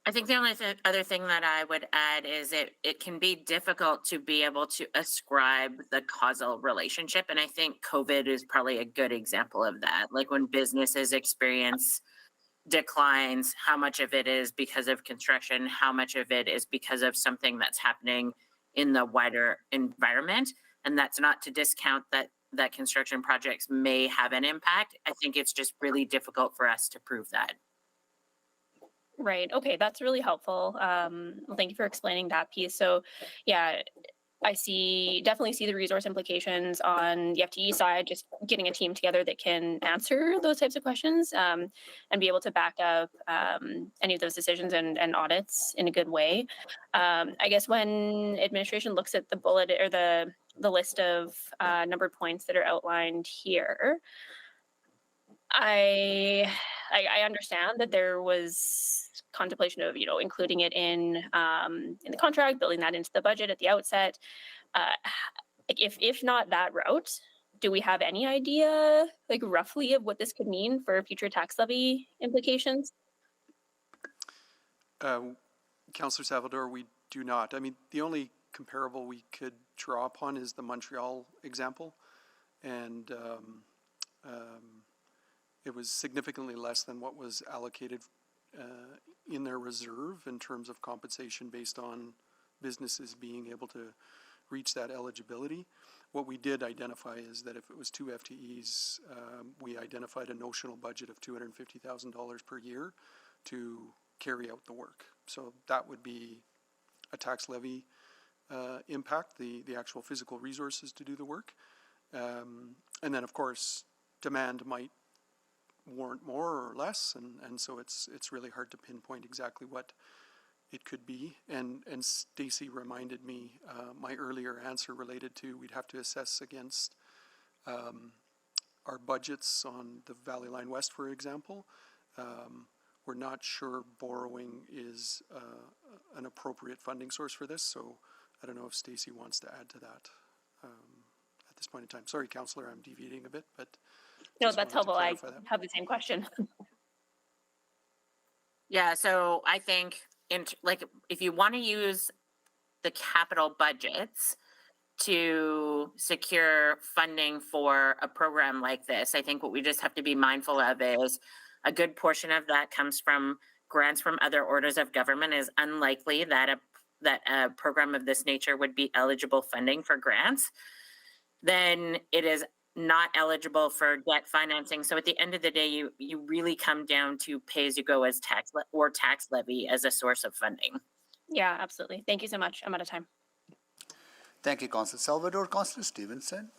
I think the only other thing that I would add is it can be difficult to be able to ascribe the causal relationship. And I think COVID is probably a good example of that. Like when businesses experience declines, how much of it is because of construction, how much of it is because of something that's happening in the wider environment. And that's not to discount that construction projects may have an impact. I think it's just really difficult for us to prove that. Right. Okay, that's really helpful. Well, thank you for explaining that piece. So, yeah, I definitely see the resource implications on the FTE side, just getting a team together that can answer those types of questions and be able to back up any of those decisions and audits in a good way. I guess when administration looks at the bullet or the list of numbered points that are outlined here, I understand that there was contemplation of, including it in the contract, building that into the budget at the outset. If not that route, do we have any idea, like roughly, of what this could mean for future tax levy implications? Councillor Salvador, we do not. I mean, the only comparable we could draw upon is the Montreal example, and it was significantly less than what was allocated in their reserve in terms of compensation based on businesses being able to reach that eligibility. What we did identify is that if it was 2 FTEs, we identified a notional budget of $250,000 per year to carry out the work. So that would be a tax levy impact, the actual physical resources to do the work. And then, of course, demand might warrant more or less, and so it's really hard to pinpoint exactly what it could be. And Stacy reminded me, my earlier answer related to we'd have to assess against our budgets on the Valley Line West, for example. We're not sure borrowing is an appropriate funding source for this, so I don't know if Stacy wants to add to that at this point in time. Sorry, Councillor, I'm deviating a bit, but no, that's helpful. I have the same question. Yeah, so I think if you want to use the capital budgets to secure funding for a program like this, I think what we just have to be mindful of is a good portion of that comes from grants from other orders of government. Is unlikely that a program of this nature would be eligible funding for grants. Then it is not eligible for debt financing. So at the end of the day, you really come down to pay as you go as tax levy as a source of funding. Yeah, absolutely. Thank you so much. I'm out of time. Thank you, Councillor Salvador. Councillor Stevenson.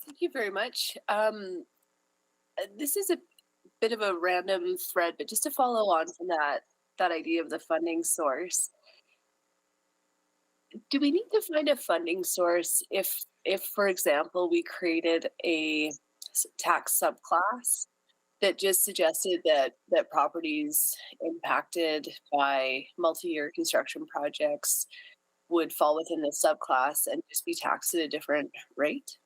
Thank you very much. This is a bit of a random thread, but just to follow on from that idea of the funding source, do we need to find a funding source if, for example, we created a tax subclass that just suggested that properties impacted by multi-year construction projects would fall within the subclass and just be taxed at a different rate?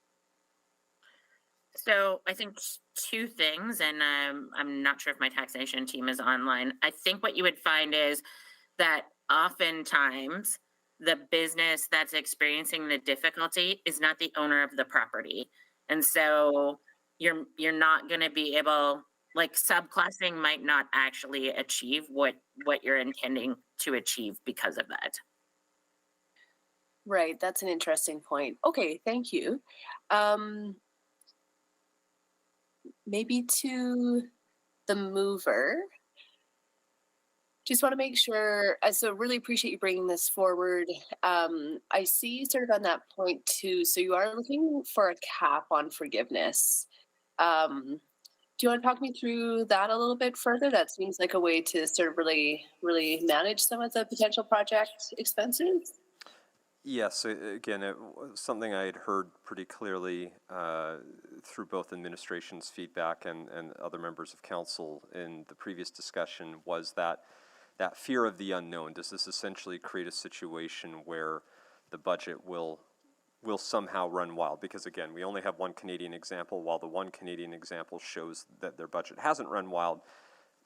So I think two things, and I'm not sure if my taxation team is online. I think what you would find is that oftentimes the business that's experiencing the difficulty is not the owner of the property. And so you're not going to be able, like, subclassing might not actually achieve what you're intending to achieve because of that. Right, that's an interesting point. Okay, thank you. Maybe to the mover. Just want to make sure, so really appreciate you bringing this forward. I see sort of on that point too, so you are looking for a cap on forgiveness. Do you want to talk me through that a little bit further? That seems like a way to sort of really manage some of the potential project expenses. Yes, again, it was something I had heard pretty clearly through both administration's feedback and other members of council in the previous discussion was that fear of the unknown. Does this essentially create a situation where the budget will somehow run wild? Because again, we only have one Canadian example. While the one Canadian example shows that their budget hasn't run wild,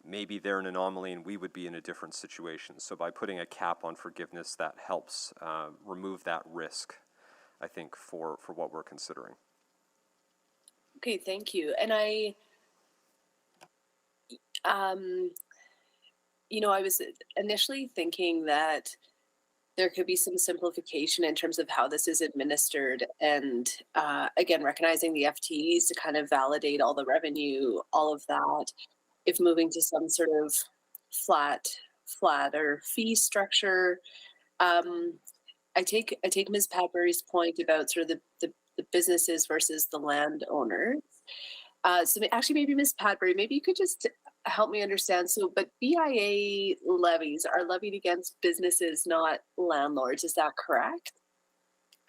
maybe they're an anomaly and we would be in a different situation. So by putting a cap on forgiveness, that helps remove that risk, I think, for what we're considering. Okay, thank you. And I was initially thinking that there could be some simplification in terms of how this is administered, and again, recognizing the FTEs to kind of validate all the revenue, all of that. If moving to some sort of flatter fee structure, I take Ms. Padbury's point about sort of the businesses versus the landowners. So actually, maybe Ms. Padbury, maybe you could just help me understand. So, but BIA levies are levied against businesses, not landlords. Is that correct?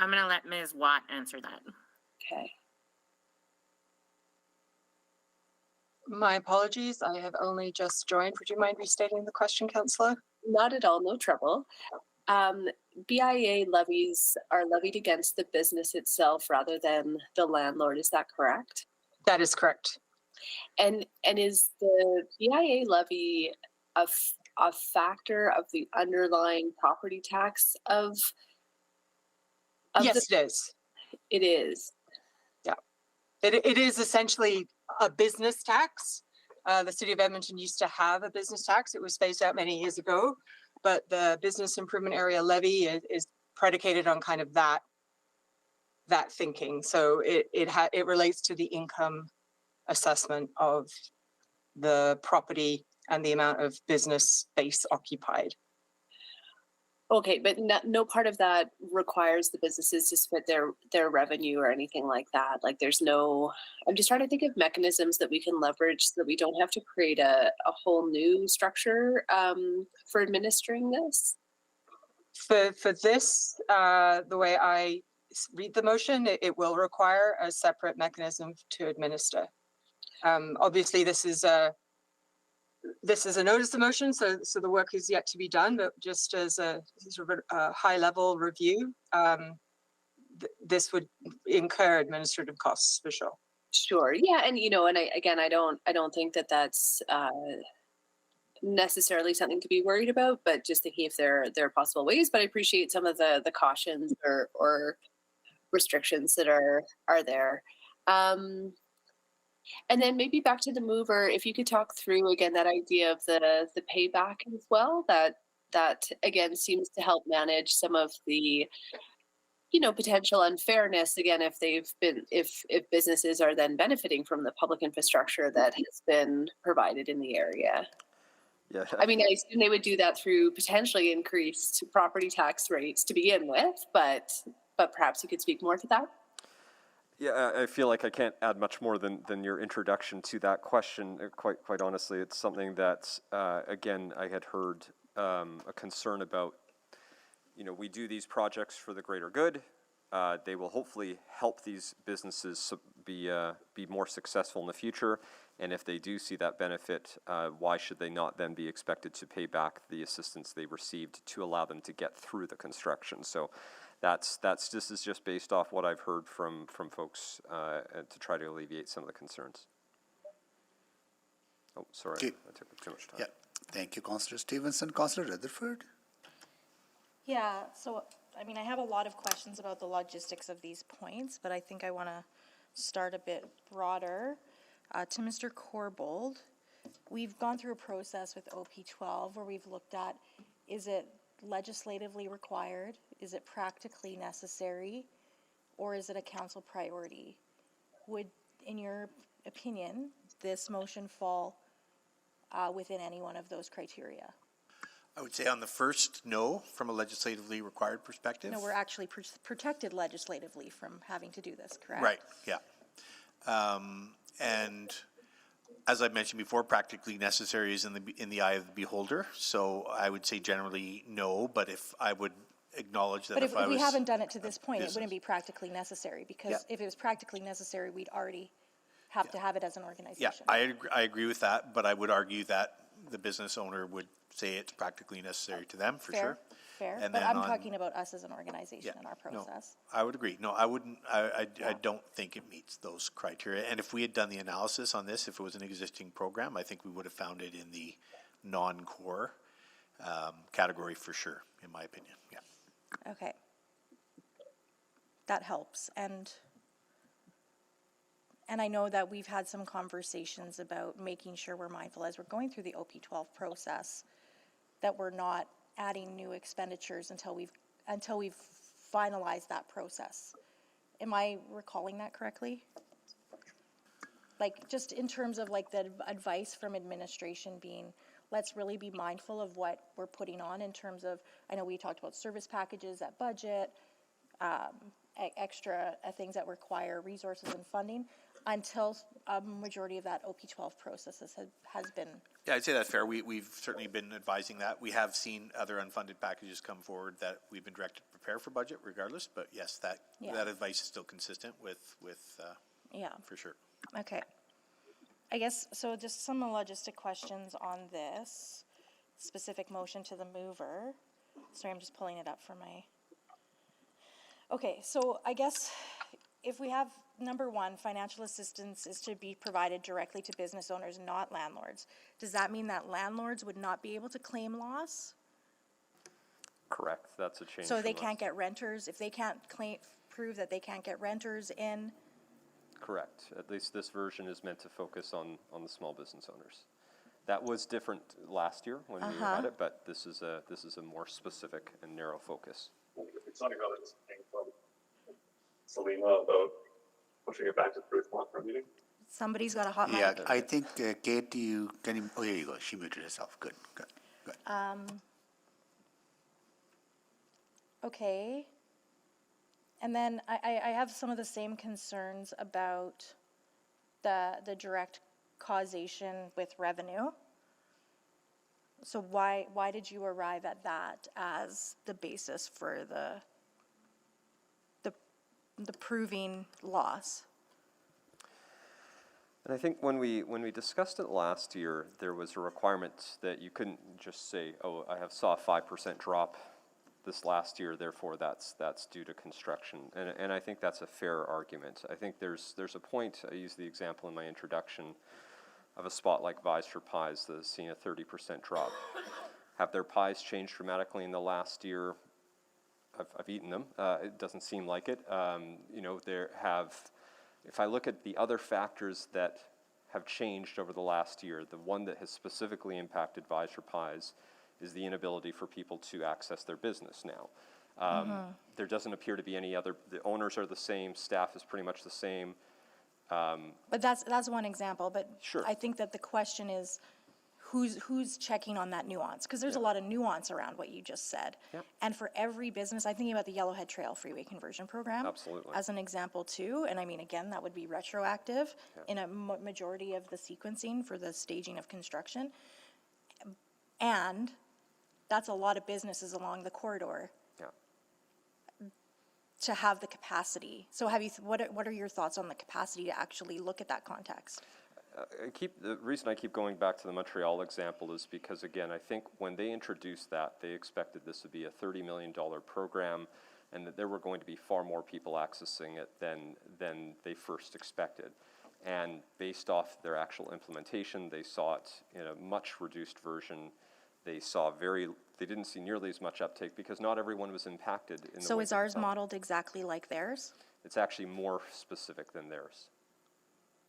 I'm going to let Ms. Watt answer that. Okay. My apologies. I have only just joined. Would you mind restating the question, Councillor? Not at all. No trouble. BIA levies are levied against the business itself rather than the landlord. Is that correct? That is correct. And is the BIA levy a factor of the underlying property tax of yes, it is. It is. Yeah. It is essentially a business tax. The City of Edmonton used to have a business tax. It was phased out many years ago, but the Business Improvement Area levy is predicated on kind of that thinking. So it relates to the income assessment of the property and the amount of business space occupied. Okay, but no part of that requires the businesses to split their revenue or anything like that. Like there's no, I'm just trying to think of mechanisms that we can leverage so that we don't have to create a whole new structure for administering this. For this, the way I read the motion, it will require a separate mechanism to administer. Obviously, this is a notice of motion, so the work is yet to be done. But just as a sort of a high-level review, this would incur administrative costs for sure. Sure. Yeah, and I don't think that that's necessarily something to be worried about, but just thinking if there are possible ways. But I appreciate some of the cautions or restrictions that are there. And then maybe back to the mover, if you could talk through again that idea of the payback as well, that again seems to help manage some of the potential unfairness again if businesses are then benefiting from the public infrastructure that has been provided in the area. Yeah. I mean, I assume they would do that through potentially increased property tax rates to begin with, but perhaps you could speak more to that. Yeah, I feel like I can't add much more than your introduction to that question. Quite honestly, it's something that, again, I had heard a concern about. We do these projects for the greater good. They will hopefully help these businesses be more successful in the future. And if they do see that benefit, why should they not then be expected to pay back the assistance they received to allow them to get through the construction? So This is just based off what I've heard from folks to try to alleviate some of the concerns. Oh, sorry, Okay. I took up too much time. Yeah, thank you, Councillor Stevenson. Councillor Rutherford? Yeah, so, I mean, I have a lot of questions about the logistics of these points, but I think I want to start a bit broader. To Mr. Corbold, we've gone through a process with OP12 where we've looked at, is it legislatively required? Is it practically necessary? Or is it a council priority? Would, in your opinion, this motion fall within any one of those criteria? I would say on the first, no, from a legislatively required perspective. No, we're actually protected legislatively from having to do this, correct? Right, yeah. And as I mentioned before, practically necessary is in the eye of the beholder. So I would say generally no, but if I would acknowledge that But if I if we was. haven't done it to this point, it business. wouldn't be practically necessary, because Yeah. if it was practically necessary, we'd already have to have it as an Yeah, organization. I agree with that, but I would argue that the business owner would say it's practically necessary to them, for sure. Fair, And but then I'm on- talking about us as an organization Yeah, in our no, process. I would agree. No, I wouldn't, I don't think it meets those criteria. And if we had done the analysis on this, if it was an existing program, I think we would have found it in the non-core category for sure, in my opinion, yeah. Okay. That helps, and I know that we've had some conversations about making sure we're mindful as we're going through the OP12 process, that we're not adding new expenditures until we've finalized that process. Am I recalling that correctly? Like, just in terms of like the advice from administration being, let's really be mindful of what we're putting on in terms of, I know we talked about service packages at budget, extra things that require resources and funding, until a majority of that OP12 process has been. Yeah, I'd say that's fair. We've certainly been advising that. We have seen other unfunded packages come forward that we've been directed to prepare for budget regardless, but yes, that advice is still consistent with Yeah. for sure. Okay. I guess, so just some logistic questions on this specific motion to the mover. Sorry, I'm just pulling it up for my. Okay, so I guess if we have, number one, financial assistance is to be provided directly to business owners, not landlords. Does that mean that landlords would not be able to claim loss? Correct, that's a change. So they from can't get renters, if they can't prove that they can't get renters in? Correct. At least this version is meant to focus on the small business owners. That was different last year when we had it, but this is a more specific and narrow focus. It's something about this thing from Selena about pushing it back to the first one for a meeting. Somebody's got a hot mic. Yeah, I think, Kate, oh, here you go. She muted herself. Good. Okay. And then I have some of the same concerns about the direct causation with revenue. So why did you arrive at that as the basis for the proving loss? And I think when we discussed it last year, there was a requirement that you couldn't just say, oh, I saw a 5% drop this last year, therefore that's due to construction. And I think that's a fair argument. I think there's a point, I used the example in my introduction, of a spot like Vise for Pies that has seen a 30% drop. Have their pies changed dramatically in the last year? I've eaten them. It doesn't seem like it. If I look at the other factors that have changed over the last year, the one that has specifically impacted Vise for Pies is the inability for people to access their business now. There doesn't appear to be any other, the owners are the same, staff is pretty much the same. But that's one example, but Sure. I think that the question is, who's checking on that nuance? Because there's a lot of nuance around what you just said. Yep. And for every business, I'm thinking about the Yellowhead Trail Freeway Conversion Program. Absolutely. As an example too, and I mean, again, that would be retroactive in a majority of the sequencing for the staging of construction. And that's a lot of businesses along the corridor. Yeah. To have the capacity. So what are your thoughts on the capacity to actually look at that context? The reason I keep going back to the Montreal example is because, again, I think when they introduced that, they expected this to be a $30 million program, and that there were going to be far more people accessing it than they first expected. And based off their actual implementation, they saw it in a much reduced version. They didn't see nearly as much uptake because not everyone was impacted in the So is winter ours time. modeled exactly like theirs? It's actually more specific than theirs,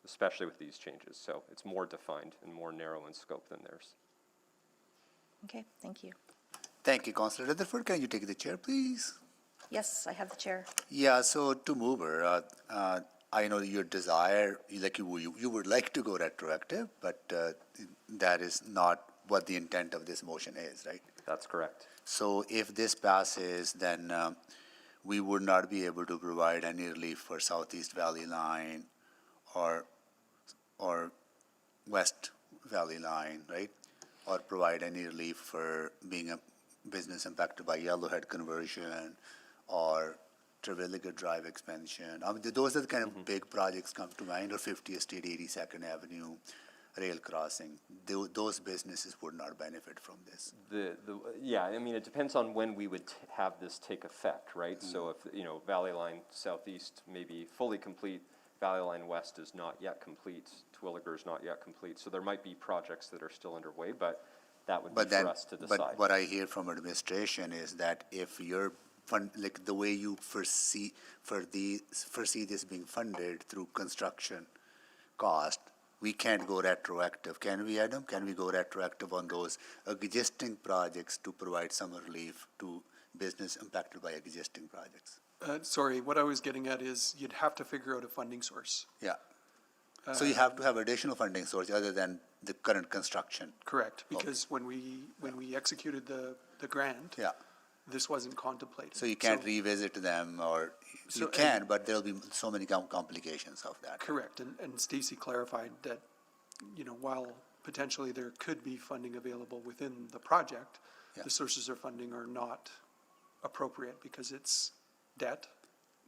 especially with these changes. So it's more defined and more narrow in scope than theirs. Okay, thank you. Thank you, Councillor Rutherford. Can you take the chair, please? Yes, I have the chair. Yeah, so to Mover, I know your desire, like you would like to go retroactive, but that is not what the intent of this motion is, right? That's correct. So if this passes, then we would not be able to provide any relief for Southeast Valley Line or West Valley Line, right? Or provide any relief for being a business impacted by Yellowhead conversion or Terwilliger Drive expansion. I mean, those are the kind of big projects come to mind, or 50th Street, 82nd Avenue, rail crossing. Those businesses would not benefit from this. Yeah, I mean, it depends on when we would have this take effect, right? So if, Valley Line Southeast may be fully complete, Valley Line West is not yet complete, Terwilliger is not yet complete. So there might be projects that are still underway, but that would be for us to decide. But what I hear from administration is that if you're like the way you foresee this being funded through construction cost, we can't go retroactive. Can we, Adam? Can we go retroactive on those existing projects to provide some relief to business impacted by existing projects? Sorry, what I was getting at is you'd have to figure out a funding source. Yeah. So you have to have additional funding source other than the current construction. Correct, because when we executed the grant, Yeah. this wasn't contemplated. So you can't revisit them, or you So- can, but there'll be so many complications of that. Correct, and Stacy clarified that, while potentially there could be funding available within the project, Yeah. the sources of funding are not appropriate because it's debt,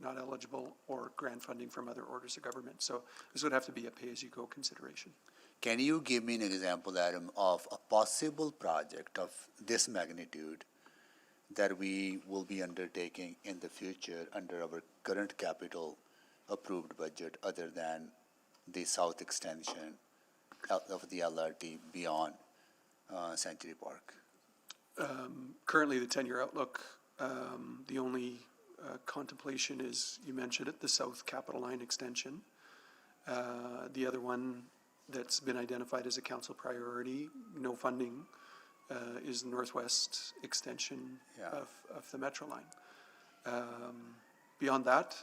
not eligible, or grant funding from other orders of government. So this would have to be a pay-as-you-go consideration. Can you give me an example, Adam, of a possible project of this magnitude that we will be undertaking in the future under our current capital approved budget, other than the south extension of the LRT beyond Century Park? Currently, the 10-year outlook, the only contemplation is, you mentioned it, the South Capitol Line extension. The other one that's been identified as a council priority, no funding, is the northwest extension Yeah. of the Metro line. Beyond that,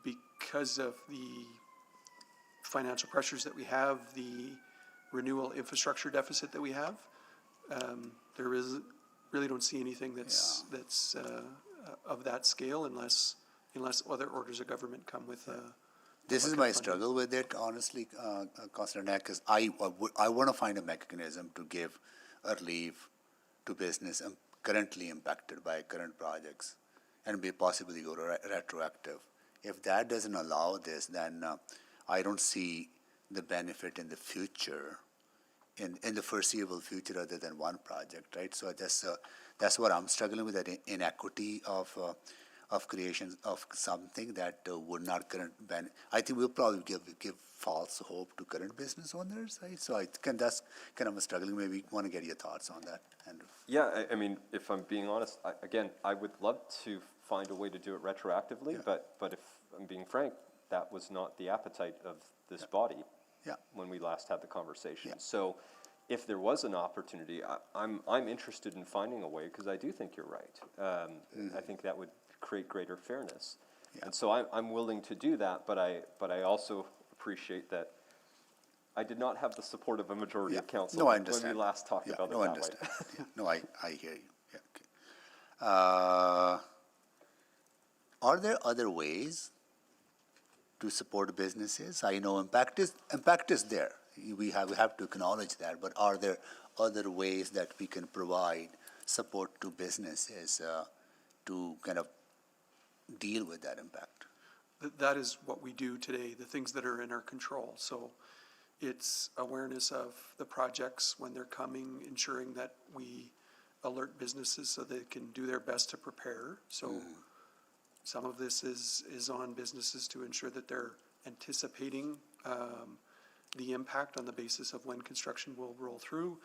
because of the financial pressures that we have, the renewal infrastructure deficit that we have, really don't see anything that's of that scale unless other orders of government come with This is my struggle with it, honestly, Councillor Knack, because I want to find a mechanism to give a relief to business currently impacted by current projects and be possibly go retroactive. If that doesn't allow this, then I don't see the benefit in the future, in the foreseeable future, other than one project, right? So that's what I'm struggling with, that inequity of creation of something that would not I think we'll probably give false hope to current business owners, right? So that's kind of a struggling. Maybe want to get your thoughts on that, Andrew. Yeah, I mean, if I'm being honest, I would love to find a way to do it retroactively, but if I'm being frank, that was not the appetite of this body when we last had the conversation. So if there was an opportunity, I'm interested in finding a way, because I do think you're right. I think that would create greater fairness. And so I'm willing to do that, but I also appreciate that I did not have the support of a majority of council when we last talked about it that way. No, I hear you. Yeah, okay. Are there other ways to support businesses? I know impact is there. We have to acknowledge that, but are there other ways that we can provide support to businesses to kind of deal with that impact? That is what we do today, the things that are in our control. So it's awareness of the projects when they're coming, ensuring that we alert businesses so they can do their best to prepare. So some of this is on businesses to ensure that they're anticipating the impact on the basis of when construction will roll through.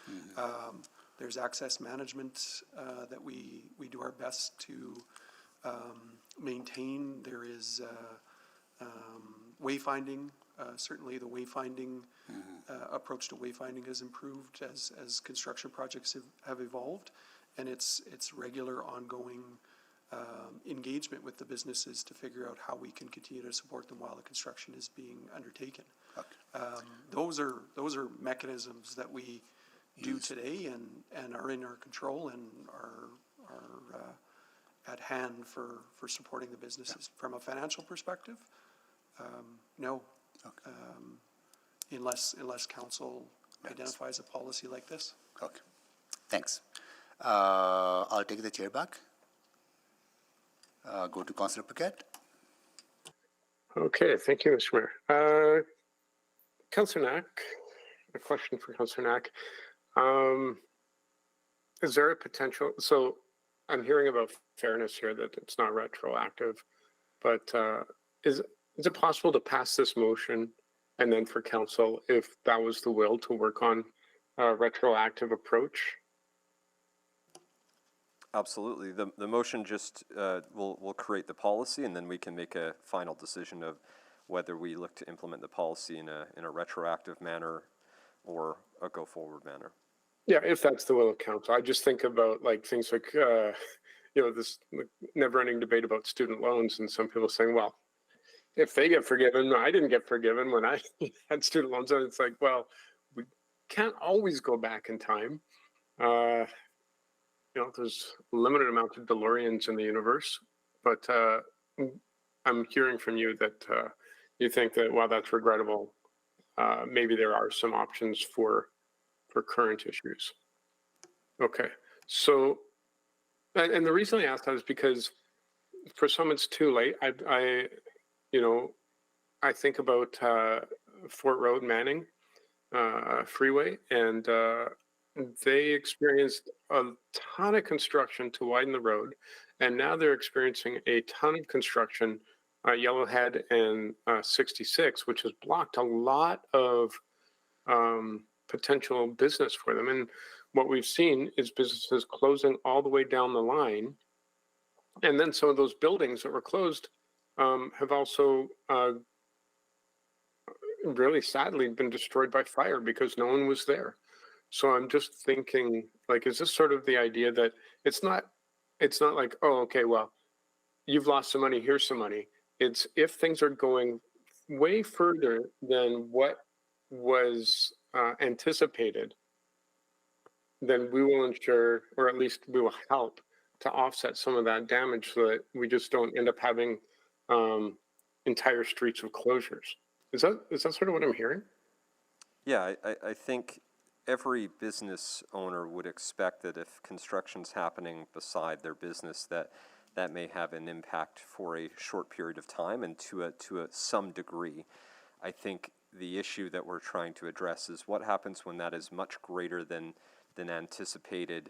There's access management that we do our best to maintain. There is wayfinding. Certainly the wayfinding approach to wayfinding has improved as construction projects have evolved, and it's regular ongoing engagement with the businesses to figure out how we can continue to support them while the construction is being undertaken. Those are mechanisms that we do today and are in our control and are at hand for supporting the businesses. From a financial perspective, no. Unless council identifies a policy like this. Okay, thanks. I'll take the chair back. Go to Councillor Paquette. Okay, thank you, Mr. Mayor. Councillor Knack, a question for Councillor Knack. Is there a potential, so I'm hearing about fairness here, that it's not retroactive, but is it possible to pass this motion and then for council, if that was the will, to work on a retroactive approach? Absolutely. The motion just will create the policy, and then we can make a final decision of whether we look to implement the policy in a retroactive manner or a go-forward manner. Yeah, if that's the will of council. I just think about like things like, this never-ending debate about student loans, and some people saying, well, if they get forgiven, I didn't get forgiven when I had student loans. And it's like, well, we can't always go back in time. There's a limited amount of DeLoreans in the universe, but I'm hearing from you that you think that while that's regrettable, maybe there are some options for current issues. Okay, so, and the reason I asked that is because for some it's too late. I think about Fort Road Manning Freeway, and they experienced a ton of construction to widen the road, and now they're experiencing a ton of construction, Yellowhead and 66, which has blocked a lot of potential business for them. And what we've seen is businesses closing all the way down the line, and then some of those buildings that were closed have also really sadly been destroyed by fire because no one was there. So I'm just thinking, like, is this sort of the idea that it's not like, oh, okay, well, you've lost some money, here's some money. It's if things are going way further than what was anticipated, then we will ensure, or at least we will help to offset some of that damage so that we just don't end up having entire streets of closures. Is that sort of what I'm hearing? Yeah, I think every business owner would expect that if construction's happening beside their business, that may have an impact for a short period of time and to some degree. I think the issue that we're trying to address is what happens when that is much greater than anticipated,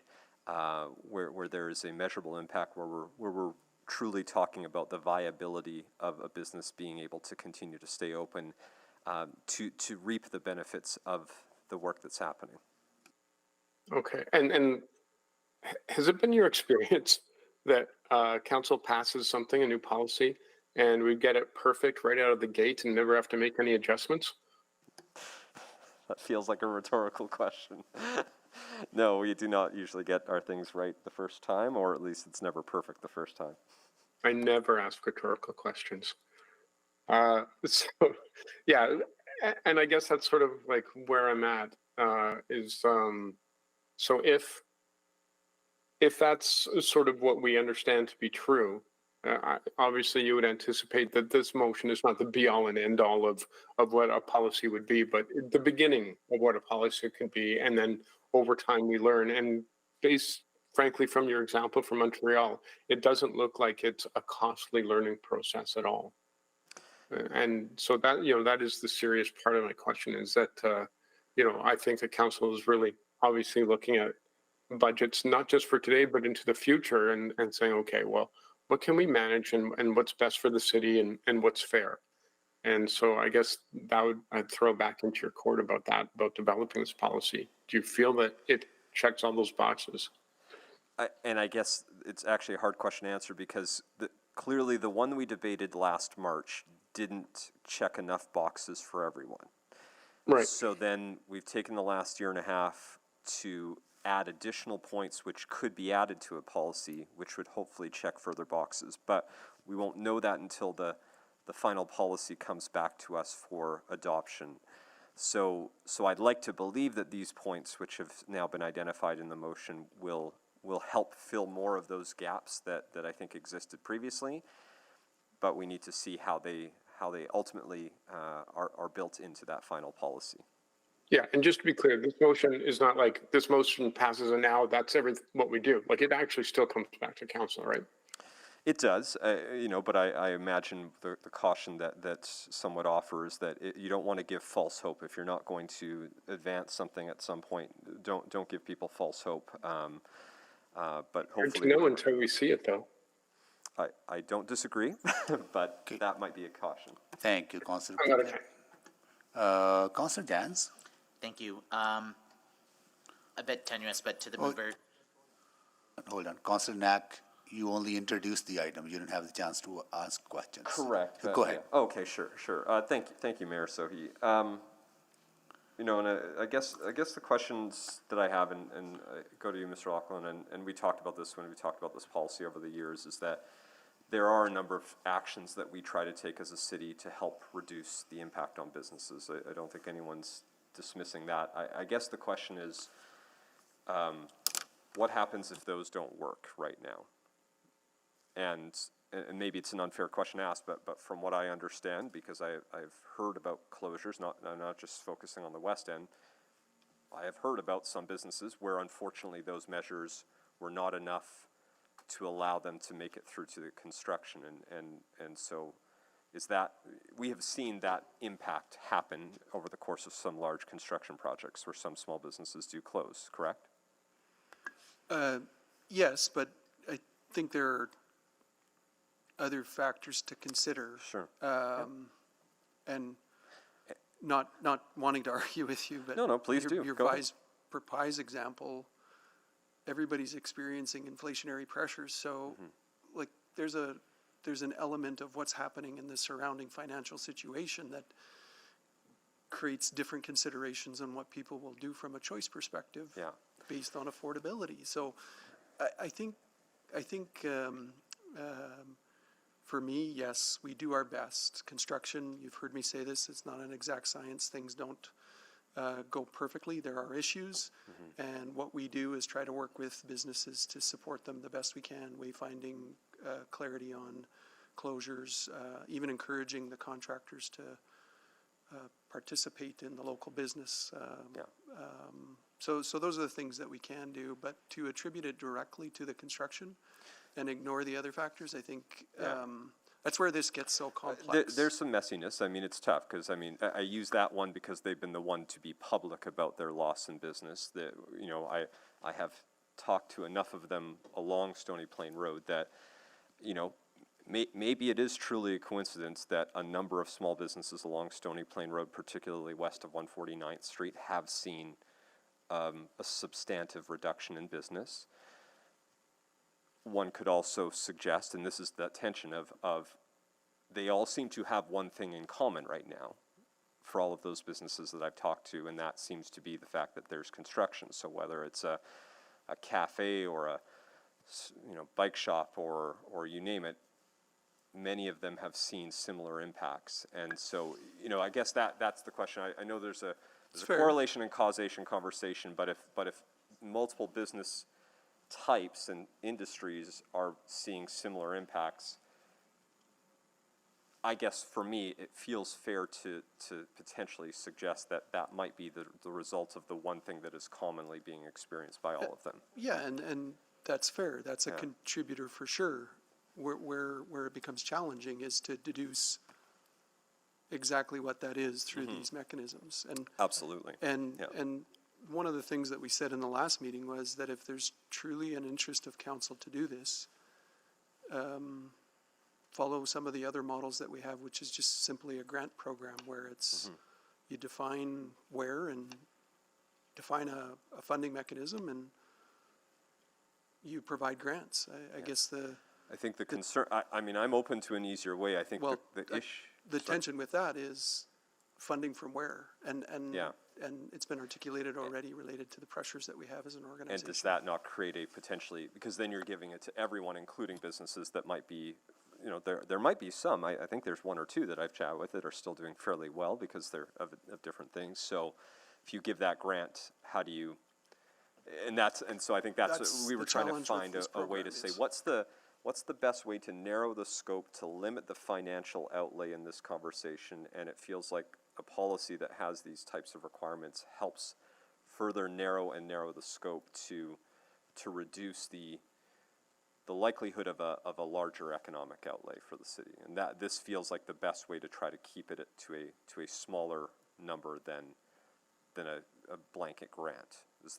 where there is a measurable impact, where we're truly talking about the viability of a business being able to continue to stay open, to reap the benefits of the work that's happening. Okay, and has it been your experience that council passes something, a new policy, and we get it perfect right out of the gate and never have to make any adjustments? That feels like a rhetorical question. No, we do not usually get our things right the first time, or at least it's never perfect the first time. I never ask rhetorical questions. So, yeah, and I guess that's sort of like where I'm at, so if that's sort of what we understand to be true, obviously you would anticipate that this motion is not the be all and end all of what a policy would be, but the beginning of what a policy could be. And then over time we learn, and frankly, from your example from Montreal, it doesn't look like it's a costly learning process at all. And so that, that is the serious part of my question, is that, I think the council is really obviously looking at budgets, not just for today, but into the future and saying, okay, well, what can we manage and what's best for the city and what's fair? And so I guess I'd throw back into your court about that, about developing this policy. Do you feel that it checks all those boxes? And I guess it's actually a hard question to answer because clearly the one we debated last March didn't check enough boxes for everyone. Right. So then we've taken the last year and a half to add additional points which could be added to a policy, which would hopefully check further boxes. But we won't know that until the final policy comes back to us for adoption. So I'd like to believe that these points, which have now been identified in the motion, will help fill more of those gaps that I think existed previously. But we need to see how they ultimately are built into that final policy. Yeah, and just to be clear, this motion is not like this motion passes and now that's what we do. Like it actually still comes back to council, right? It does, but I imagine the caution that some would offer is that you don't want to give false hope. If you're not going to advance something at some point, don't give people false hope. But hopefully, Hard to know until we see it, though. I don't disagree, but that might be a caution. Thank you, Councillor. I'm out of time. Councillor Jans? Thank you. A bit tenuous, but to the mover. Hold on. Councillor Knack, you only introduced the item. You didn't have the chance to ask questions. Correct. Go ahead. Yeah. Okay, sure. Thank you, Mayor Sohi. And I guess the questions that I have, and I go to you, Mr. Lachlan, and we talked about this when we talked about this policy over the years, is that there are a number of actions that we try to take as a city to help reduce the impact on businesses. I don't think anyone's dismissing that. I guess the question is, what happens if those don't work right now? And maybe it's an unfair question to ask, but from what I understand, because I've heard about closures, I'm not just focusing on the West End, I have heard about some businesses where unfortunately those measures were not enough to allow them to make it through to the construction. And so is that, we have seen that impact happen over the course of some large construction projects where some small businesses do close, correct? Yes, but I think there are other factors to consider. Sure. And not wanting to argue with you, but No, please do. Your Go ahead. Pies example, everybody's experiencing inflationary pressures, so like there's an element of what's happening in the surrounding financial situation that creates different considerations on what people will do from a choice perspective based on affordability. So I think for me, yes, we do our best. Construction, you've heard me say this, it's not an exact science. Things don't go perfectly. There are issues. And what we do is try to work with businesses to support them the best we can, wayfinding clarity on closures, even encouraging the contractors to participate in the local business. So those are the things that we can do, but to attribute it directly to the construction and ignore the other factors, I think that's where this gets so complex. There's some messiness. I mean, it's tough because, I use that one because they've been the one to be public about their loss in business. That, I have talked to enough of them along Stony Plain Road that, maybe it is truly a coincidence that a number of small businesses along Stony Plain Road, particularly west of 149th Street, have seen a substantive reduction in business. One could also suggest, and this is the tension of they all seem to have one thing in common right now for all of those businesses that I've talked to, and that seems to be the fact that there's construction. So whether it's a cafe or a bike shop or you name it, many of them have seen similar impacts. And so, I guess that's the question. I know there's a correlation and causation conversation, but if multiple business types and industries are seeing similar impacts, I guess for me it feels fair to potentially suggest that might be the result of the one thing that is commonly being experienced by all of them. Yeah, and that's fair. That's a contributor for sure. Where it becomes challenging is to deduce exactly what that is through these mechanisms. And absolutely. And one of the things that we said in the last meeting was that if there's truly an interest of council to do this, follow some of the other models that we have, which is just simply a grant program where it's, you define where and define a funding mechanism and you provide grants. I guess I think the concern, I mean, I'm open to an easier way. I think well, the tension with that is funding from where? And Yeah. and it's been articulated already related to the pressures that we have as an organization. And does that not create a potentially, because then you're giving it to everyone, including businesses that might be, you know, there might be some, I think there's one or two that I've chatted with that are still doing fairly well because they're of different things. So if you give that grant, how do you, and so I think that's we were the trying to challenge with find this a way to program say, is- what's the best way to narrow the scope, to limit the financial outlay in this conversation? And it feels like a policy that has these types of requirements helps further narrow the scope to reduce the likelihood of a larger economic outlay for the city. And that this feels like the best way to try to keep it to a smaller number than a blanket grant. Is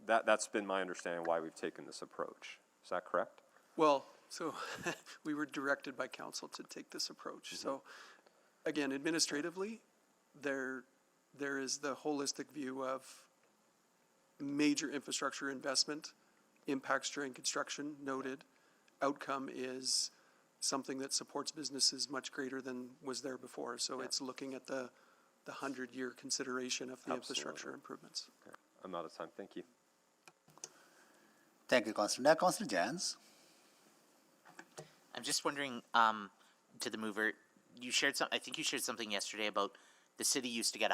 that's been my understanding why we've taken this approach. Is that correct? Well, so we were directed by council to take this approach. So again, administratively, there is the holistic view of major infrastructure investment, impacts during construction noted. Outcome is something that supports businesses much greater than was there before. So it's looking at the 100-year consideration of the infrastructure improvements. Okay. I'm out of time. Thank you. Thank you, Councillor. Now, Councillor Jans. I'm just wondering, to the mover, I think you shared something yesterday about the city used to get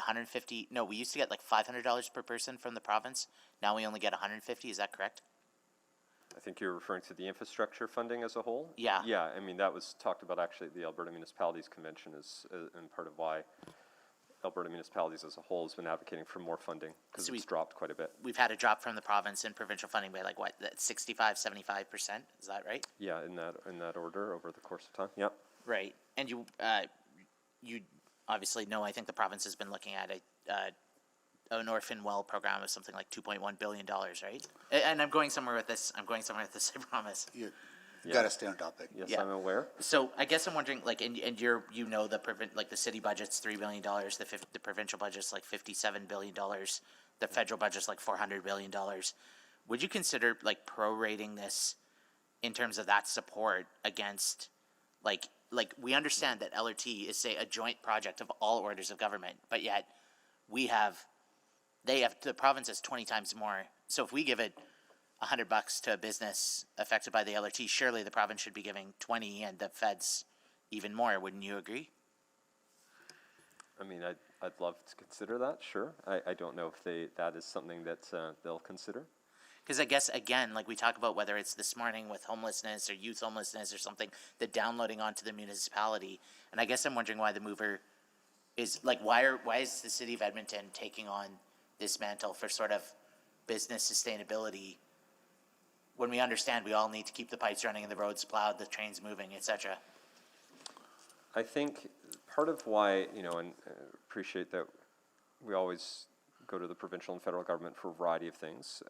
we used to get like $500 per person from the province. Now we only get 150, is that correct? I think you're referring to the infrastructure funding as a whole? Yeah. Yeah, I mean, that was talked about actually at the Alberta Municipalities Convention and part of why Alberta Municipalities as a whole has been advocating for more funding because it's dropped quite a bit. We've had a drop from the province in provincial funding by 65, 75%, is that right? Yeah, in that order over the course of time, yep. Right, and you obviously know, I think the province has been looking at an orphan well program of something like $2.1 billion, right? And I'm going somewhere with this, I promise. You gotta stay on topic. Yes, I'm aware. So I guess I'm wondering, and the city budget's $3 billion, the provincial budget's like $57 billion, the federal budget's like $400 billion. Would you consider prorating this in terms of that support against, we understand that LRT is, say, a joint project of all orders of government, but yet the province has 20 times more. So if we give it $100 to a business affected by the LRT, surely the province should be giving 20 and the feds even more. Wouldn't you agree? I mean, I'd love to consider that, sure. I don't know if that is something that they'll consider. Because I guess, again, we talk about whether it's this morning with homelessness or youth homelessness or something, the downloading onto the municipality. And I guess I'm wondering why the mover is, why is the city of Edmonton taking on this mantle for sort of business sustainability when we understand we all need to keep the pipes running and the roads plowed, the trains moving, et cetera? I think part of why, and appreciate that we always go to the provincial and federal government for a variety of things.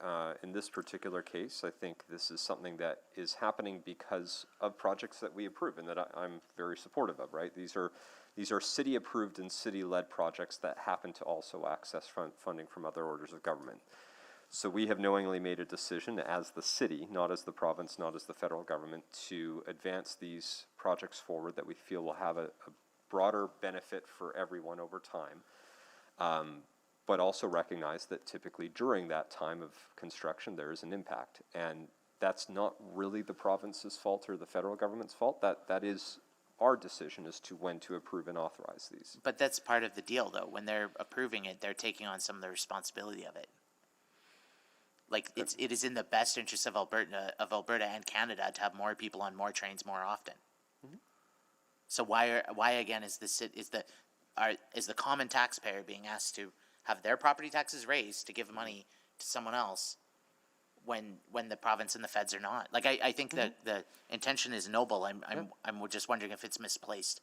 In this particular case, I think this is something that is happening because of projects that we approve and that I'm very supportive of, right? These are city-approved and city-led projects that happen to also access funding from other orders of government. So we have knowingly made a decision as the city, not as the province, not as the federal government, to advance these projects forward that we feel will have a broader benefit for everyone over time, but also recognize that typically during that time of construction there is an impact. And that's not really the province's fault or the federal government's fault. That is our decision as to when to approve and authorize these. But that's part of the deal, though. When they're approving it, they're taking on some of the responsibility of it. It is in the best interest of Alberta and Canada to have more people on more trains more often. Mm-hmm. So why again is the common taxpayer being asked to have their property taxes raised to give money to someone else when the province and the feds are not? I think that the intention is noble. I'm just wondering if it's misplaced.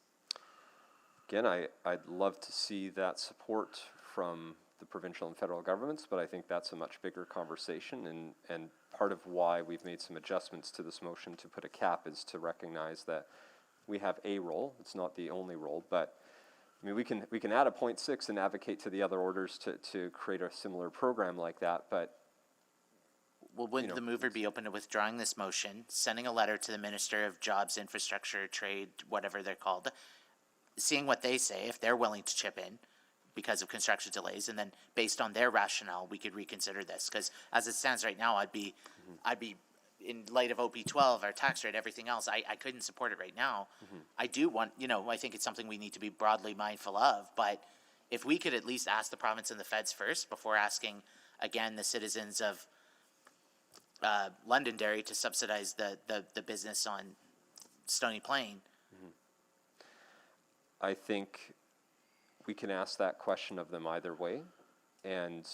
Again, I'd love to see that support from the provincial and federal governments, but I think that's a much bigger conversation, and part of why we've made some adjustments to this motion to put a cap is to recognize that we have a role. It's not the only role, but I mean, we can add a 0.6 and advocate to the other orders to create a similar program like that, but Well, wouldn't the mover be open to withdrawing this motion, sending a letter to the Minister of Jobs, Infrastructure, Trade, whatever they're called, seeing what they say, if they're willing to chip in because of construction delays, and then based on their rationale, we could reconsider this? Because as it stands right now, I'd be, in light of OP 12, our tax rate, everything else, I couldn't support it right now. I do want, I think it's something we need to be broadly mindful of, but if we could at least ask the province and the feds first before asking, again, the citizens of Londonderry to subsidize the business on Stony Plain. I think we can ask that question of them either way. And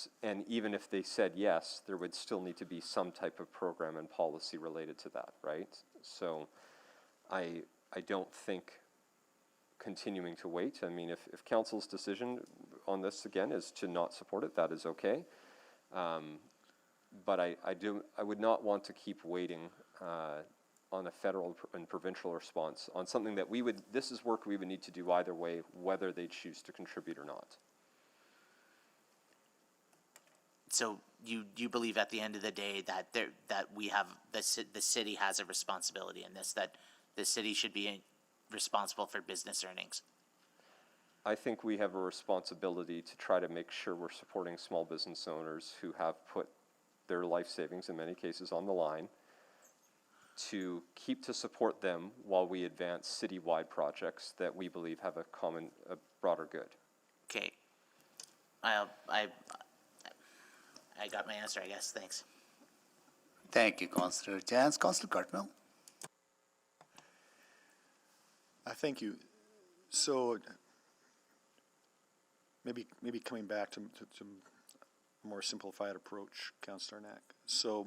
even if they said yes, there would still need to be some type of program and policy related to that, right? So I don't think continuing to wait. I mean, if council's decision on this again is to not support it, that is okay. But I would not want to keep waiting on a federal and provincial response on something that this is work we would need to do either way, whether they choose to contribute or not. So you believe at the end of the day that we have, the city has a responsibility in this, that the city should be responsible for business earnings? I think we have a responsibility to try to make sure we're supporting small business owners who have put their life savings, in many cases, on the line, to support them while we advance citywide projects that we believe have a broader good. Okay. I got my answer, I guess. Thanks. Thank you, Councillor Jans. Councillor Cartmel? Thank you. So maybe coming back to a more simplified approach, Councillor Knack. So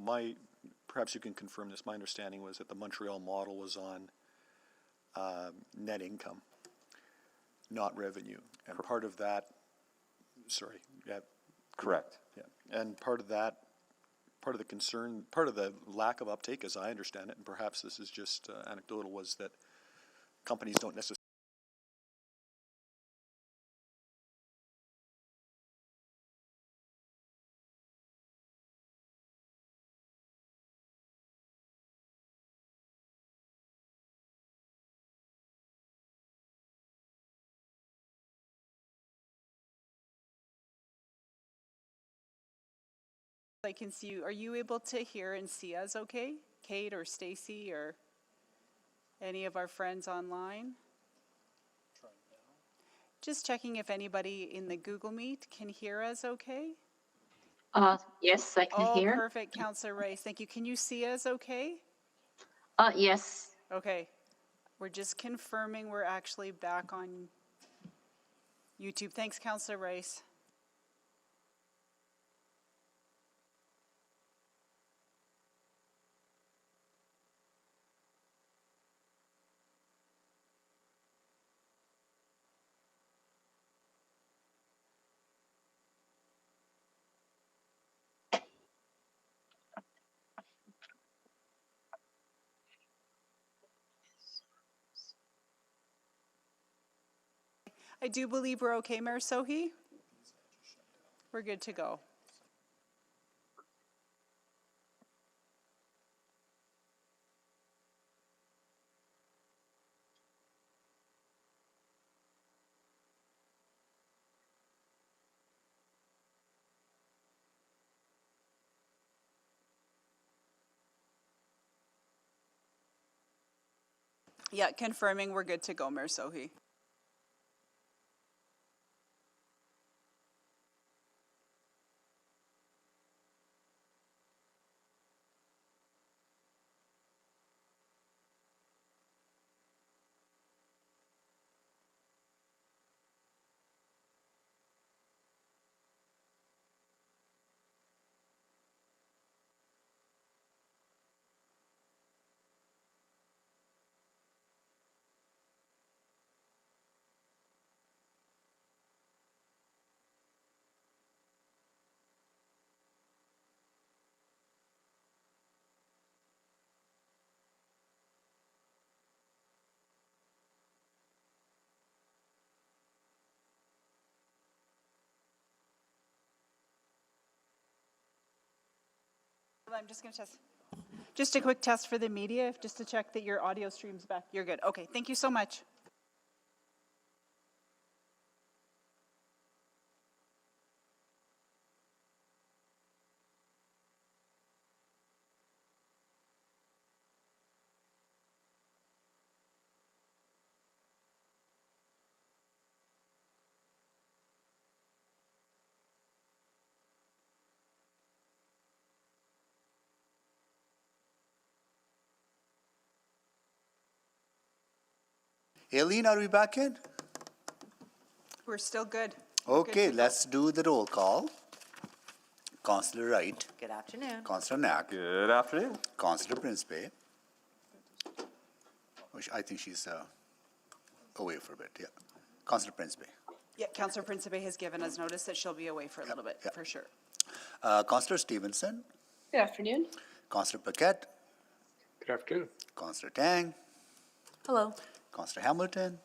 perhaps you can confirm this, my understanding was that the Montreal model was on net income, not revenue. And part of that, sorry, yeah. Correct. Yeah, and part of the concern, part of the lack of uptake, as I understand it, and perhaps this is just anecdotal, was that companies don't necessarily I can see you. Are you able to hear and see us okay? Kate or Stacy or any of our friends online? Just checking if anybody in the Google Meet can hear us okay? Yes, I can hear. Oh, perfect, Councillor Rice. Thank you. Can you see us okay? Yes. Okay. We're just confirming we're actually back on YouTube. Thanks, Councillor Rice. I do believe we're okay, Mayor Sohi. We're good to go. Yeah, confirming we're good to go, Mayor Sohi. I'm just going to test. Just a quick test for the media, just to check that your audio stream's back. You're good. Okay, thank you so much. Aileen, are we back in? We're still good. Okay, let's do the roll call. Councillor Wright. Good afternoon. Councillor Knack. Good afternoon. Councillor Principe. I think she's away for a bit, yeah. Councillor Principe. Yeah, Councillor Principe has given us notice that she'll be away for a little bit, for sure. Councillor Stevenson. Good afternoon. Councillor Paquette. Good afternoon. Councillor Tang. Hello. Councillor Hamilton.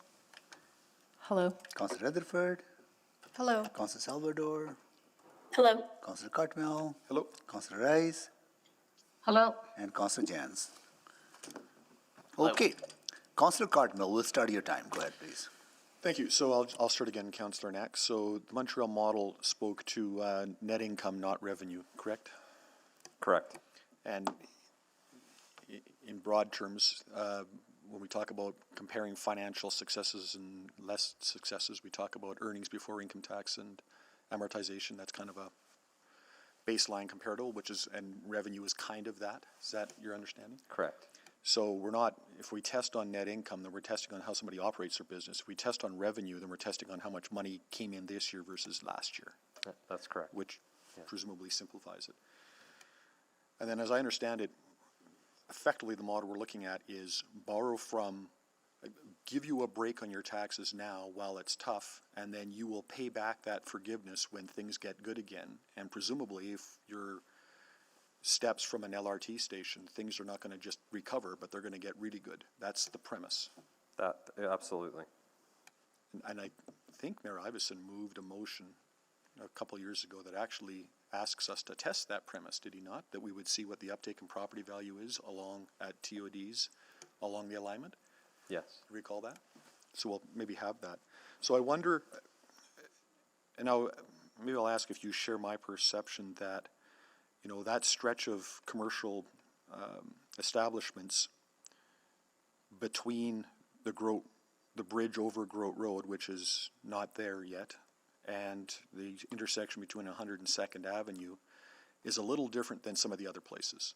Hello. Councillor Rutherford. Hello. Councillor Salvador. Hello. Councillor Cartmel. Hello. Councillor Rice. Hello. And Councillor Jans. Okay. Councillor Cartmel, we'll start your time. Go ahead, please. Thank you. So I'll start again, Councillor Knack. So the Montreal model spoke to net income, not revenue, correct? Correct. And in broad terms, when we talk about comparing financial successes and less successes, we talk about earnings before income tax and amortization. That's kind of a baseline comparable, and revenue is kind of that. Is that your understanding? Correct. So we're not, if we test on net income, then we're testing on how somebody operates their business. If we test on revenue, then we're testing on how much money came in this year versus last year. That's correct. Which presumably simplifies it. And then as I understand it, effectively the model we're looking at is borrow from, give you a break on your taxes now while it's tough, and then you will pay back that forgiveness when things get good again. And presumably if you're steps from an LRT station, things are not going to just recover, but they're going to get really good. That's the premise. Absolutely. And I think Mayor Iveson moved a motion a couple years ago that actually asks us to test that premise, did he not? That we would see what the uptake in property value is along at TODs, along the alignment? Yes. Recall that? So we'll maybe have that. So I wonder, and now maybe I'll ask if you share my perception that that stretch of commercial establishments between the bridge over Grote Road, which is not there yet, and the intersection between 102nd Avenue is a little different than some of the other places.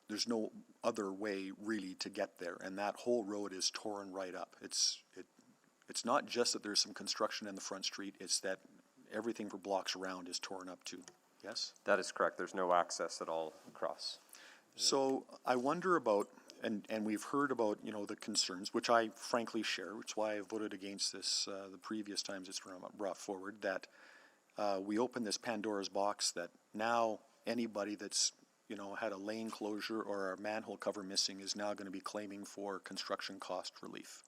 There's no other way really to get there, and that whole road is torn right up. It's not just that there's some construction in the front street, it's that everything for blocks around is torn up too, yes? That is correct. There's no access at all across. So I wonder about, and we've heard about, the concerns, which I frankly share, which is why I voted against this the previous times it's brought forward, that we open this Pandora's box that now anybody that's, had a lane closure or a manhole cover missing is now going to be claiming for construction cost relief.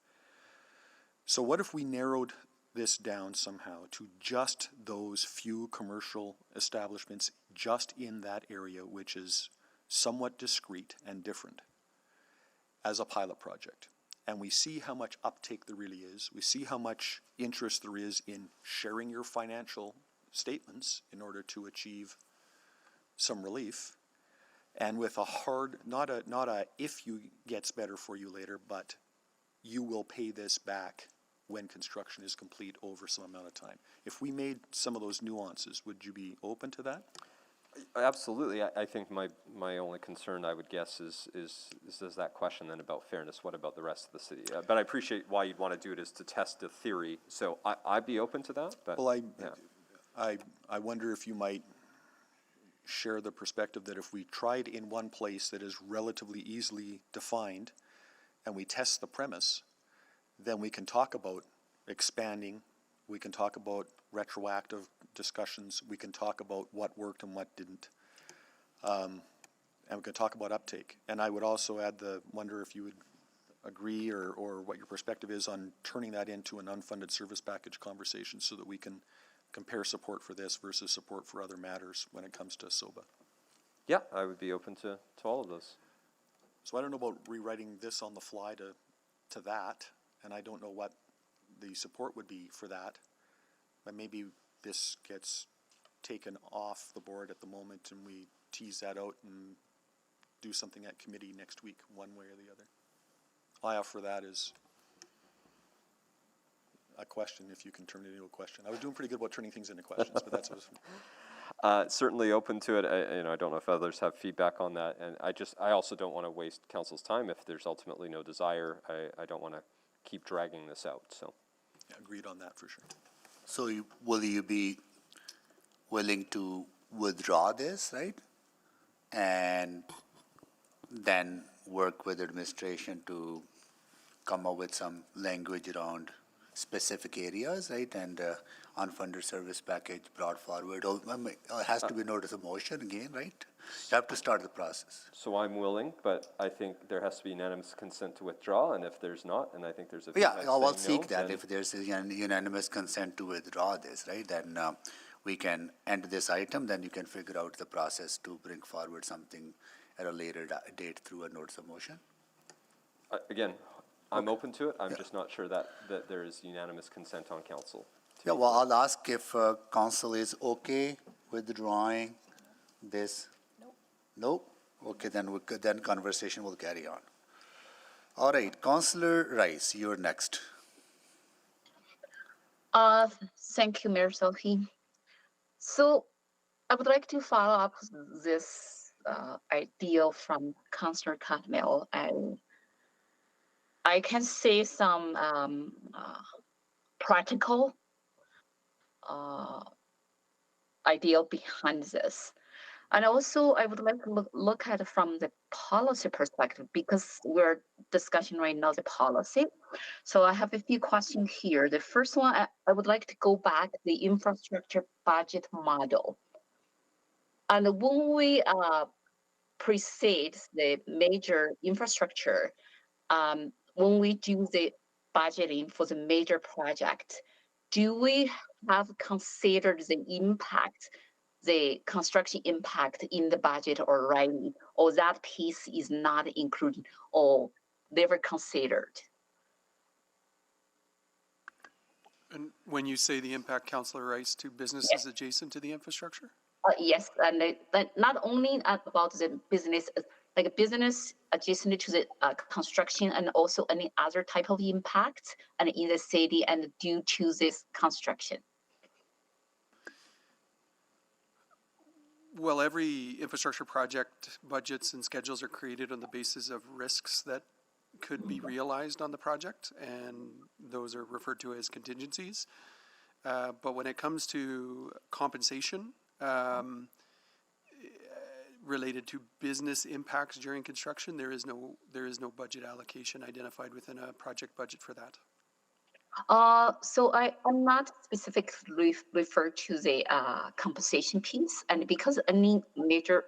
So what if we narrowed this down somehow to just those few commercial establishments just in that area, which is somewhat discrete and different, as a pilot project? And we see how much uptake there really is. We see how much interest there is in sharing your financial statements in order to achieve some relief. And with a hard, not a if you gets better for you later, but you will pay this back when construction is complete over some amount of time. If we made some of those nuances, would you be open to that? Absolutely. I think my only concern, I would guess, is that question then about fairness. What about the rest of the city? But I appreciate why you'd want to do it, is to test a theory. So I'd be open to that. But well, I wonder if you might share the perspective that if we tried in one place that is relatively easily defined and we test the premise, then we can talk about expanding, we can talk about retroactive discussions, we can talk about what worked and what didn't, and we can talk about uptake. And I would also add wonder if you would agree or what your perspective is on turning that into an unfunded service package conversation so that we can compare support for this versus support for other matters when it comes to SOBA. Yeah, I would be open to all of those. So I don't know about rewriting this on the fly to that, and I don't know what the support would be for that. But maybe this gets taken off the board at the moment and we tease that out and do something at committee next week, one way or the other. All I offer that is a question, if you can turn it into a question. I was doing pretty good about turning things into questions, but that's what it's. Certainly open to it. I don't know if others have feedback on that, and I also don't want to waste council's time if there's ultimately no desire. I don't want to keep dragging this out, so. Yeah, agreed on that for sure. So will you be willing to withdraw this, right? And then work with administration to come up with some language around specific areas, right? And unfunded service package brought forward. It has to be notice of motion again, right? You have to start the process. So I'm willing, but I think there has to be unanimous consent to withdraw, and if there's not, and I think there's a few Yeah, that's I'll saying seek no, that. then- If there's a unanimous consent to withdraw this, right, then we can end this item, then you can figure out the process to bring forward something at a later date through a notice of motion. Again, I'm open to it. I'm just not sure that there is unanimous consent on council. Yeah, well, I'll ask if council is okay withdrawing this. Nope. Okay, then conversation will carry on. All right, Councillor Rice, you're next. Thank you, Mayor Sophie. So I would like to follow up this idea from Councillor Catmull, and I can say some practical idea behind this. And also, I would like to look at it from the policy perspective, because we're discussing right now the policy. So I have a few questions here. The first one, I would like to go back to the infrastructure budget model. And when we precede the major infrastructure, when we do the budgeting for the major project, do we have considered the impact, the construction impact in the budget already, or that piece is not included or never considered? And when you say the impact, Councillor Rice, to businesses adjacent to the infrastructure? Yes, and not only about the business, like a business adjacent to the construction, and also any other type of impact and in the city and due to this construction. Well, every infrastructure project budgets and schedules are created on the basis of risks that could be realized on the project, and those are referred to as contingencies. But when it comes to compensation related to business impacts during construction, there is no budget allocation identified within a project budget for that. So I'm not specifically referred to the compensation piece, and because any major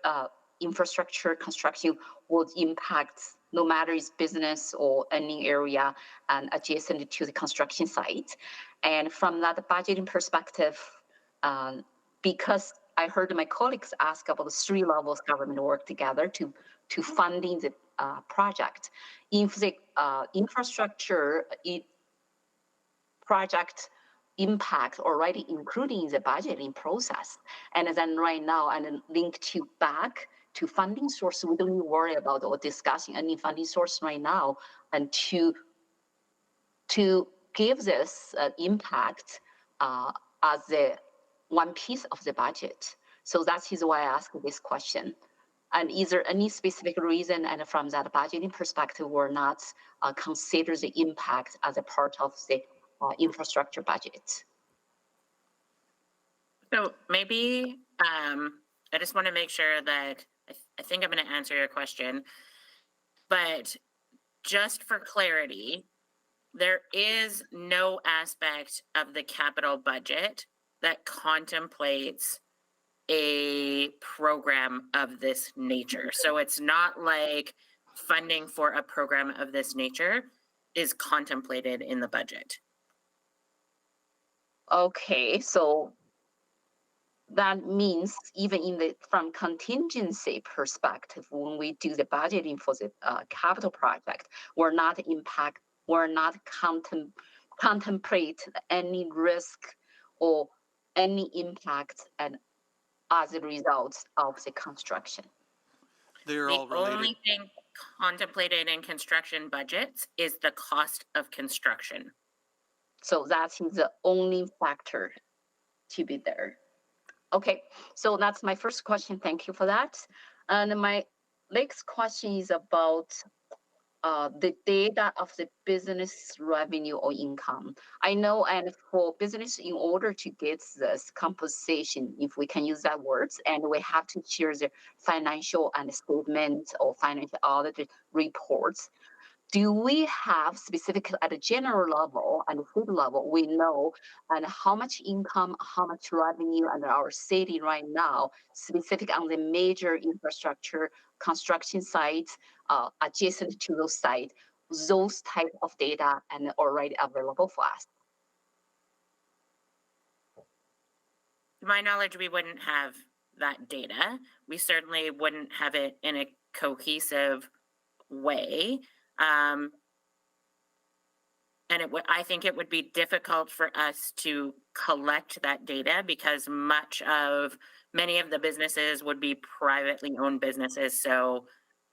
infrastructure construction would impact no matter it's business or any area and adjacent to the construction site. And from that budgeting perspective, because I heard my colleagues ask about the three levels government work together to funding the project. If the infrastructure project impact already including the budgeting process, and then right now and link to back to funding source, we don't need to worry about or discussing any funding source right now, and to give this impact as the one piece of the budget. So that is why I asked this question. And is there any specific reason, and from that budgeting perspective, we're not consider the impact as a part of the infrastructure budget? So maybe I just want to make sure that I think I'm going to answer your question, but just for clarity, there is no aspect of the capital budget that contemplates a program of this nature. So it's not like funding for a program of this nature is contemplated in the budget. Okay, so that means even from contingency perspective, when we do the budgeting for the capital project, we're not contemplate any risk or any impact and as a result of the construction. They're all The related. only thing contemplated in construction budgets is the cost of construction. So that is the only factor to be there. Okay, so that's my first question. Thank you for that. And my next question is about the data of the business revenue or income. I know, and for business, in order to get this compensation, if we can use that words, and we have to share the financial and statement or financial audit reports. Do we have specific at a general level and food level, we know and how much income, how much revenue and our city right now, specific on the major infrastructure construction sites adjacent to those sites, those type of data and already available for us? To my knowledge, we wouldn't have that data. We certainly wouldn't have it in a cohesive way. And I think it would be difficult for us to collect that data because many of the businesses would be privately owned businesses, so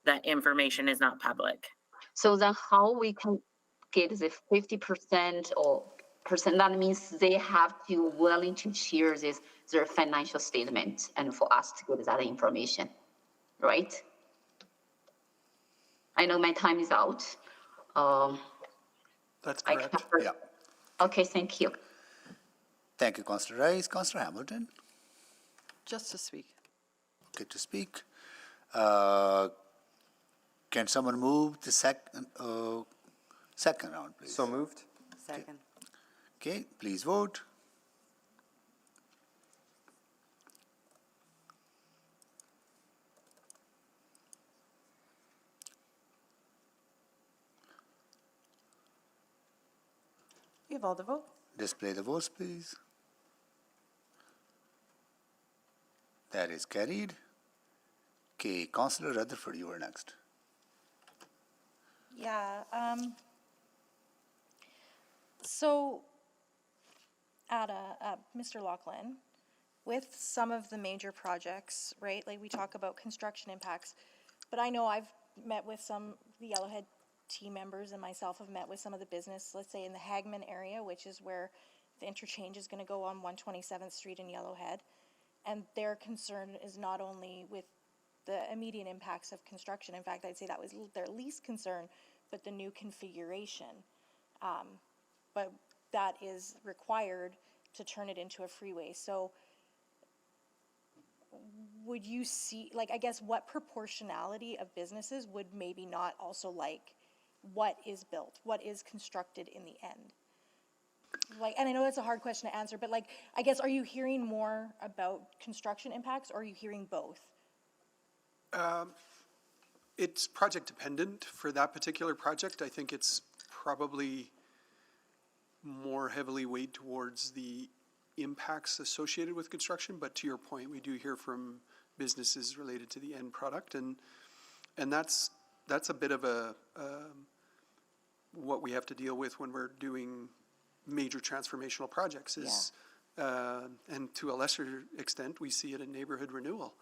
that information is not public. So then how we can get the 50% or percent, that means they have to willing to share their financial statement and for us to get that information, right? I know my time is out. That's correct. Yeah. Okay, thank you. Thank you, Councillor Rice. Councillor Hamilton, Just to speak. okay to speak. Can someone move the second round, please? So moved. Second. Okay, please vote. You have all the vote. Display the votes, please. That is carried. Okay, Councillor Rutherford, you are next. Yeah, so, Mr. Laughlin, with some of the major projects, right, like we talk about construction impacts, but I know I've met with the Yellowhead team members and myself have met with some of the business, let's say in the Hagman area, which is where the interchange is gonna go on 127th Street in Yellowhead. And their concern is not only with the immediate impacts of construction. In fact, I'd say that was their least concern, but the new configuration. But that is required to turn it into a freeway. So would you see, like, I guess what proportionality of businesses would maybe not also like what is built, what is constructed in the end? Like, and I know that's a hard question to answer, but like, I guess, are you hearing more about construction impacts or are you hearing both? It's project dependent. For that particular project, I think it's probably more heavily weighed towards the impacts associated with construction, but to your point, we do hear from businesses related to the end product, and that's a bit of what we have to deal with when we're doing major transformational projects is, and to a lesser extent, we see it in neighborhood renewal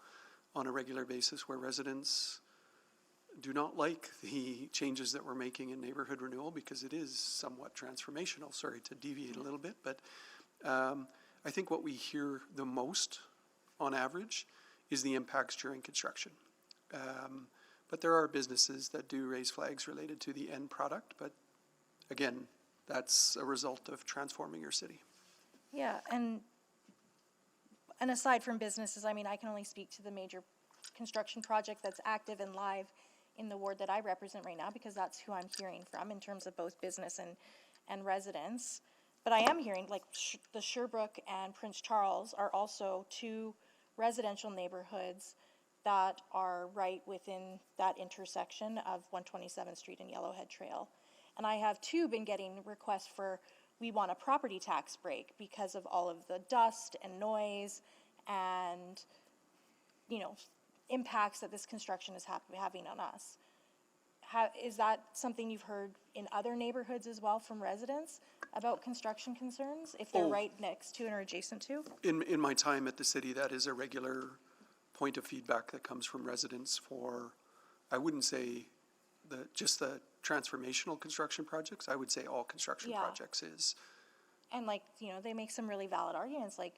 on a regular basis where residents do not like the changes that we're making in neighborhood renewal because it is somewhat transformational. Sorry to deviate a little bit, but I think what we hear the most on average is the impacts during construction. But there are businesses that do raise flags related to the end product, but again, that's a result of transforming your city. Yeah, and aside from businesses, I mean, I can only speak to the major construction project that's active and live in the ward that I represent right now, because that's who I'm hearing from in terms of both business and residents. But I am hearing, like, the Sherbrooke and Prince Charles are also two residential neighborhoods that are right within that intersection of 127th Street and Yellowhead Trail. And I have too been getting requests for, we want a property tax break because of all of the dust and noise and, you know, impacts that this construction is having on us. Is that something you've heard in other neighborhoods as well from residents about construction concerns, if they're right next to and are adjacent to? In my time at the city, that is a regular point of feedback that comes from residents for, I wouldn't say just the transformational construction projects, I would say all construction projects is. And like, you know, they make some really valid arguments, like,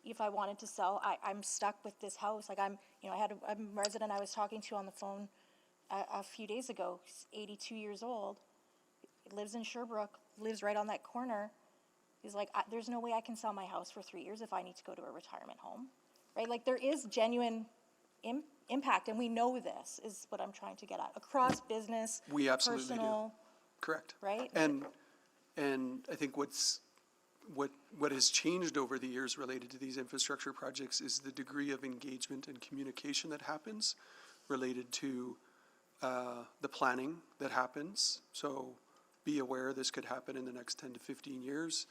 if I wanted to sell, I'm stuck with this house, like I'm, you know, I had a resident I was talking to on the phone a few days ago, he's 82 years old, lives in Sherbrooke, lives right on that corner. He's like, there's no way I can sell my house for 3 years if I need to go to a retirement home, right? Like, there is genuine impact, and we know this, is what I'm trying to get at, across business, We absolutely personal, do. Correct. right? And I think what has changed over the years related to these infrastructure projects is the degree of engagement and communication that happens related to the planning that happens. So be aware this could happen in the next 10 to 15 years.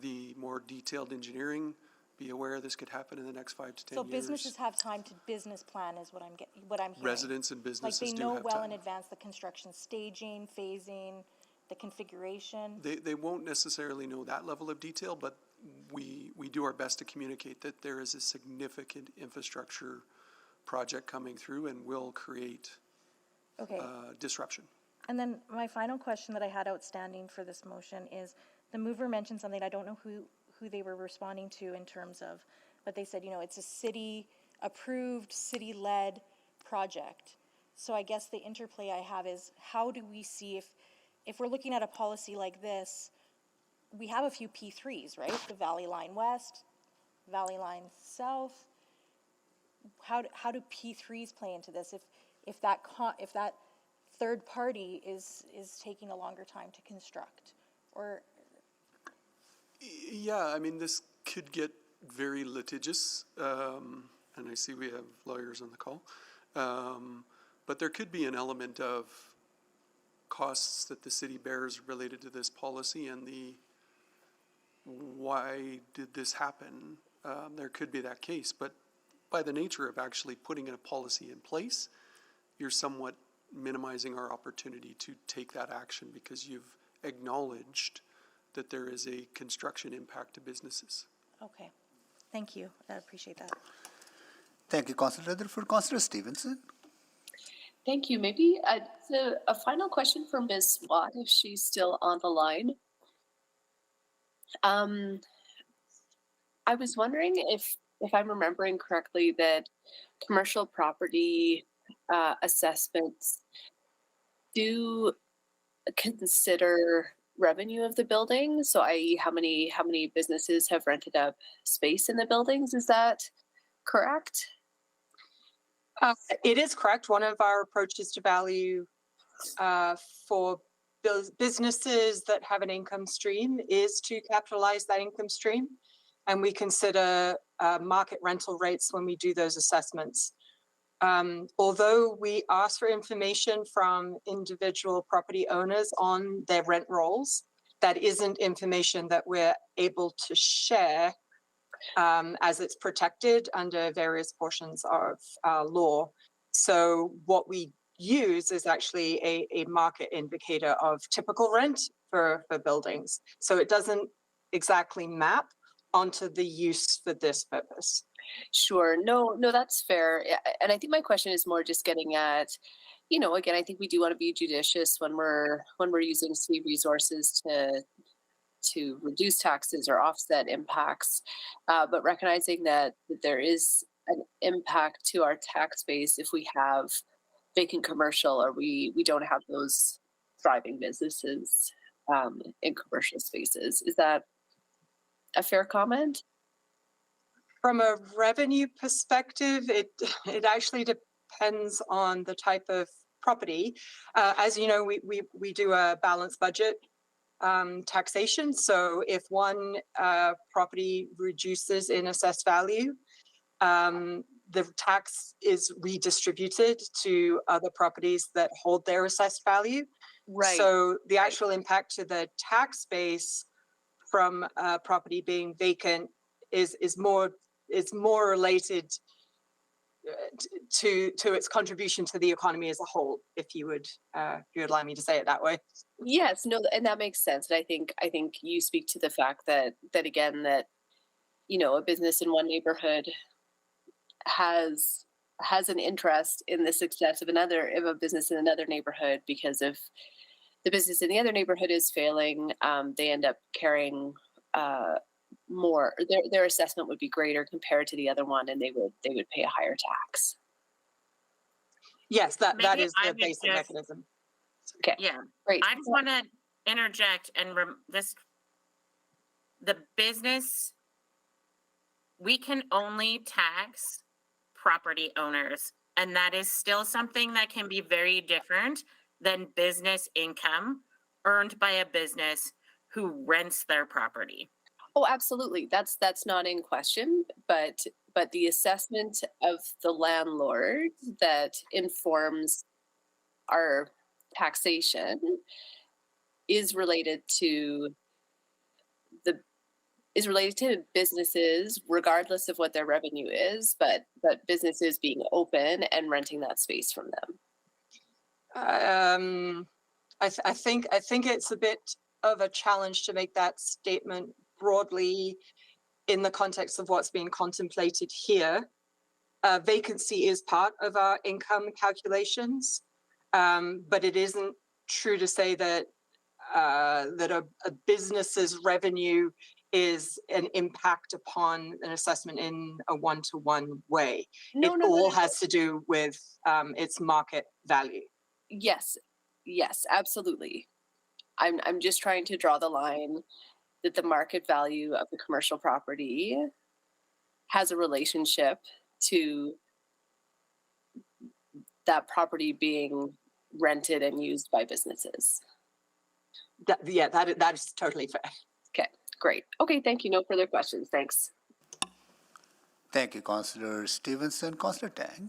The more detailed engineering, be aware this could happen in the next 5 to 10 years. So businesses have time to business plan is what I'm hearing. Residents and businesses do have time. Like, they know well in advance the construction staging, phasing, the configuration. They won't necessarily know that level of detail, but we do our best to communicate that there is a significant infrastructure project coming through and will create disruption. And then my final question that I had outstanding for this motion is, the mover mentioned something, I don't know who they were responding to in terms of, but they said, you know, it's a city-approved, city-led project. So I guess the interplay I have is, how do we see if we're looking at a policy like this, we have a few P3s, right? The Valley Line West, Valley Line South. How do P3s play into this? If that third party is taking a longer time to construct, or? Yeah, I mean, this could get very litigious, and I see we have lawyers on the call. But there could be an element of costs that the city bears related to this policy and the why did this happen. There could be that case, but by the nature of actually putting a policy in place, you're somewhat minimizing our opportunity to take that action because you've acknowledged that there is a construction impact to businesses. Okay, thank you, I appreciate that. Thank you, Councillor Rutherford. Councillor Stevenson. Thank you. Maybe a final question for Ms. Watt, if she's still on the line. I was wondering if I'm remembering correctly that commercial property assessments do consider revenue of the building. So i.e. how many businesses have rented up space in the buildings. Is that correct? It is correct. One of our approaches to value for businesses that have an income stream is to capitalize that income stream. And we consider market rental rates when we do those assessments. Although we ask for information from individual property owners on their rent rolls, that isn't information that we're able to share as it's protected under various portions of law. So what we use is actually a market indicator of typical rent for buildings. So it doesn't exactly map onto the use for this purpose. Sure. No, that's fair. And I think my question is more just getting at, you know, again, I think we do want to be judicious when we're using city resources to reduce taxes or offset impacts, but recognizing that there is an impact to our tax base if we have vacant commercial or we don't have those thriving businesses in commercial spaces. Is that a fair comment? From a revenue perspective, it actually depends on the type of property. As you know, we do a balanced budget taxation. So if one property reduces in assessed value, the tax is redistributed to other properties that hold their assessed value. Right. So the actual impact to the tax base from property being vacant is more is more related to its contribution to the economy as a whole, if you would allow me to say it that way. Yes, no, and that makes sense. And I think you speak to the fact that again that a business in one neighborhood has an interest in the success of a business in another neighborhood, because if the business in the other neighborhood is failing, they end up carrying more. Their assessment would be greater compared to the other one, and they would pay a higher tax. Yes, that Maybe is I the would basic just- mechanism. Okay. Yeah, Great. I just want to interject and the business, we can only tax property owners, and that is still something that can be very different than business income earned by a business who rents their property. Oh, absolutely. That's not in question, but the assessment of the landlord that informs our taxation is related to businesses, regardless of what their revenue is, but businesses being open and renting that space from them. I think it's a bit of a challenge to make that statement broadly in the context of what's being contemplated here. Vacancy is part of our income calculations, but it isn't true to say that a business's revenue is an impact upon an assessment in a one-to-one way. It all has to do with its market value. Yes, absolutely. I'm just trying to draw the line that the market value of the commercial property has a relationship to that property being rented and used by businesses. That is totally fair. Okay, great. Okay, thank you. No further questions. Thanks. Thank you, Councillor Stevenson. Councillor Tang.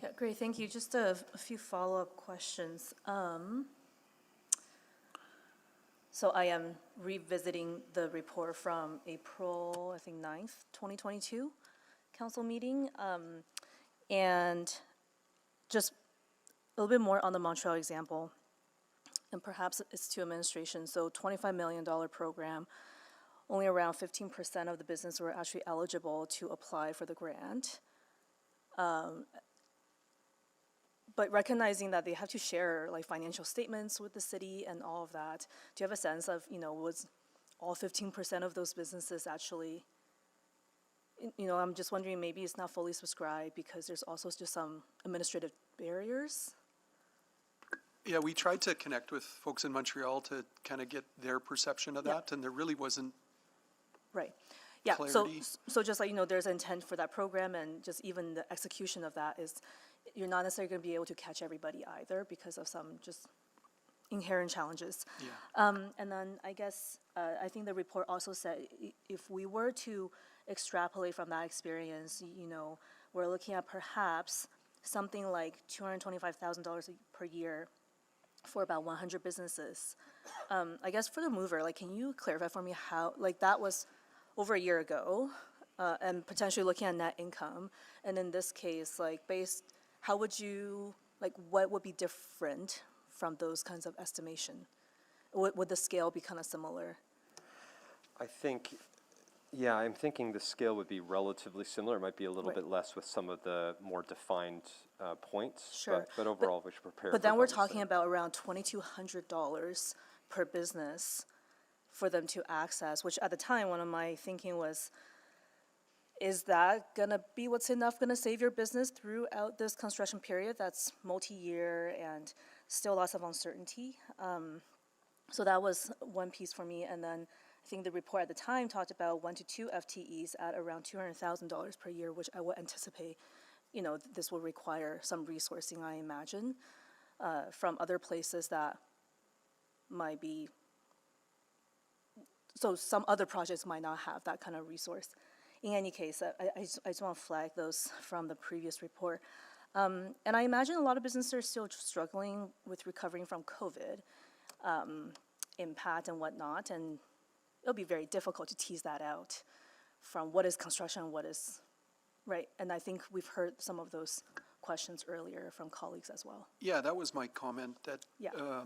Yeah, great, thank you. Just a few follow-up questions. So I am revisiting the report from April, I think 9th, 2022 council meeting. And just a little bit more on the Montreal example, and perhaps it's to administration. So $25 million program, only around 15% of the business were actually eligible to apply for the grant. But recognizing that they have to share like financial statements with the city and all of that, do you have a sense of, was all 15% of those businesses actually, I'm just wondering, maybe it's not fully subscribed because there's also just some administrative barriers? Yeah, we tried to connect with folks in Montreal to kind of get their perception of that, and there really wasn't Right. Yeah, clarity. so just like, there's intent for that program, and just even the execution of that is, you're not necessarily going to be able to catch everybody either because of some just inherent challenges. Yeah. And then I guess, I think the report also said if we were to extrapolate from that experience, we're looking at perhaps something like $225,000 per year for about 100 businesses. I guess for the mover, can you clarify for me how, that was over a year ago, and potentially looking at net income, and in this case, how would you, what would be different from those kinds of estimation? Would the scale be kind of similar? I think, yeah, I'm thinking the scale would be relatively similar. It might be a little bit less with some of the more defined points. Sure. But overall, we should prepare. But then we're talking about around $2,200 per business for them to access, which at the time, one of my thinking was, is that gonna be what's enough gonna save your business throughout this construction period that's multi-year and still lots of uncertainty? So that was one piece for me. And then I think the report at the time talked about 1 to 2 FTEs at around $200,000 per year, which I would anticipate, this will require some resourcing, I imagine, from other places that might be, so some other projects might not have that kind of resource. In any case, I just want to flag those from the previous report. And I imagine a lot of businesses are still struggling with recovering from COVID impact and whatnot, and it'll be very difficult to tease that out. what is construction, what is, right? And I think we've heard some of those questions earlier from colleagues as well. Yeah, that was my comment, that Yeah.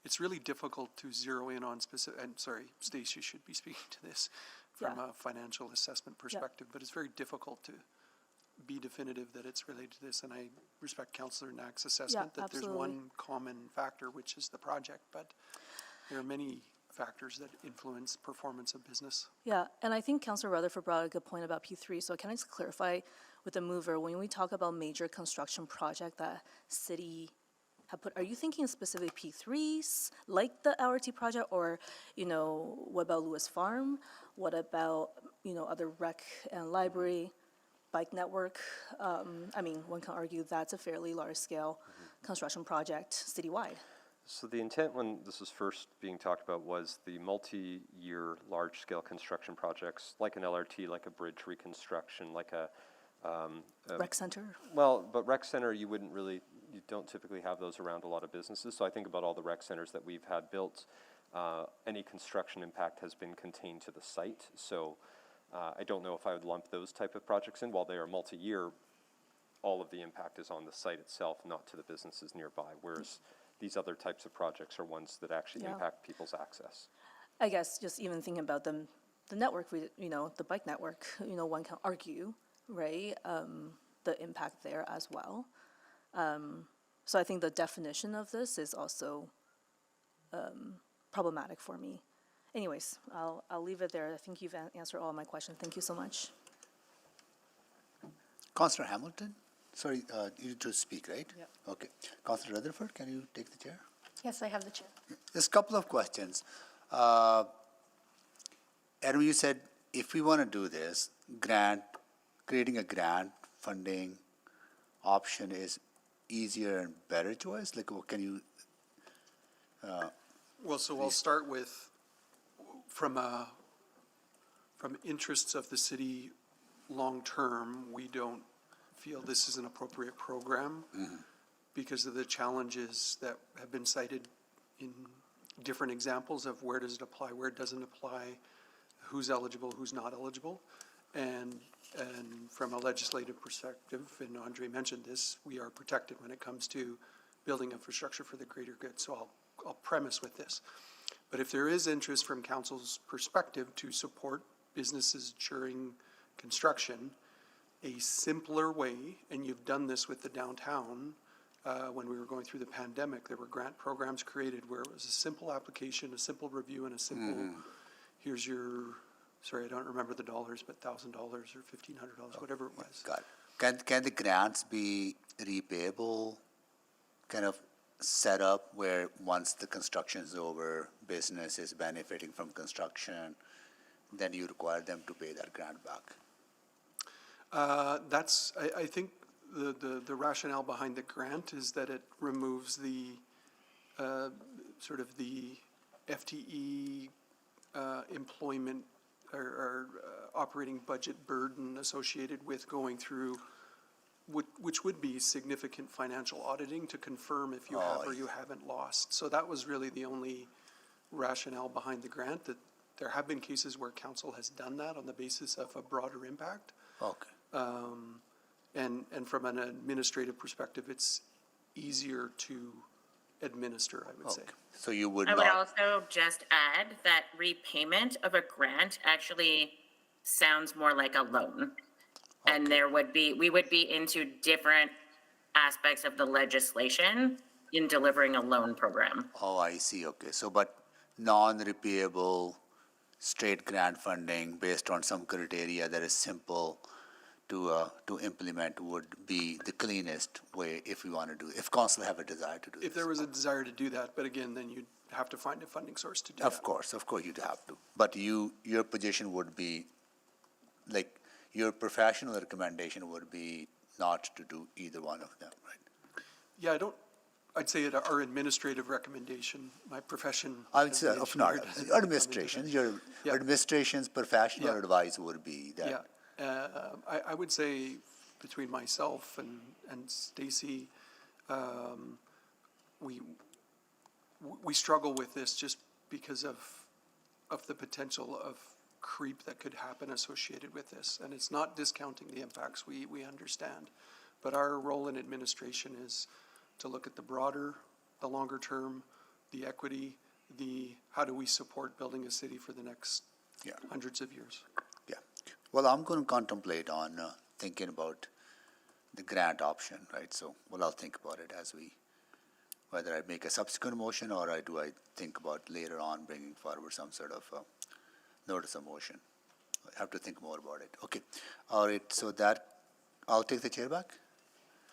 it's really difficult to zero in on specific, and sorry, Stacy should be speaking to this from Yeah. a financial assessment perspective, but it's very difficult to be definitive that it's related to this, and I respect Councillor Knack's assessment that there's absolutely. one common factor, which is the project, but there are many factors that influence performance of business. Yeah, and I think Councillor Rutherford brought a good point about P3, so can I just clarify with the mover, when we talk about major construction project that city have put, are you thinking of specific P3s, like the LRT project, or, what about Lewis Farm? What about, other rec and library, bike network? One can argue that's a fairly large-scale construction project citywide. So the intent when this was first being talked about was the multi-year, large-scale construction projects, like an LRT, like a bridge reconstruction, like a Rec center? Well, but rec center, you don't typically have those around a lot of businesses. So I think about all the rec centers that we've had built, any construction impact has been contained to the site. So I don't know if I would lump those type of projects in. While they are multi-year, all of the impact is on the site itself, not to the businesses nearby. Whereas these other types of projects are ones that actually Yeah. impact people's access. I guess just even thinking about the network, the bike network, one can argue, right, the impact there as well. So I think the definition of this is also problematic for me. Anyways, I'll leave it there. I think you've answered all my questions. Thank you so much. Councillor Hamilton? Sorry, you to speak, right? Yep. Okay. Councillor Rutherford, can you take the chair? Yes, I have the chair. Just a couple of questions. Adam, you said if we want to do this, creating a grant funding option is easier and better choice? Like, what can you? Well, so I'll start with, from interests of the city long-term, we don't feel this is an appropriate program because of the challenges that have been cited in different examples of where does it apply, where it doesn't apply, who's eligible, who's not eligible. And from a legislative perspective, and Andre mentioned this, we are protected when it comes to building infrastructure for the greater good. So I'll premise with this. But if there is interest from council's perspective to support businesses during construction, a simpler way, and you've done this with the downtown, when we were going through the pandemic, there were grant programs created where it was a simple application, a simple review, and a simple, here's your, sorry, I don't remember the dollars, but $1,000 or $1,500, whatever it was. Got it. Can the grants be repayable, kind of set up where once the construction is over, business is benefiting from construction, then you require them to pay that grant back? That's, I think the rationale behind the grant is that it removes the, sort of the FTE employment or operating budget burden associated with going through, which would be significant financial auditing to confirm if you have or you haven't lost. So that was really the only rationale behind the grant, that there have been cases where council has done that on the basis of a broader impact. Okay. And from an administrative perspective, it's easier to administer, I would say. So you would I not? would also just add that repayment of a grant actually sounds more like a loan. And we would be into different aspects of the legislation in delivering a loan program. Oh, I see, okay. So, but non-repayable, straight grant funding based on some criteria that is simple to implement would be the cleanest way if we want to do, if council have a desire to do this. If there was a desire to do that, but again, then you'd have to find a funding source to do that. Of course, you'd have to. But your position would be, like, your professional recommendation would be not to do either one of them, right? Yeah, I'd say our administrative recommendation, my profession. I would as say, an of not, engineer doesn't come into administration, that. your Yeah. administration's professional Yeah. advice would be that. Yeah, I would say between myself and Stacy, we struggle with this just because of the potential of creep that could happen associated with this. And it's not discounting the impacts, we understand. But our role in administration is to look at the broader, the longer term, the equity, the how do we support building a city for the next hundreds of years. Yeah. Well, I'm going to contemplate on thinking about the grant option, right? So, well, I'll think about it as we, whether I make a subsequent motion or I think about later on bringing forward some sort of notice of motion. I have to think more about it. Okay. All right. So that, I'll take the chair back.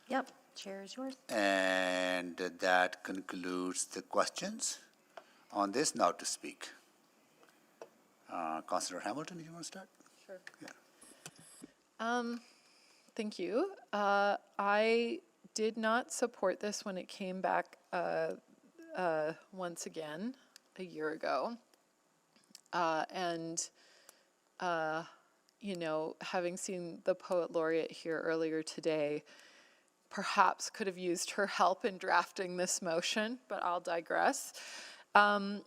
Yep, chair is yours. And that concludes the questions on this. Now to speak. Councillor Hamilton, you want to start? Sure. Yeah. Thank you. I did not support this when it came back once again a year ago. You know, having seen the Poet Laureate here earlier today, perhaps could have used her help in drafting this motion, but I'll digress. I'm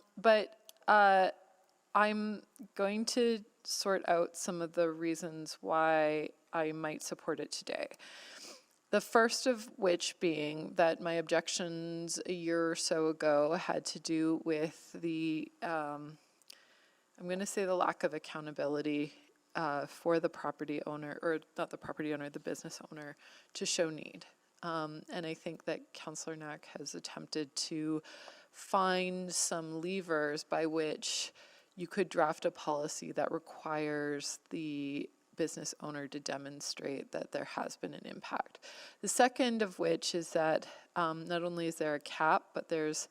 going to sort out some of the reasons why I might support it today. The first of which being that my objections a year or so ago had to do with the, I'm going to say the lack of accountability for the property owner, or not the property owner, the business owner, to show need. And I think that Councillor Knack has attempted to find some levers by which you could draft a policy that requires the business owner to demonstrate that there has been an impact. The second of which is that not only is there a cap, but there's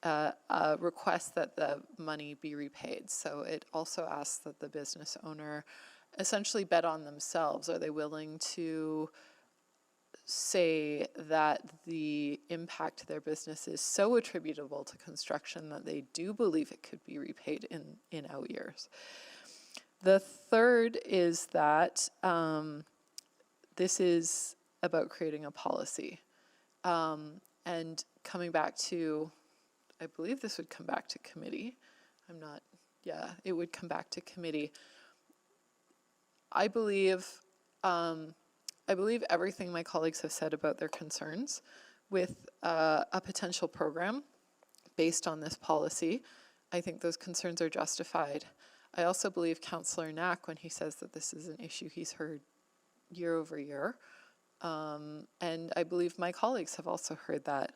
a request that the money be repaid. So it also asks that the business owner essentially bet on themselves. Are they willing to say that the impact to their business is so attributable to construction that they do believe it could be repaid in out years? The third is that this is about creating a policy. And coming back to, I believe this would come back to committee. It would come back to committee. I believe everything my colleagues have said about their concerns with a potential program based on this policy. I think those concerns are justified. I also believe Councillor Knack when he says that this is an issue he's heard year over year. And I believe my colleagues have also heard that.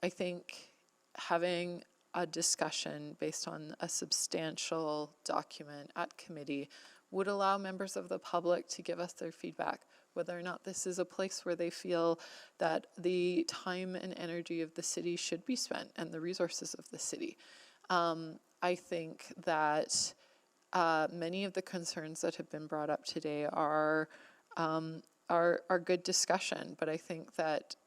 I think having a discussion based on a substantial document at committee would allow members of the public to give us their feedback, whether or not this is a place where they feel that the time and energy of the city should be spent and the resources of the city. I think that many of the concerns that have been brought up today are good discussion, but I think that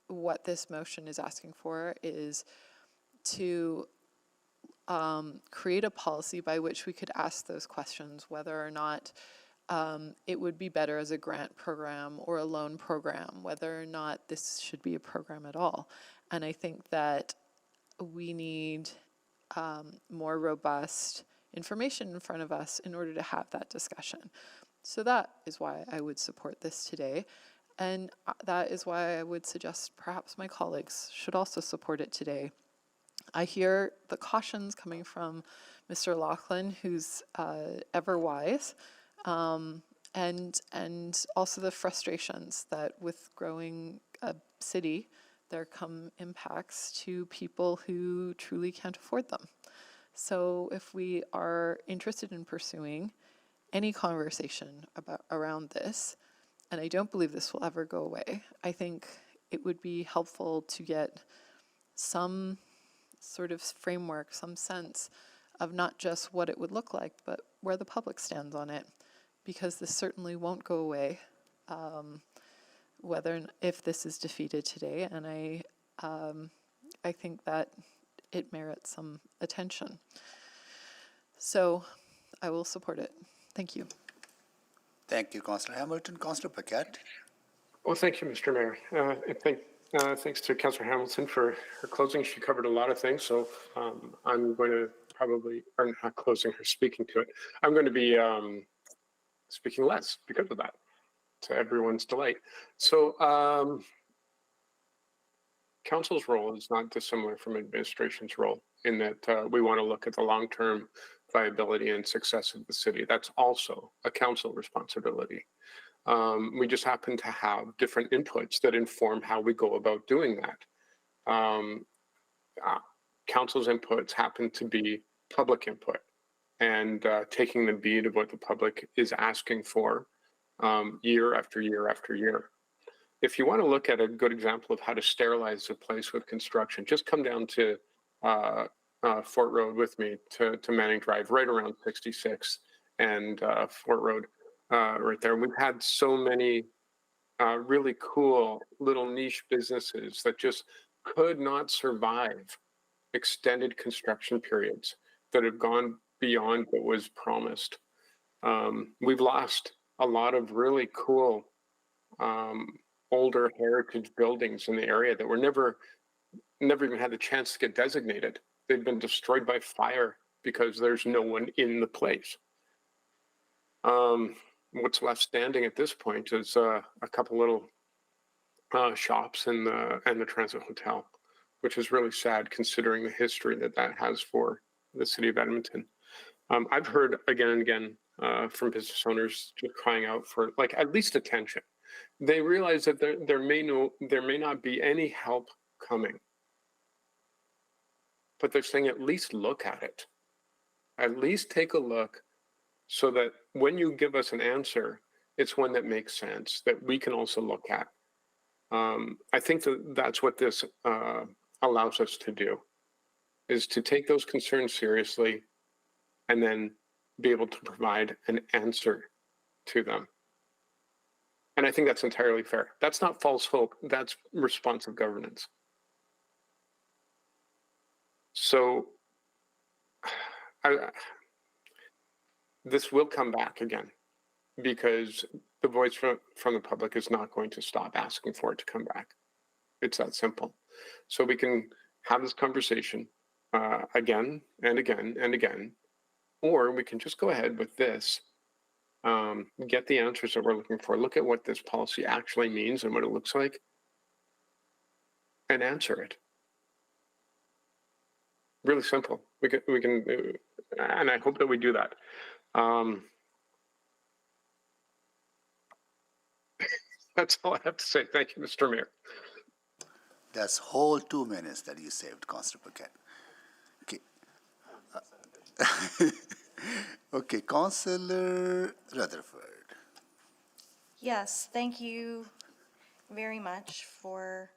what this motion is asking for is to create a policy by which we could ask those questions, whether or not it would be better as a grant program or a loan program, whether or not this should be a program at all. And I think that we need more robust information in front of us in order to have that discussion. So that is why I would support this today. And that is why I would suggest perhaps my colleagues should also support it today. I hear the cautions coming from Mr. Laughlin, who's ever wise, and also the frustrations that with growing a city, there come impacts to people who truly can't afford them. So if we are interested in pursuing any conversation around this, and I don't believe this will ever go away, I think it would be helpful to get some sort of framework, some sense of not just what it would look like, but where the public stands on it, because this certainly won't go away, if this is defeated today, and I think that it merits some attention. So I will support it. Thank you. Thank you, Councillor Hamilton. Councillor Paquette. Well, thank you, Mr. Mayor. Thanks to Councillor Hamilton for her closing. She covered a lot of things, so I'm going to probably, or not closing or speaking to it. I'm going to be speaking less because of that, to everyone's delight. So council's role is not dissimilar from administration's role in that we want to look at the long-term viability and success of the city. That's also a council responsibility. We just happen to have different inputs that inform how we go about doing that. Council's inputs happen to be public input and taking the beat of what the public is asking for year after year after year. If you want to look at a good example of how to sterilize a place with construction, just come down to Fort Road with me to Manning Drive, right around 66 and Fort Road, right there. We've had so many really cool little niche businesses that just could not survive extended construction periods that have gone beyond what was promised. We've lost a lot of really cool older heritage buildings in the area that were never even had the chance to get designated. They've been destroyed by fire because there's no one in the place. What's left standing at this point is a couple little shops and the Transit Hotel, which is really sad considering the history that has for the city of Edmonton. I've heard again and again from business owners just crying out for like at least attention. They realize that there may not be any help coming, but they're saying at least look at it. At least take a look so that when you give us an answer, it's one that makes sense, that we can also look at. I think that's what this allows us to do, is to take those concerns seriously and then be able to provide an answer to them. And I think that's entirely fair. That's not false hope, that's responsive governance. So this will come back again because the voice from the public is not going to stop asking for it to come back. It's that simple. So we can have this conversation again and again and again, or we can just go ahead with this, get the answers that we're looking for, look at what this policy actually means and what it looks like, and answer it. Really simple. We can, and I hope that we do that. That's all I have to say. Thank you, Mr. Mayor. That's whole 2 minutes that you saved, Constable Paquette. Okay. Okay, Councillor Rutherford. Yes, thank you very much for,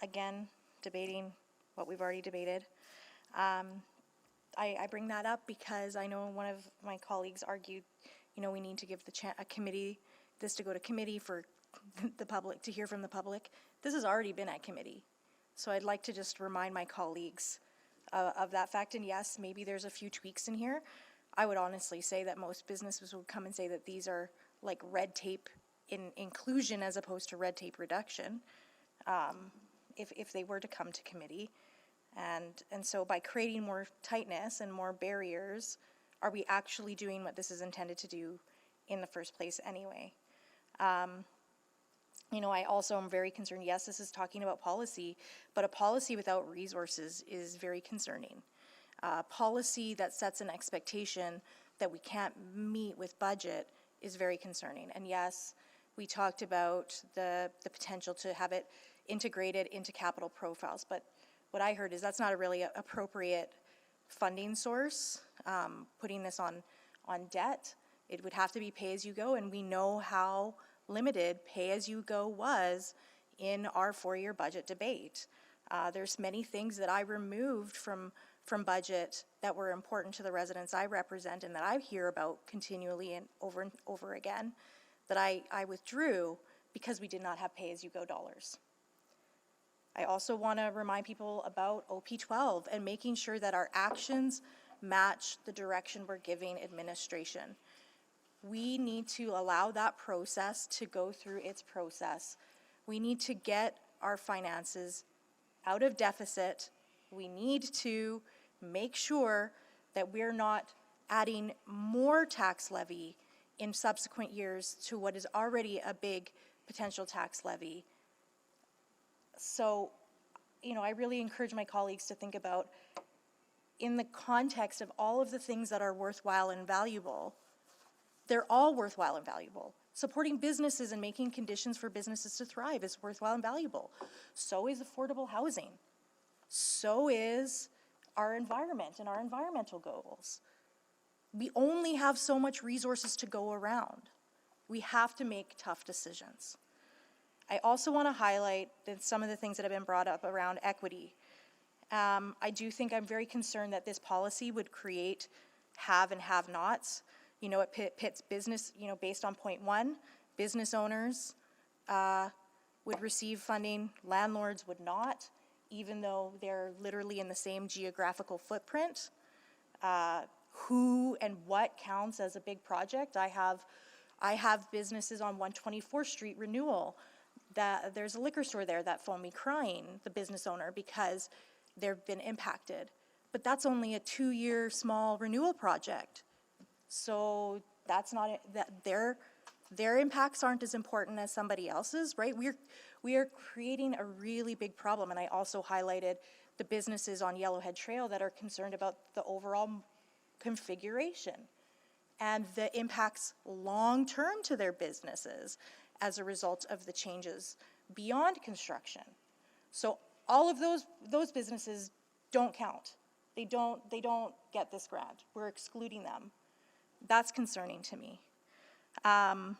again, debating what we've already debated. I bring that up because I know one of my colleagues argued, you know, we need to give a committee, this to go to committee for the public, to hear from the public. This has already been at committee. So I'd like to just remind my colleagues of that fact. And yes, maybe there's a few tweaks in here. I would honestly say that most businesses would come and say that these are like red tape inclusion as opposed to red tape reduction, if they were to come to committee. And so by creating more tightness and more barriers, are we actually doing what this is intended to do in the first place anyway? You know, I also am very concerned, yes, this is talking about policy, but a policy without resources is very concerning. Policy that sets an expectation that we can't meet with budget is very concerning. And yes, we talked about the potential to have it integrated into capital profiles, but what I heard is that's not a really appropriate funding source, putting this on debt. It would have to be pay-as-you-go, and we know how limited pay-as-you-go was in our four-year budget debate. There's many things that I removed from budget that were important to the residents I represent and that I hear about continually and over again that I withdrew because we did not have pay-as-you-go dollars. I also want to remind people about OP12 and making sure that our actions match the direction we're giving administration. We need to allow that process to go through its process. We need to get our finances out of deficit. We need to make sure that we're not adding more tax levy in subsequent years to what is already a big potential tax levy. So, you know, I really encourage my colleagues to think about, in the context of all of the things that are worthwhile and valuable, they're all worthwhile and valuable. Supporting businesses and making conditions for businesses to thrive is worthwhile and valuable. So is affordable housing. So is our environment and our environmental goals. We only have so much resources to go around. We have to make tough decisions. I also want to highlight that some of the things that have been brought up around equity. I do think I'm very concerned that this policy would create have and have-nots. You know, it pits business, you know, based on point one, business owners would receive funding, landlords would not, even though they're literally in the same geographical footprint. Who and what counts as a big project? I have businesses on 124th Street Renewal that there's a liquor store there that phoned me crying, the business owner, because they've been impacted. But that's only a 2-year small renewal project. So that's not, that their impacts aren't as important as somebody else's, right? We are creating a really big problem. And I also highlighted the businesses on Yellowhead Trail that are concerned about the overall configuration and the impacts long-term to their businesses as a result of the changes beyond construction. So all of those businesses don't count. They don't get this grant. We're excluding them. That's concerning to me. I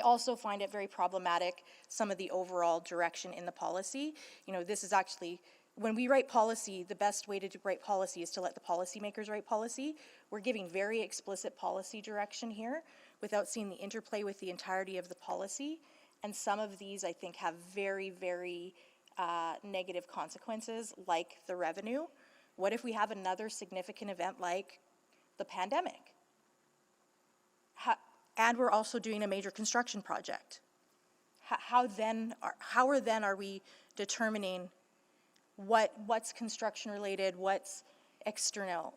also find it very problematic, some of the overall direction in the policy. You know, this is actually, when we write policy, the best way to write policy is to let the policymakers write policy. We're giving very explicit policy direction here without seeing the interplay with the entirety of the policy. And some of these, I think, have very, very negative consequences, like the revenue. What if we have another significant event like the pandemic? And we're also doing a major construction project. How are we determining what's construction related, what's external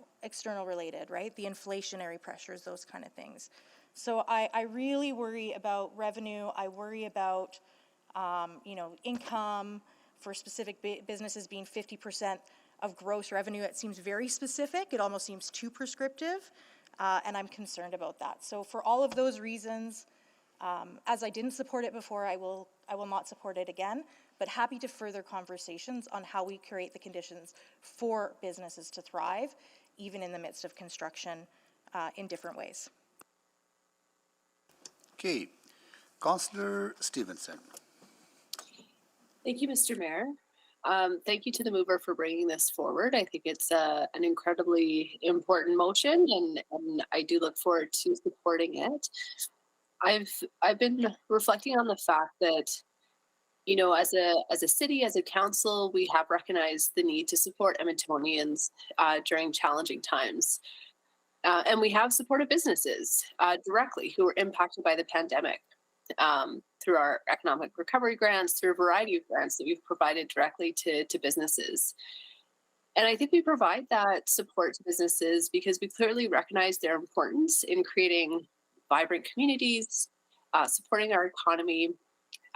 related, right? The inflationary pressures, those kind of things. So I really worry about revenue. I worry about income for specific businesses being 50% of gross revenue. It seems very specific. It almost seems too prescriptive. And I'm concerned about that. So for all of those reasons, as I didn't support it before, I will not support it again, but happy to further conversations on how we create the conditions for businesses to thrive, even in the midst of construction, in different ways. Okay, Councillor Stevenson. Thank you, Mr. Mayor. Thank you to the mover for bringing this forward. I think it's an incredibly important motion, and I do look forward to supporting it. I've been reflecting on the fact that, you know, as a city, as a council, we have recognized the need to support Edmontonians during challenging times. And we have supported businesses directly who were impacted by the pandemic. Through our economic recovery grants, through a variety of grants that we've provided directly to businesses. And I think we provide that support to businesses because we clearly recognize their importance in creating vibrant communities, supporting our economy,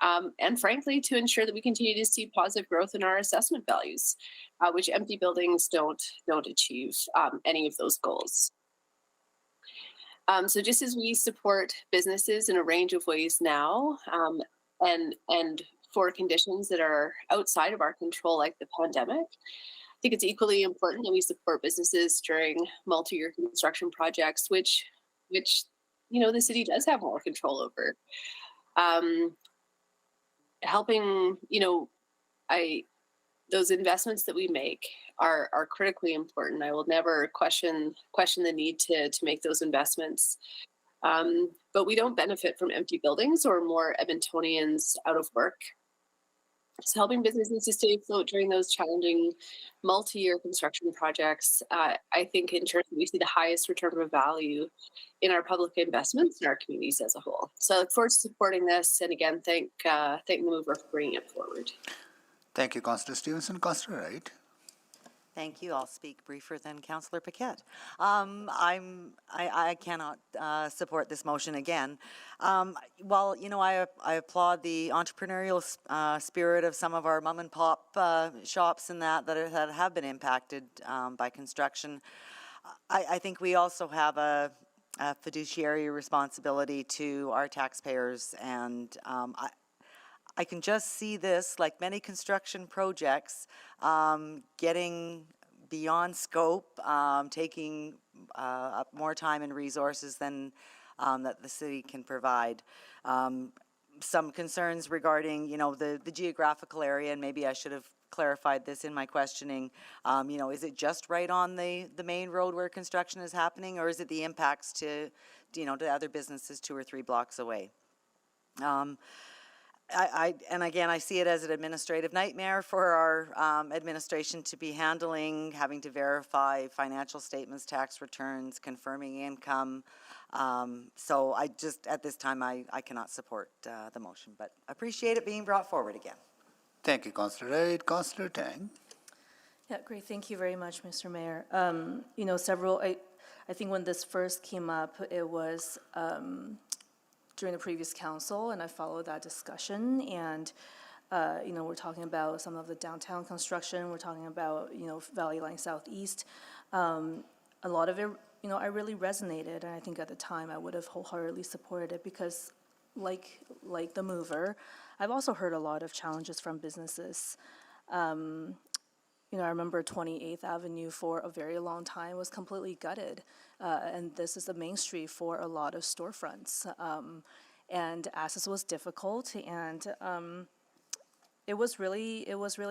and frankly, to ensure that we continue to see positive growth in our assessment values, which empty buildings don't achieve any of those goals. So just as we support businesses in a range of ways now, and for conditions that are outside of our control, like the pandemic, I think it's equally important that we support businesses during multi-year construction projects, which you know the city does have more control over. Helping, you know, those investments that we make are critically important. I will never question the need to make those investments. But we don't benefit from empty buildings or more Edmontonians out of work. So helping businesses to stay afloat during those challenging multi-year construction projects, I think ensures that we see the highest return of value in our public investments in our communities as a whole. So I look forward to supporting this, and again, thank the mover for bringing it forward. Thank you, Councillor Stevenson. Councillor Wright. Thank you. I'll speak briefer than Councillor Paquette. I cannot support this motion again. Well, you know, I applaud the entrepreneurial spirit of some of our mom and pop shops and that have been impacted by construction. I think we also have a fiduciary responsibility to our taxpayers, and I can just see this, like many construction projects, getting beyond scope, taking up more time and resources than that the city can provide. Some concerns regarding, you know, the geographical area, and maybe I should have clarified this in my questioning. You know, is it just right on the main road where construction is happening, or is it the impacts to, you know, to other businesses 2 or 3 blocks away? And again, I see it as an administrative nightmare for our administration to be handling, having to verify financial statements, tax returns, confirming income. So I just, at this time, I cannot support the motion, but appreciate it being brought forward again. Thank you, Councillor Wright. Councillor Tang. Yeah, great. Thank you very much, Mr. Mayor. You know, I think when this first came up, it was during the previous council, and I followed that discussion. And, you know, we're talking about some of the downtown construction. We're talking about, you know, Valley Line Southeast. A lot of it, you know, I really resonated. And I think at the time I would have wholeheartedly supported it because like the mover, I've also heard a lot of challenges from businesses. You know, I remember 28th Avenue for a very long time was completely gutted. And this is the main street for a lot of storefronts. And access was difficult, and it was really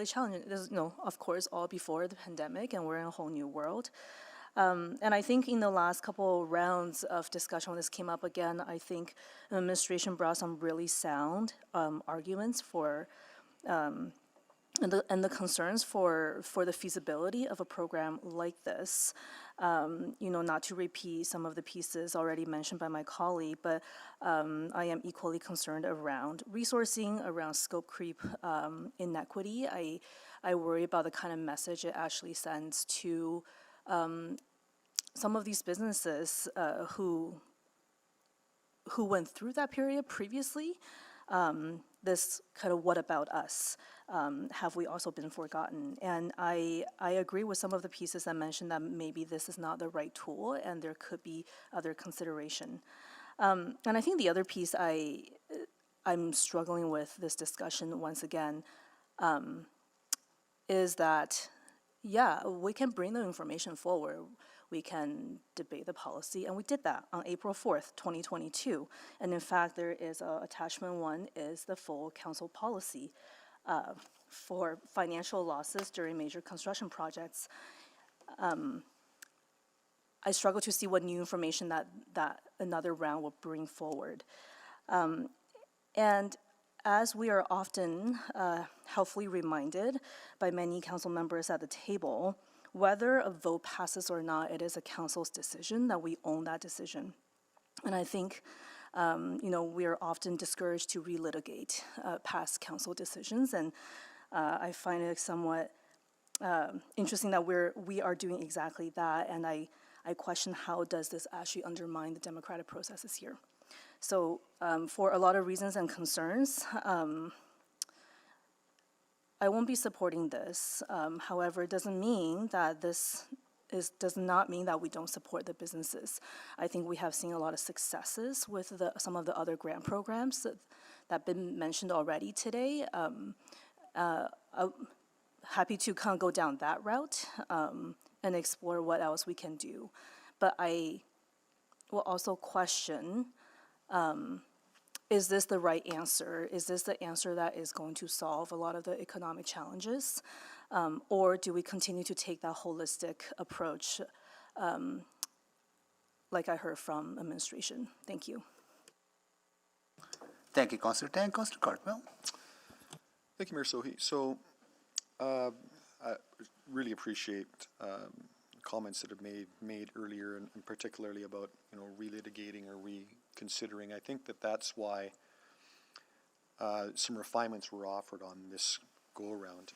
challenging. There's, you know, of course, all before the pandemic, and we're in a whole new world. And I think in the last couple rounds of discussion when this came up again, I think the administration brought some really sound arguments for and the concerns for the feasibility of a program like this. You know, not to repeat some of the pieces already mentioned by my colleague, but I am equally concerned around resourcing, around scope creep, inequity. I worry about the kind of message it actually sends to some of these businesses who went through that period previously. This kind of what about us? Have we also been forgotten? And I agree with some of the pieces that mentioned that maybe this is not the right tool and there could be other consideration. And I think the other piece I'm struggling with this discussion once again is that, yeah, we can bring the information forward. We can debate the policy, and we did that on April 4th, 2022. And in fact, there is attachment 1 is the full council policy for financial losses during major construction projects. I struggle to see what new information that another round will bring forward. And as we are often helpfully reminded by many council members at the table, whether a vote passes or not, it is a council's decision, that we own that decision. And I think, you know, we are often discouraged to relitigate past council decisions, and I find it somewhat interesting that we are doing exactly that, and I question how does this actually undermine the democratic processes here. So for a lot of reasons and concerns, I won't be supporting this. However, it doesn't mean that does not mean that we don't support the businesses. I think we have seen a lot of successes with some of the other grant programs that have been mentioned already today. I'm happy to kind of go down that route and explore what else we can do. But I will also question, is this the right answer? Is this the answer that is going to solve a lot of the economic challenges? Or do we continue to take that holistic approach like I heard from administration? Thank you. Thank you, Councillor Tang. Councillor Cartwell. Thank you, Mayor Sohi. So I really appreciate comments that have made earlier, and particularly about, you know, relitigating or reconsidering. I think that's why some refinements were offered on this go around.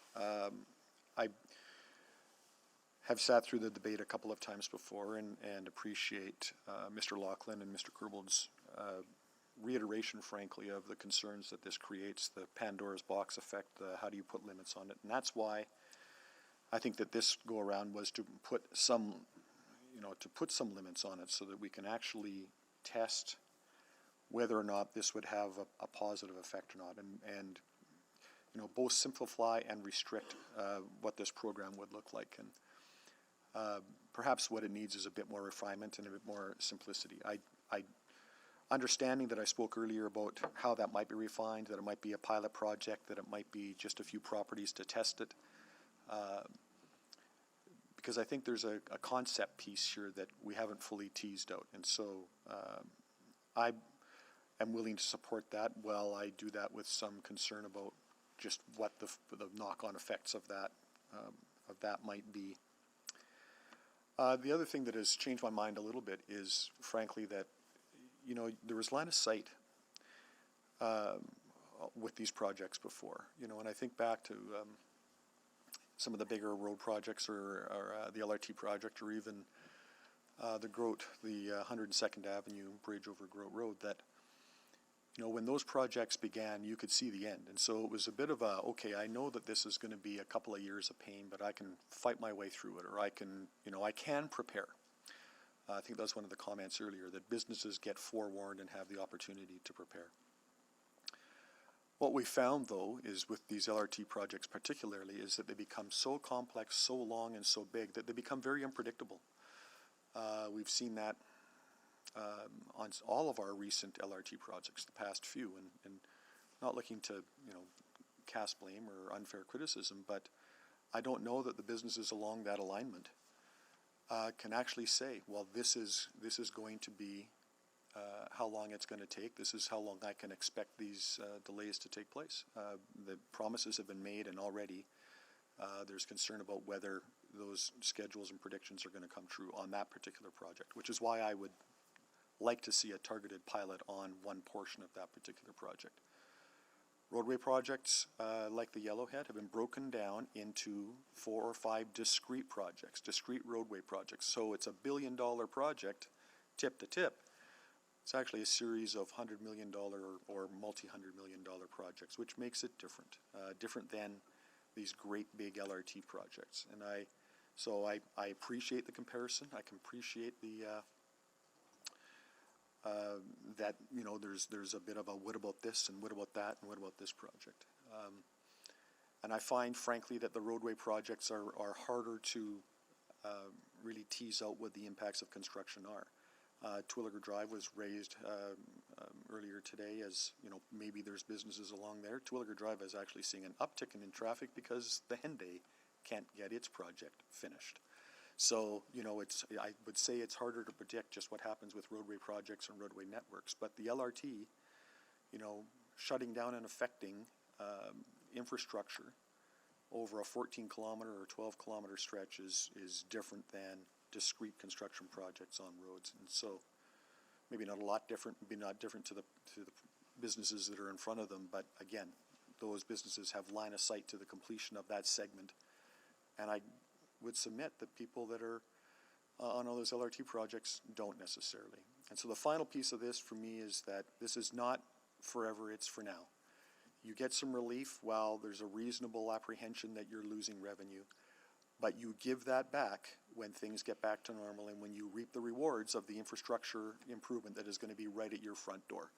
have sat through the debate a couple of times before and appreciate Mr. Laughlin and Mr. Kerbold's reiteration, frankly, of the concerns that this creates, the Pandora's box effect, how do you put limits on it? And that's why I think that this go around was to put some, limits on it so that we can actually test whether or not this would have a positive effect or not, and both simplify and restrict what this program would look like. And perhaps what it needs is a bit more refinement and a bit more simplicity. I understanding that I spoke earlier about how that might be refined, that it might be a pilot project, that it might be just a few properties to test it. Because I think there's a concept piece here that we haven't fully teased out. And so I am willing to support that while I do that with some concern about just what the knock-on effects of that might be. The other thing that has changed my mind a little bit is, frankly, that there was line of sight with these projects before, and I think back to some of the bigger road projects or the LRT project, or even the Grote, the 102nd Avenue Bridge over Grote Road, that when those projects began, you could see the end. And so it was a bit of a, okay, I know that this is going to be a couple of years of pain, but I can fight my way through it, or I can prepare. I think that's one of the comments earlier, that businesses get forewarned and have the opportunity to prepare. What we found, though, is with these LRT projects particularly, is that they become so complex, so long, and so big that they become very unpredictable. We've seen that on all of our recent LRT projects, the past few, and not looking to cast blame or unfair criticism, but I don't know that the businesses along that alignment can actually say, well, this is going to be how long it's going to take. This is how long I can expect these delays to take place. The promises have been made, and already there's concern about whether those schedules and predictions are going to come true on that particular project, which is why I would like to see a targeted pilot on one portion of that particular project. Roadway projects like the Yellowhead have been broken down into 4 or 5 discrete projects, discrete roadway projects. So it's $1 billion project, tip to tip. It's actually a series of $100 million or multi-$100 million projects, which makes it different, different than these great big LRT projects. And I appreciate the comparison. I can appreciate the that there's a bit of a what about this and what about that and what about this project. And I find, frankly, that the roadway projects are harder to really tease out what the impacts of construction are. Twilliger Drive was raised earlier today as, maybe there's businesses along there. Twilliger Drive is actually seeing an uptick in traffic because the Henday can't get its project finished. So, I would say it's harder to predict just what happens with roadway projects and roadway networks. But the LRT, shutting down and affecting infrastructure over a 14-kilometer or 12-kilometer stretch is different than discrete construction projects on roads. And so maybe not a lot different, maybe not different to the businesses that are in front of them, but again, those businesses have line of sight to the completion of that segment. And I would submit that people that are on all those LRT projects don't necessarily. And so the final piece of this for me is that this is not forever, it's for now. You get some relief while there's a reasonable apprehension that you're losing revenue, but you give that back when things get back to normal and when you reap the rewards of the infrastructure improvement that is going to be right at your front door.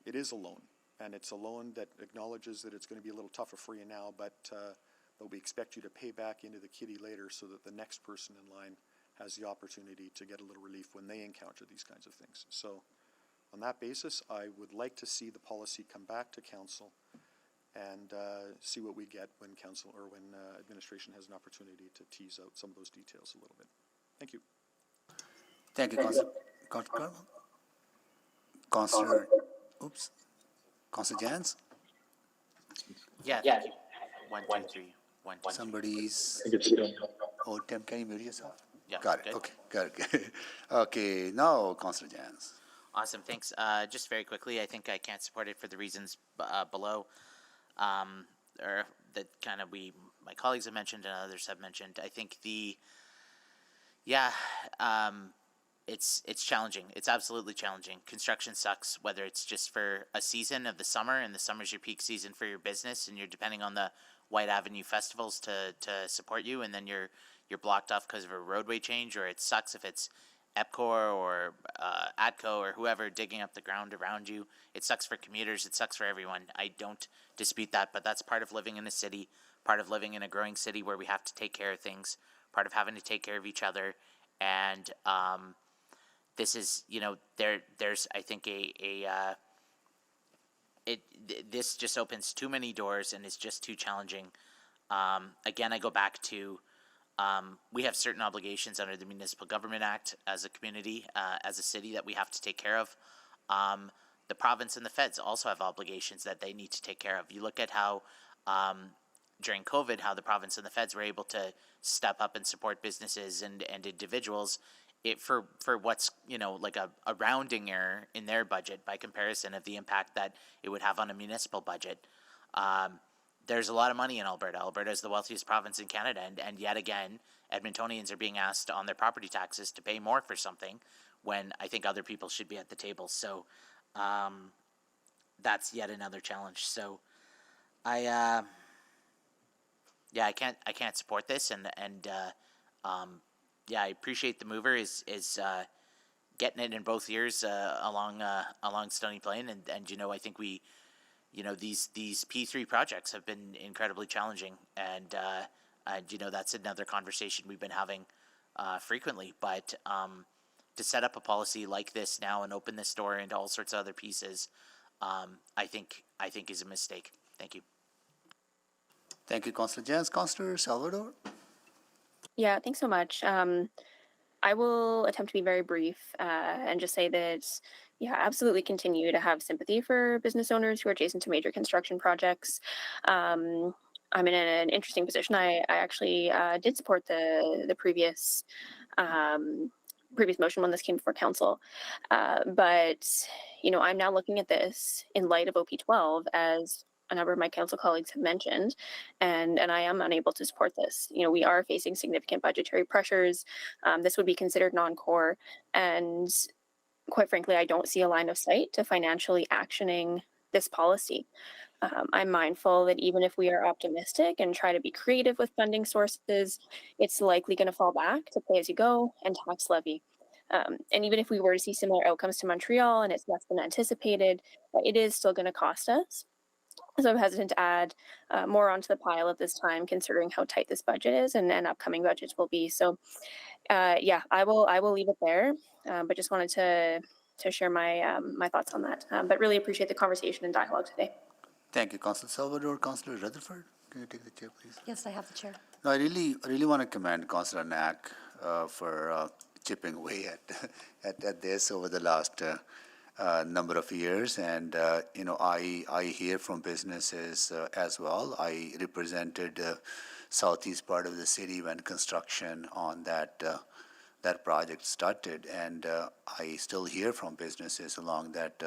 It is a loan, and it's a loan that acknowledges that it's going to be a little tougher for you now, but we expect you to pay back into the kitty later so that the next person in line has the opportunity to get a little relief when they encounter these kinds of things. So on that basis, I would like to see the policy come back to council and see what we get when council or when administration has an opportunity to tease out some of those details a little bit. Thank you. Thank you, Councillor Jans? Yeah. 1, 2, 3. 1, 2, 3. Somebody's. Oh, Tim, can you mute yourself? Yeah. Got it. Good. Okay. Got it. Okay. Now, Councillor Jans. Awesome, thanks. Just very quickly, I think I can't support it for the reasons below. Or kind of my colleagues have mentioned and others have mentioned. I think it's challenging. It's absolutely challenging. Construction sucks, whether it's just for a season of the summer, and the summer's your peak season for your business, and you're depending on the White Avenue festivals to support you, and then you're blocked off because of a roadway change, or it sucks if it's EPCOR or ATCO or whoever digging up the ground around you. It sucks for commuters. It sucks for everyone. I don't dispute that, but that's part of living in a city, part of living in a growing city where we have to take care of things, part of having to take care of each other. And this is, there's I think this just opens too many doors and is just too challenging. Again, I go back to we have certain obligations under the Municipal Government Act as a community, as a city, that we have to take care of. The province and the feds also have obligations that they need to take care of. You look at how during COVID, how the province and the feds were able to step up and support businesses and individuals for what's, like a rounding error in their budget by comparison of the impact that it would have on a municipal budget. There's a lot of money in Alberta. Alberta is the wealthiest province in Canada, and yet again, Edmontonians are being asked on their property taxes to pay more for something when I think other people should be at the table. So that's yet another challenge. So I can't support this, and I appreciate the mover is getting it in both years along Stony Plain, and I think these P3 projects have been incredibly challenging, and that's another conversation we've been having frequently. But to set up a policy like this now and open this door into all sorts of other pieces, I think is a mistake. Thank you. Thank you, Councillor Jens. Councillor Salvador? Yeah, thanks so much. I will attempt to be very brief and just say that, absolutely continue to have sympathy for business owners who are adjacent to major construction projects. I'm in an interesting position. I actually did support the previous motion when this came before council. But, I'm now looking at this in light of OP12, as a number of my council colleagues have mentioned, and I am unable to support this. We are facing significant budgetary pressures. This would be considered non-core, and quite frankly, I don't see a line of sight to financially actioning this policy. I'm mindful that even if we are optimistic and try to be creative with funding sources, it's likely going to fall back to pay as you go and tax levy. And even if we were to see similar outcomes to Montreal and it's less than anticipated, it is still going to cost us. So I'm hesitant to add more onto the pile at this time, considering how tight this budget is and upcoming budgets will be. So, I will leave it there. But just wanted to share my my thoughts on that. But really appreciate the conversation and dialogue today. Thank you, Councillor Salvador. Councillor Rutherford, can you take the chair, please? Yes, I have the chair. No, I really want to commend Councillor Knack for chipping away at this over the last number of years, and I hear from businesses as well. I represented southeast part of the city when construction on that project started, and I still hear from businesses along that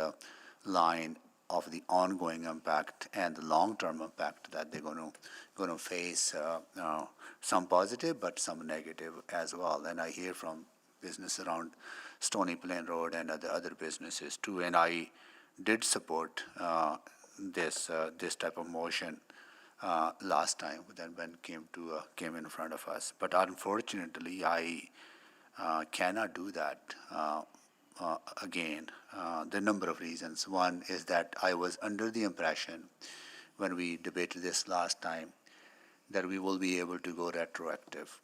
line of the ongoing impact and the long-term impact that they're going to face. Some positive, but some negative as well. And I hear from business around Stony Plain Road and other businesses too. And I did support this type of motion last time when came in front of us. But unfortunately, I cannot do that again. There are a number of reasons. One is that I was under the impression when we debated this last time that we will be able to go retroactive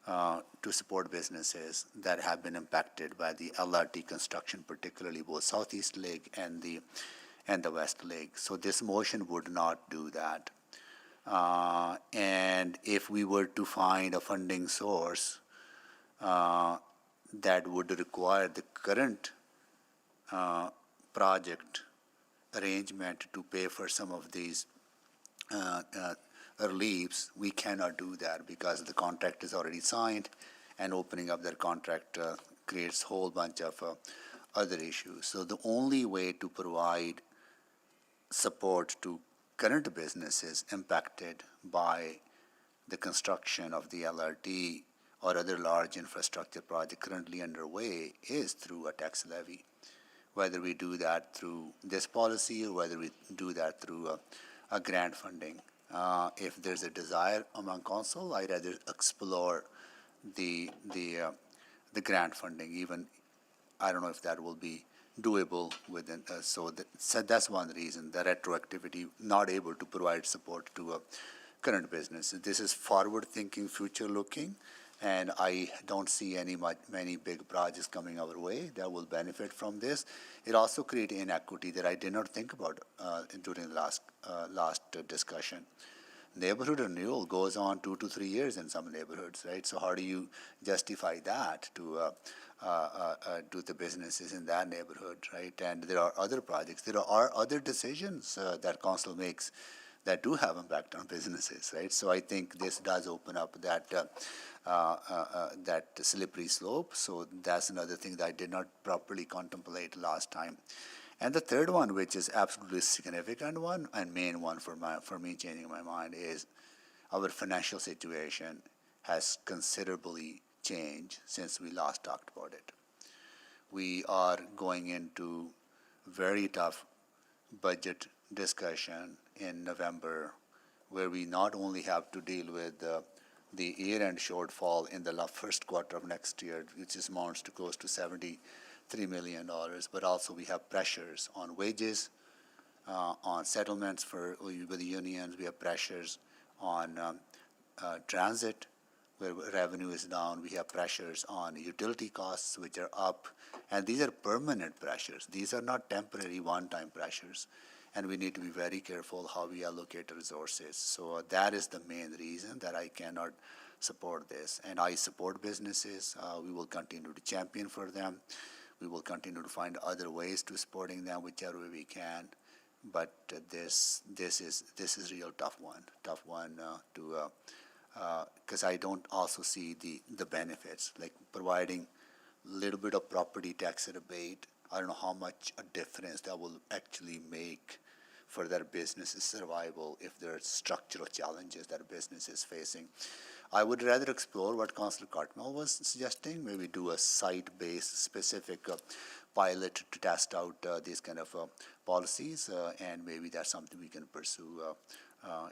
to support businesses that have been impacted by the LRT construction, particularly both Southeast Leg and the West Leg. So this motion would not do that. And if we were to find a funding source that would require the current project arrangement to pay for some of these reliefs, we cannot do that because the contract is already signed, and opening up that contract creates a whole bunch of other issues. So the only way to provide support to current businesses impacted by the construction of the LRT or other large infrastructure project currently underway is through a tax levy. Whether we do that through this policy or whether we do that through a grant funding. If there's a desire among council, I'd rather explore the grant funding. Even I don't know if that will be doable within. So that's one reason, the retroactivity, not able to provide support to a current business. This is forward-thinking, future-looking, and I don't see many big projects coming our way that will benefit from this. It also creates inequity that I did not think about during the last discussion. Neighborhood renewal goes on 2 to 3 years in some neighborhoods, right? So how do you justify that to the businesses in that neighborhood, right? And there are other projects. There are other decisions that council makes that do have impact on businesses, right? So I think this does open up that slippery slope. So that's another thing that I did not properly contemplate last time. And the third one, which is absolutely significant one and main one for me changing my mind, is our financial situation has considerably changed since we last talked about it. We are going into very tough budget discussion in November, where we not only have to deal with the year-end shortfall in the first quarter of next year, which amounts to close to $73 million, but also we have pressures on wages, on settlements with the unions. We have pressures on transit, where revenue is down. We have pressures on utility costs, which are up. And these are permanent pressures. These are not temporary one-time pressures. And we need to be very careful how we allocate resources. So that is the main reason that I cannot support this. And I support businesses. We will continue to champion for them. We will continue to find other ways to supporting them, whichever way we can. But this is real tough one because I don't also see the benefits, like providing a little bit of property tax rebate. I don't know how much a difference that will actually make for their business's survival if there are structural challenges that a business is facing. I would rather explore what Councillor Cartmel was suggesting, maybe do a site-based specific pilot to test out these kind of policies, and maybe that's something we can pursue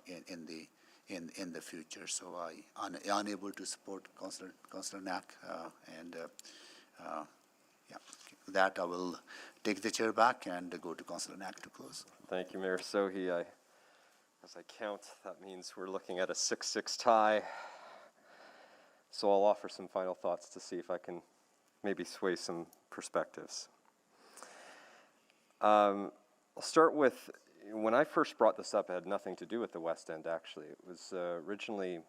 in the future. So I'm unable to support Councillor Knack, and with that I will take the chair back and go to Councillor Knack to close. Thank you, Mayor Sohi. As I count, that means we're looking at a 6-6 tie. So I'll offer some final thoughts to see if I can maybe sway some perspectives. I'll start with, when I first brought this up, it had nothing to do with the West End, actually. It was originally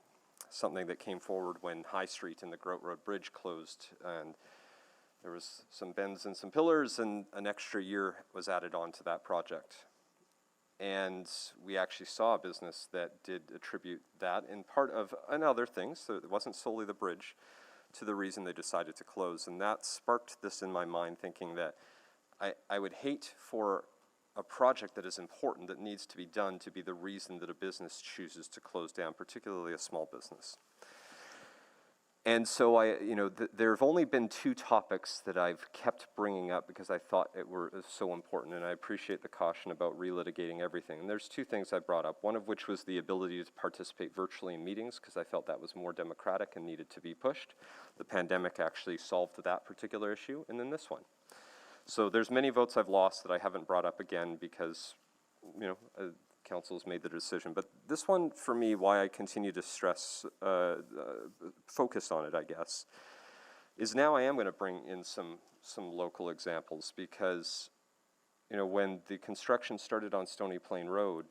something that came forward when High Street and the Groat Road Bridge closed, and there was some bends and some pillars, and an extra year was added on to that project. And we actually saw a business that did attribute that in part of, and other things, so it wasn't solely the bridge, to the reason they decided to close. And that sparked this in my mind, thinking that I would hate for a project that is important, that needs to be done, to be the reason that a business chooses to close down, particularly a small business. And so there have only been 2 topics that I've kept bringing up because I thought it was so important, and I appreciate the caution about relitigating everything. And there's 2 things I brought up, one of which was the ability to participate virtually in meetings, because I felt that was more democratic and needed to be pushed. The pandemic actually solved that particular issue, and then this one. So there's many votes I've lost that I haven't brought up again because, council's made the decision. But this one, for me, why I continue to stress, focus on it, I guess, is now I am going to bring in some local examples because, when the construction started on Stony Plain Road,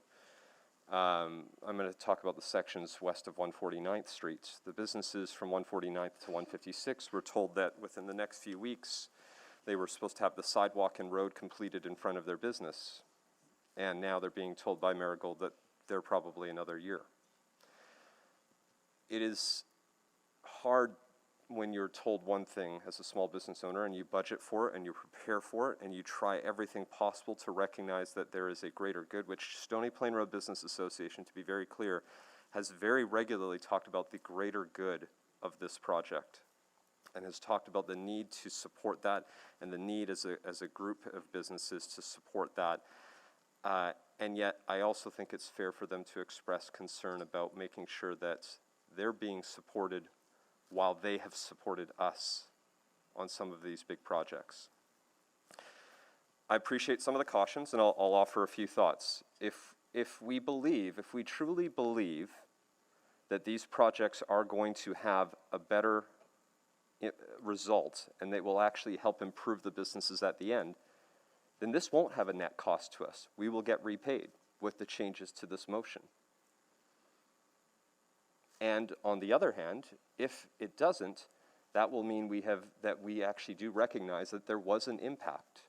I'm going to talk about the sections west of 149th Street. The businesses from 149th to 156 were told that within the next few weeks, they were supposed to have the sidewalk and road completed in front of their business. And now they're being told by Marigold that they're probably another year. It is hard when you're told one thing as a small business owner and you budget for it and you prepare for it and you try everything possible to recognize that there is a greater good, which Stony Plain Road Business Association, to be very clear, has very regularly talked about the greater good of this project and has talked about the need to support that and the need as a group of businesses to support that. And yet, I also think it's fair for them to express concern about making sure that they're being supported while they have supported us on some of these big projects. I appreciate some of the cautions, and I'll offer a few thoughts. If we truly believe that these projects are going to have a better result and they will actually help improve the businesses at the end, then this won't have a net cost to us. We will get repaid with the changes to this motion. And on the other hand, if it doesn't, that will mean we actually do recognize that there was an impact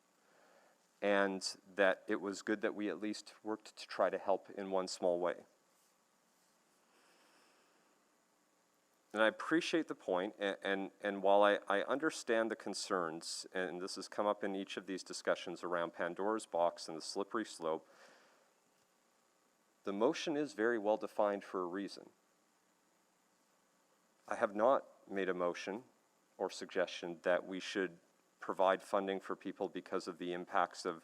and that it was good that we at least worked to try to help in one small way. And I appreciate the point, and while I understand the concerns, and this has come up in each of these discussions around Pandora's box and the slippery slope, the motion is very well defined for a reason. I have not made a motion or suggestion that we should provide funding for people because of the impacts of,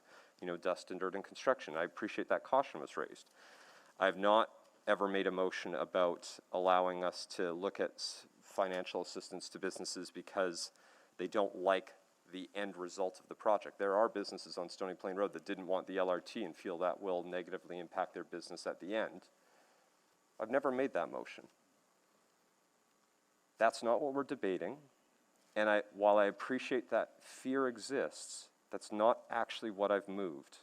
dust and dirt and construction. I appreciate that caution was raised. I have not ever made a motion about allowing us to look at financial assistance to businesses because they don't like the end result of the project. There are businesses on Stony Plain Road that didn't want the LRT and feel that will negatively impact their business at the end. I've never made that motion. That's not what we're debating. And while I appreciate that fear exists, that's not actually what I've moved.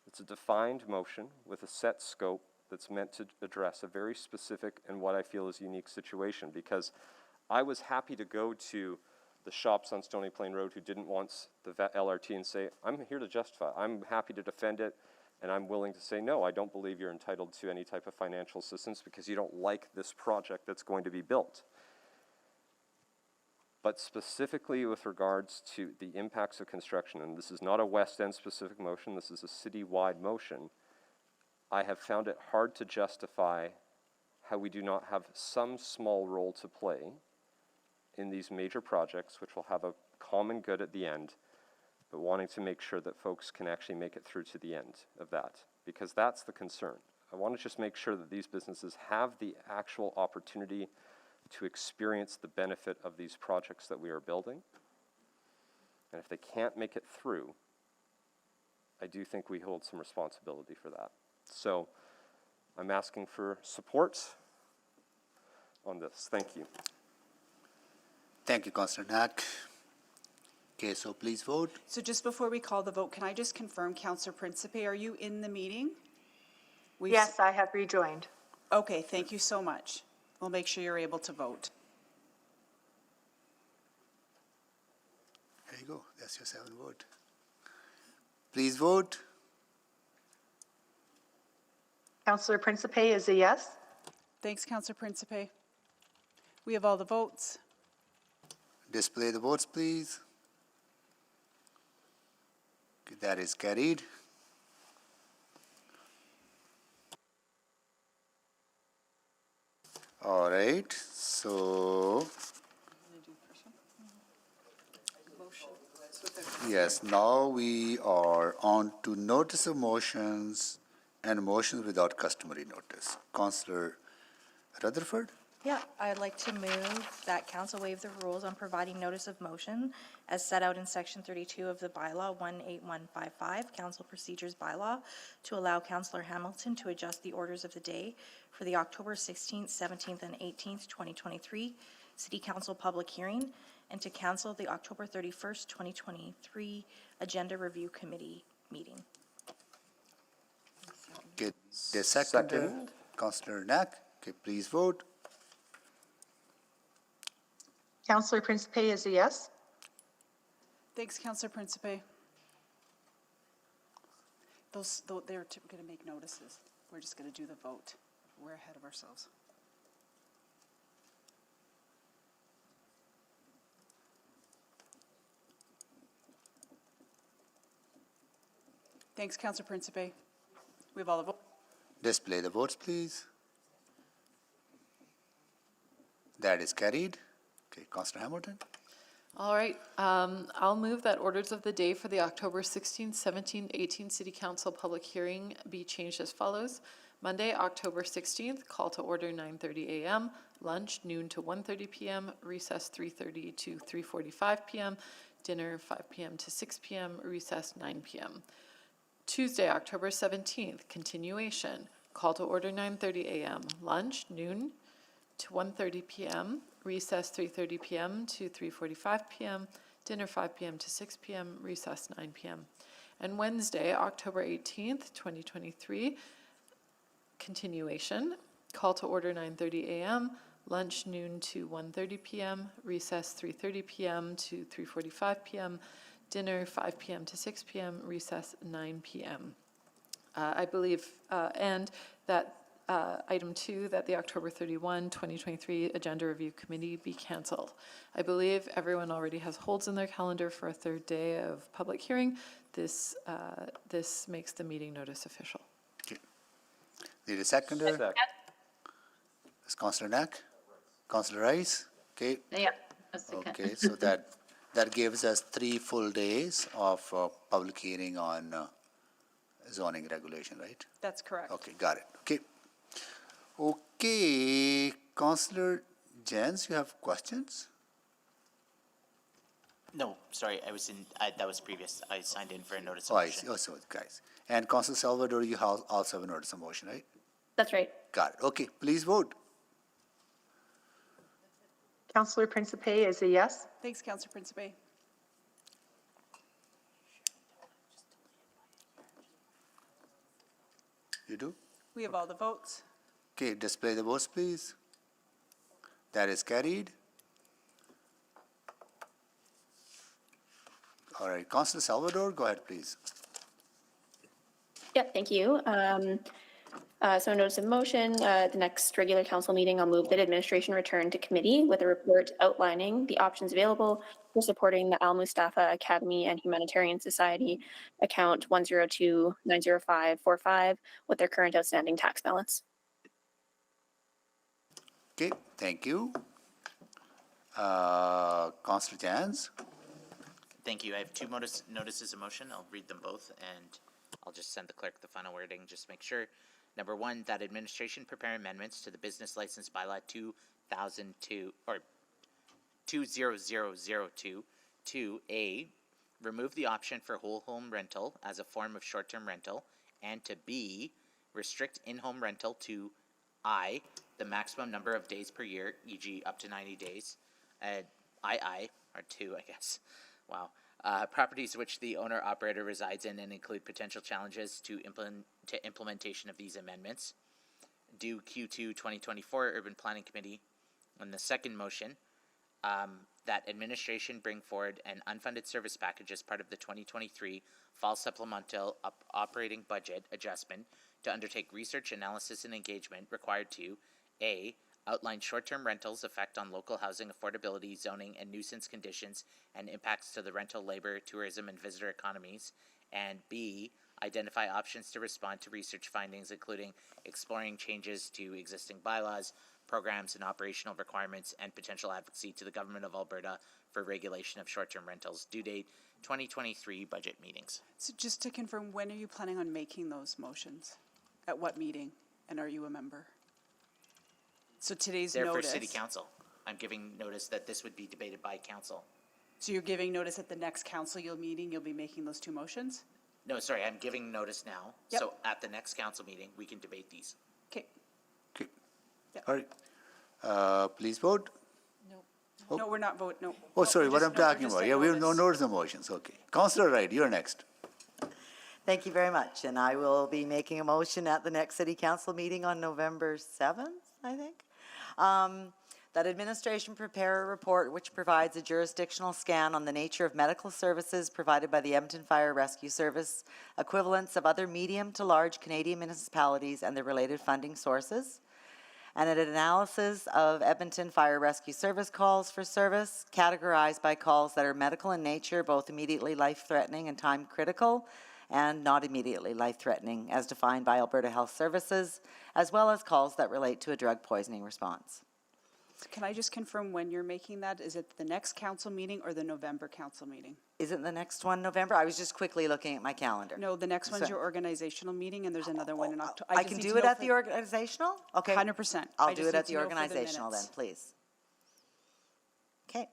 It's a defined motion with a set scope that's meant to address a very specific and what I feel is unique situation, because I was happy to go to the shops on Stony Plain Road who didn't want the LRT and say, I'm here to justify it. I'm happy to defend it, and I'm willing to say, no, I don't believe you're entitled to any type of financial assistance because you don't like this project that's going to be built. But specifically with regards to the impacts of construction, and this is not a West End specific motion, this is a city-wide motion, I have found it hard to justify how we do not have some small role to play in these major projects, which will have a common good at the end, but wanting to make sure that folks can actually make it through to the end of that, because that's the concern. I want to just make sure that these businesses have the actual opportunity to experience the benefit of these projects that we are building. And if they can't make it through, I do think we hold some responsibility for that. So I'm asking for support on this. Thank you. Thank you, Councillor Knack. Okay, so please vote. So just before we call the vote, can I just confirm, Councillor Principe, are you in the meeting? Yes, I have rejoined. Okay, thank you so much. We'll make sure you're able to vote. There you go. That's your 7th vote. Please vote. Councillor Principe is a yes. Thanks, Councillor Principe. We have all the votes. Display the votes, please. Okay, that is carried. All right, so yes, now we are on to notice of motions and motions without customary notice. Councillor Rutherford? Yeah, I'd like to move that council waive the rules on providing notice of motion as set out in section 32 of the bylaw 18155, council procedures bylaw, to allow Councillor Hamilton to adjust the orders of the day for the October 16th, 17th, and 18th, 2023 City Council public hearing, and to cancel the October 31st, 2023 Agenda Review Committee meeting. Okay, the second, Councillor Knack. Okay, please vote. Councillor Principe is a yes. Thanks, Councillor Principe. They're going to make notices. We're just going to do the vote. We're ahead of ourselves. Thanks, Councillor Principe. We have all the votes. Display the votes, please. That is carried. Okay, Councillor Hamilton. All right, I'll move that orders of the day for the October 16th, 17th, 18th City Council public hearing be changed as follows. Monday, October 16th, call to order 9:30 a.m., lunch noon to 1:30 p.m., recess 3:30 to 3:45 p.m., dinner 5 p.m. to 6 p.m., recess 9 p.m. Tuesday, October 17th, continuation, call to order 9:30 a.m., lunch noon to 1:30 p.m., recess 3:30 p.m. to 3:45 p.m., dinner 5 p.m. to 6 p.m., recess 9 p.m. And Wednesday, October 18th, 2023, continuation, call to order 9:30 a.m., lunch noon to 1:30 p.m., recess 3:30 p.m. to 3:45 p.m., dinner 5 p.m. to 6 p.m., recess 9 p.m. I believe, and that item 2, that the October 31, 2023 Agenda Review Committee be canceled. I believe everyone already has holds in their calendar for a third day of public hearing. This makes the meeting notice official. Okay. Need a seconder? Is Councillor Knack? Councillor Rice? Okay. Yeah, a second. Okay, so that gives us 3 full days of public hearing on zoning regulation, right? That's correct. Okay, got it. Okay. Okay, Councillor Jens, you have questions? No, sorry, I was in, that was previous. I signed in for a notice Oh, of I motion. see. Oh, so, guys. And Councillor Salvador, you also have a notice of motion, right? That's right. Got it. Okay, please vote. Councillor Principe is a yes. Thanks, Councillor Principe. You do? We have all the votes. Okay, display the votes, please. That is carried. All right, Councillor Salvador, go ahead, please. Yeah, thank you. So notice of motion, the next regular council meeting, I'll move that administration return to committee with a report outlining the options available for supporting the Al Mustafa Academy and Humanitarian Society account 102-90545 with their current outstanding tax balance. Okay, thank you. Councillor Jans? Thank you. I have 2 notices of motion. I'll read them both, and I'll just send the clerk the final wording, just make sure. Number 1, that administration prepare amendments to the business license bylaw 2002, or 20002, to A, remove the option for whole home rental as a form of short-term rental, and to B, restrict in-home rental to I, the maximum number of days per year, e.g. up to 90 days, II, or 2, I guess. Wow. Properties which the owner-operator resides in and include potential challenges to implementation of these amendments. Do Q2 2024 Urban Planning Committee. On the second motion, that administration bring forward an unfunded service package as part of the 2023 fall supplemental operating budget adjustment to undertake research, analysis, and engagement required to A, outline short-term rentals' effect on local housing affordability, zoning, and nuisance conditions and impacts to the rental, labor, tourism, and visitor economies, and B, identify options to respond to research findings, including exploring changes to existing bylaws, programs, and operational requirements, and potential advocacy to the Government of Alberta for regulation of short-term rentals. Due date, 2023 budget meetings. So just to confirm, when are you planning on making those motions? At what meeting? And are you a member? So today's They're notice. for City Council. I'm giving notice that this would be debated by Council. So you're giving notice at the next council meeting, you'll be making those 2 motions? No, sorry, I'm giving notice now. Yep. So at the next council meeting, we can debate these. Okay. Okay. Yeah. All right. Please vote. Oh. No, we're not voting, no. Oh, sorry, what I'm we're talking just about. at Yeah, we have no notice. notice of motions. Okay. Councillor Wright, you're next. Thank you very much, and I will be making a motion at the next city council meeting on November 7th, I think. That administration prepare a report which provides a jurisdictional scan on the nature of medical services provided by the Edmonton Fire Rescue Service, equivalents of other medium to large Canadian municipalities and their related funding sources, and an analysis of Edmonton Fire Rescue Service calls for service, categorized by calls that are medical in nature, both immediately life-threatening and time-critical, and not immediately life-threatening as defined by Alberta Health Services, as well as calls that relate to a drug poisoning response. Can I just confirm when you're making that? Is it the next council meeting or the November council meeting? Isn't the next one November? I was just quickly looking at my calendar. No, the next one's So- your organizational meeting, and there's another one in October. I can do it at the organizational? Okay. 100%. I'll do it at the organizational then, please. Okay.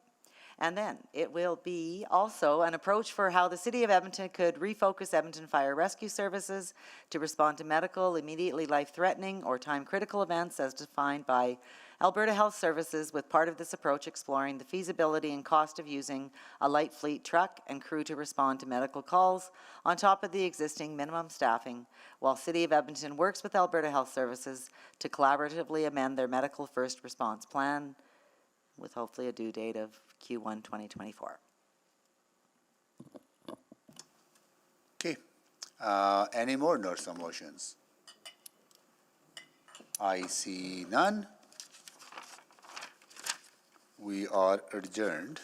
And then it will be also an approach for how the City of Edmonton could refocus Edmonton Fire Rescue Services to respond to medical, immediately life-threatening or time-critical events as defined by Alberta Health Services, with part of this approach exploring the feasibility and cost of using a light fleet truck and crew to respond to medical calls on top of the existing minimum staffing, while City of Edmonton works with Alberta Health Services to collaboratively amend their medical first response plan, with hopefully a due date of Q1 2024. Okay. Any more notes or motions? I see none. We are adjourned.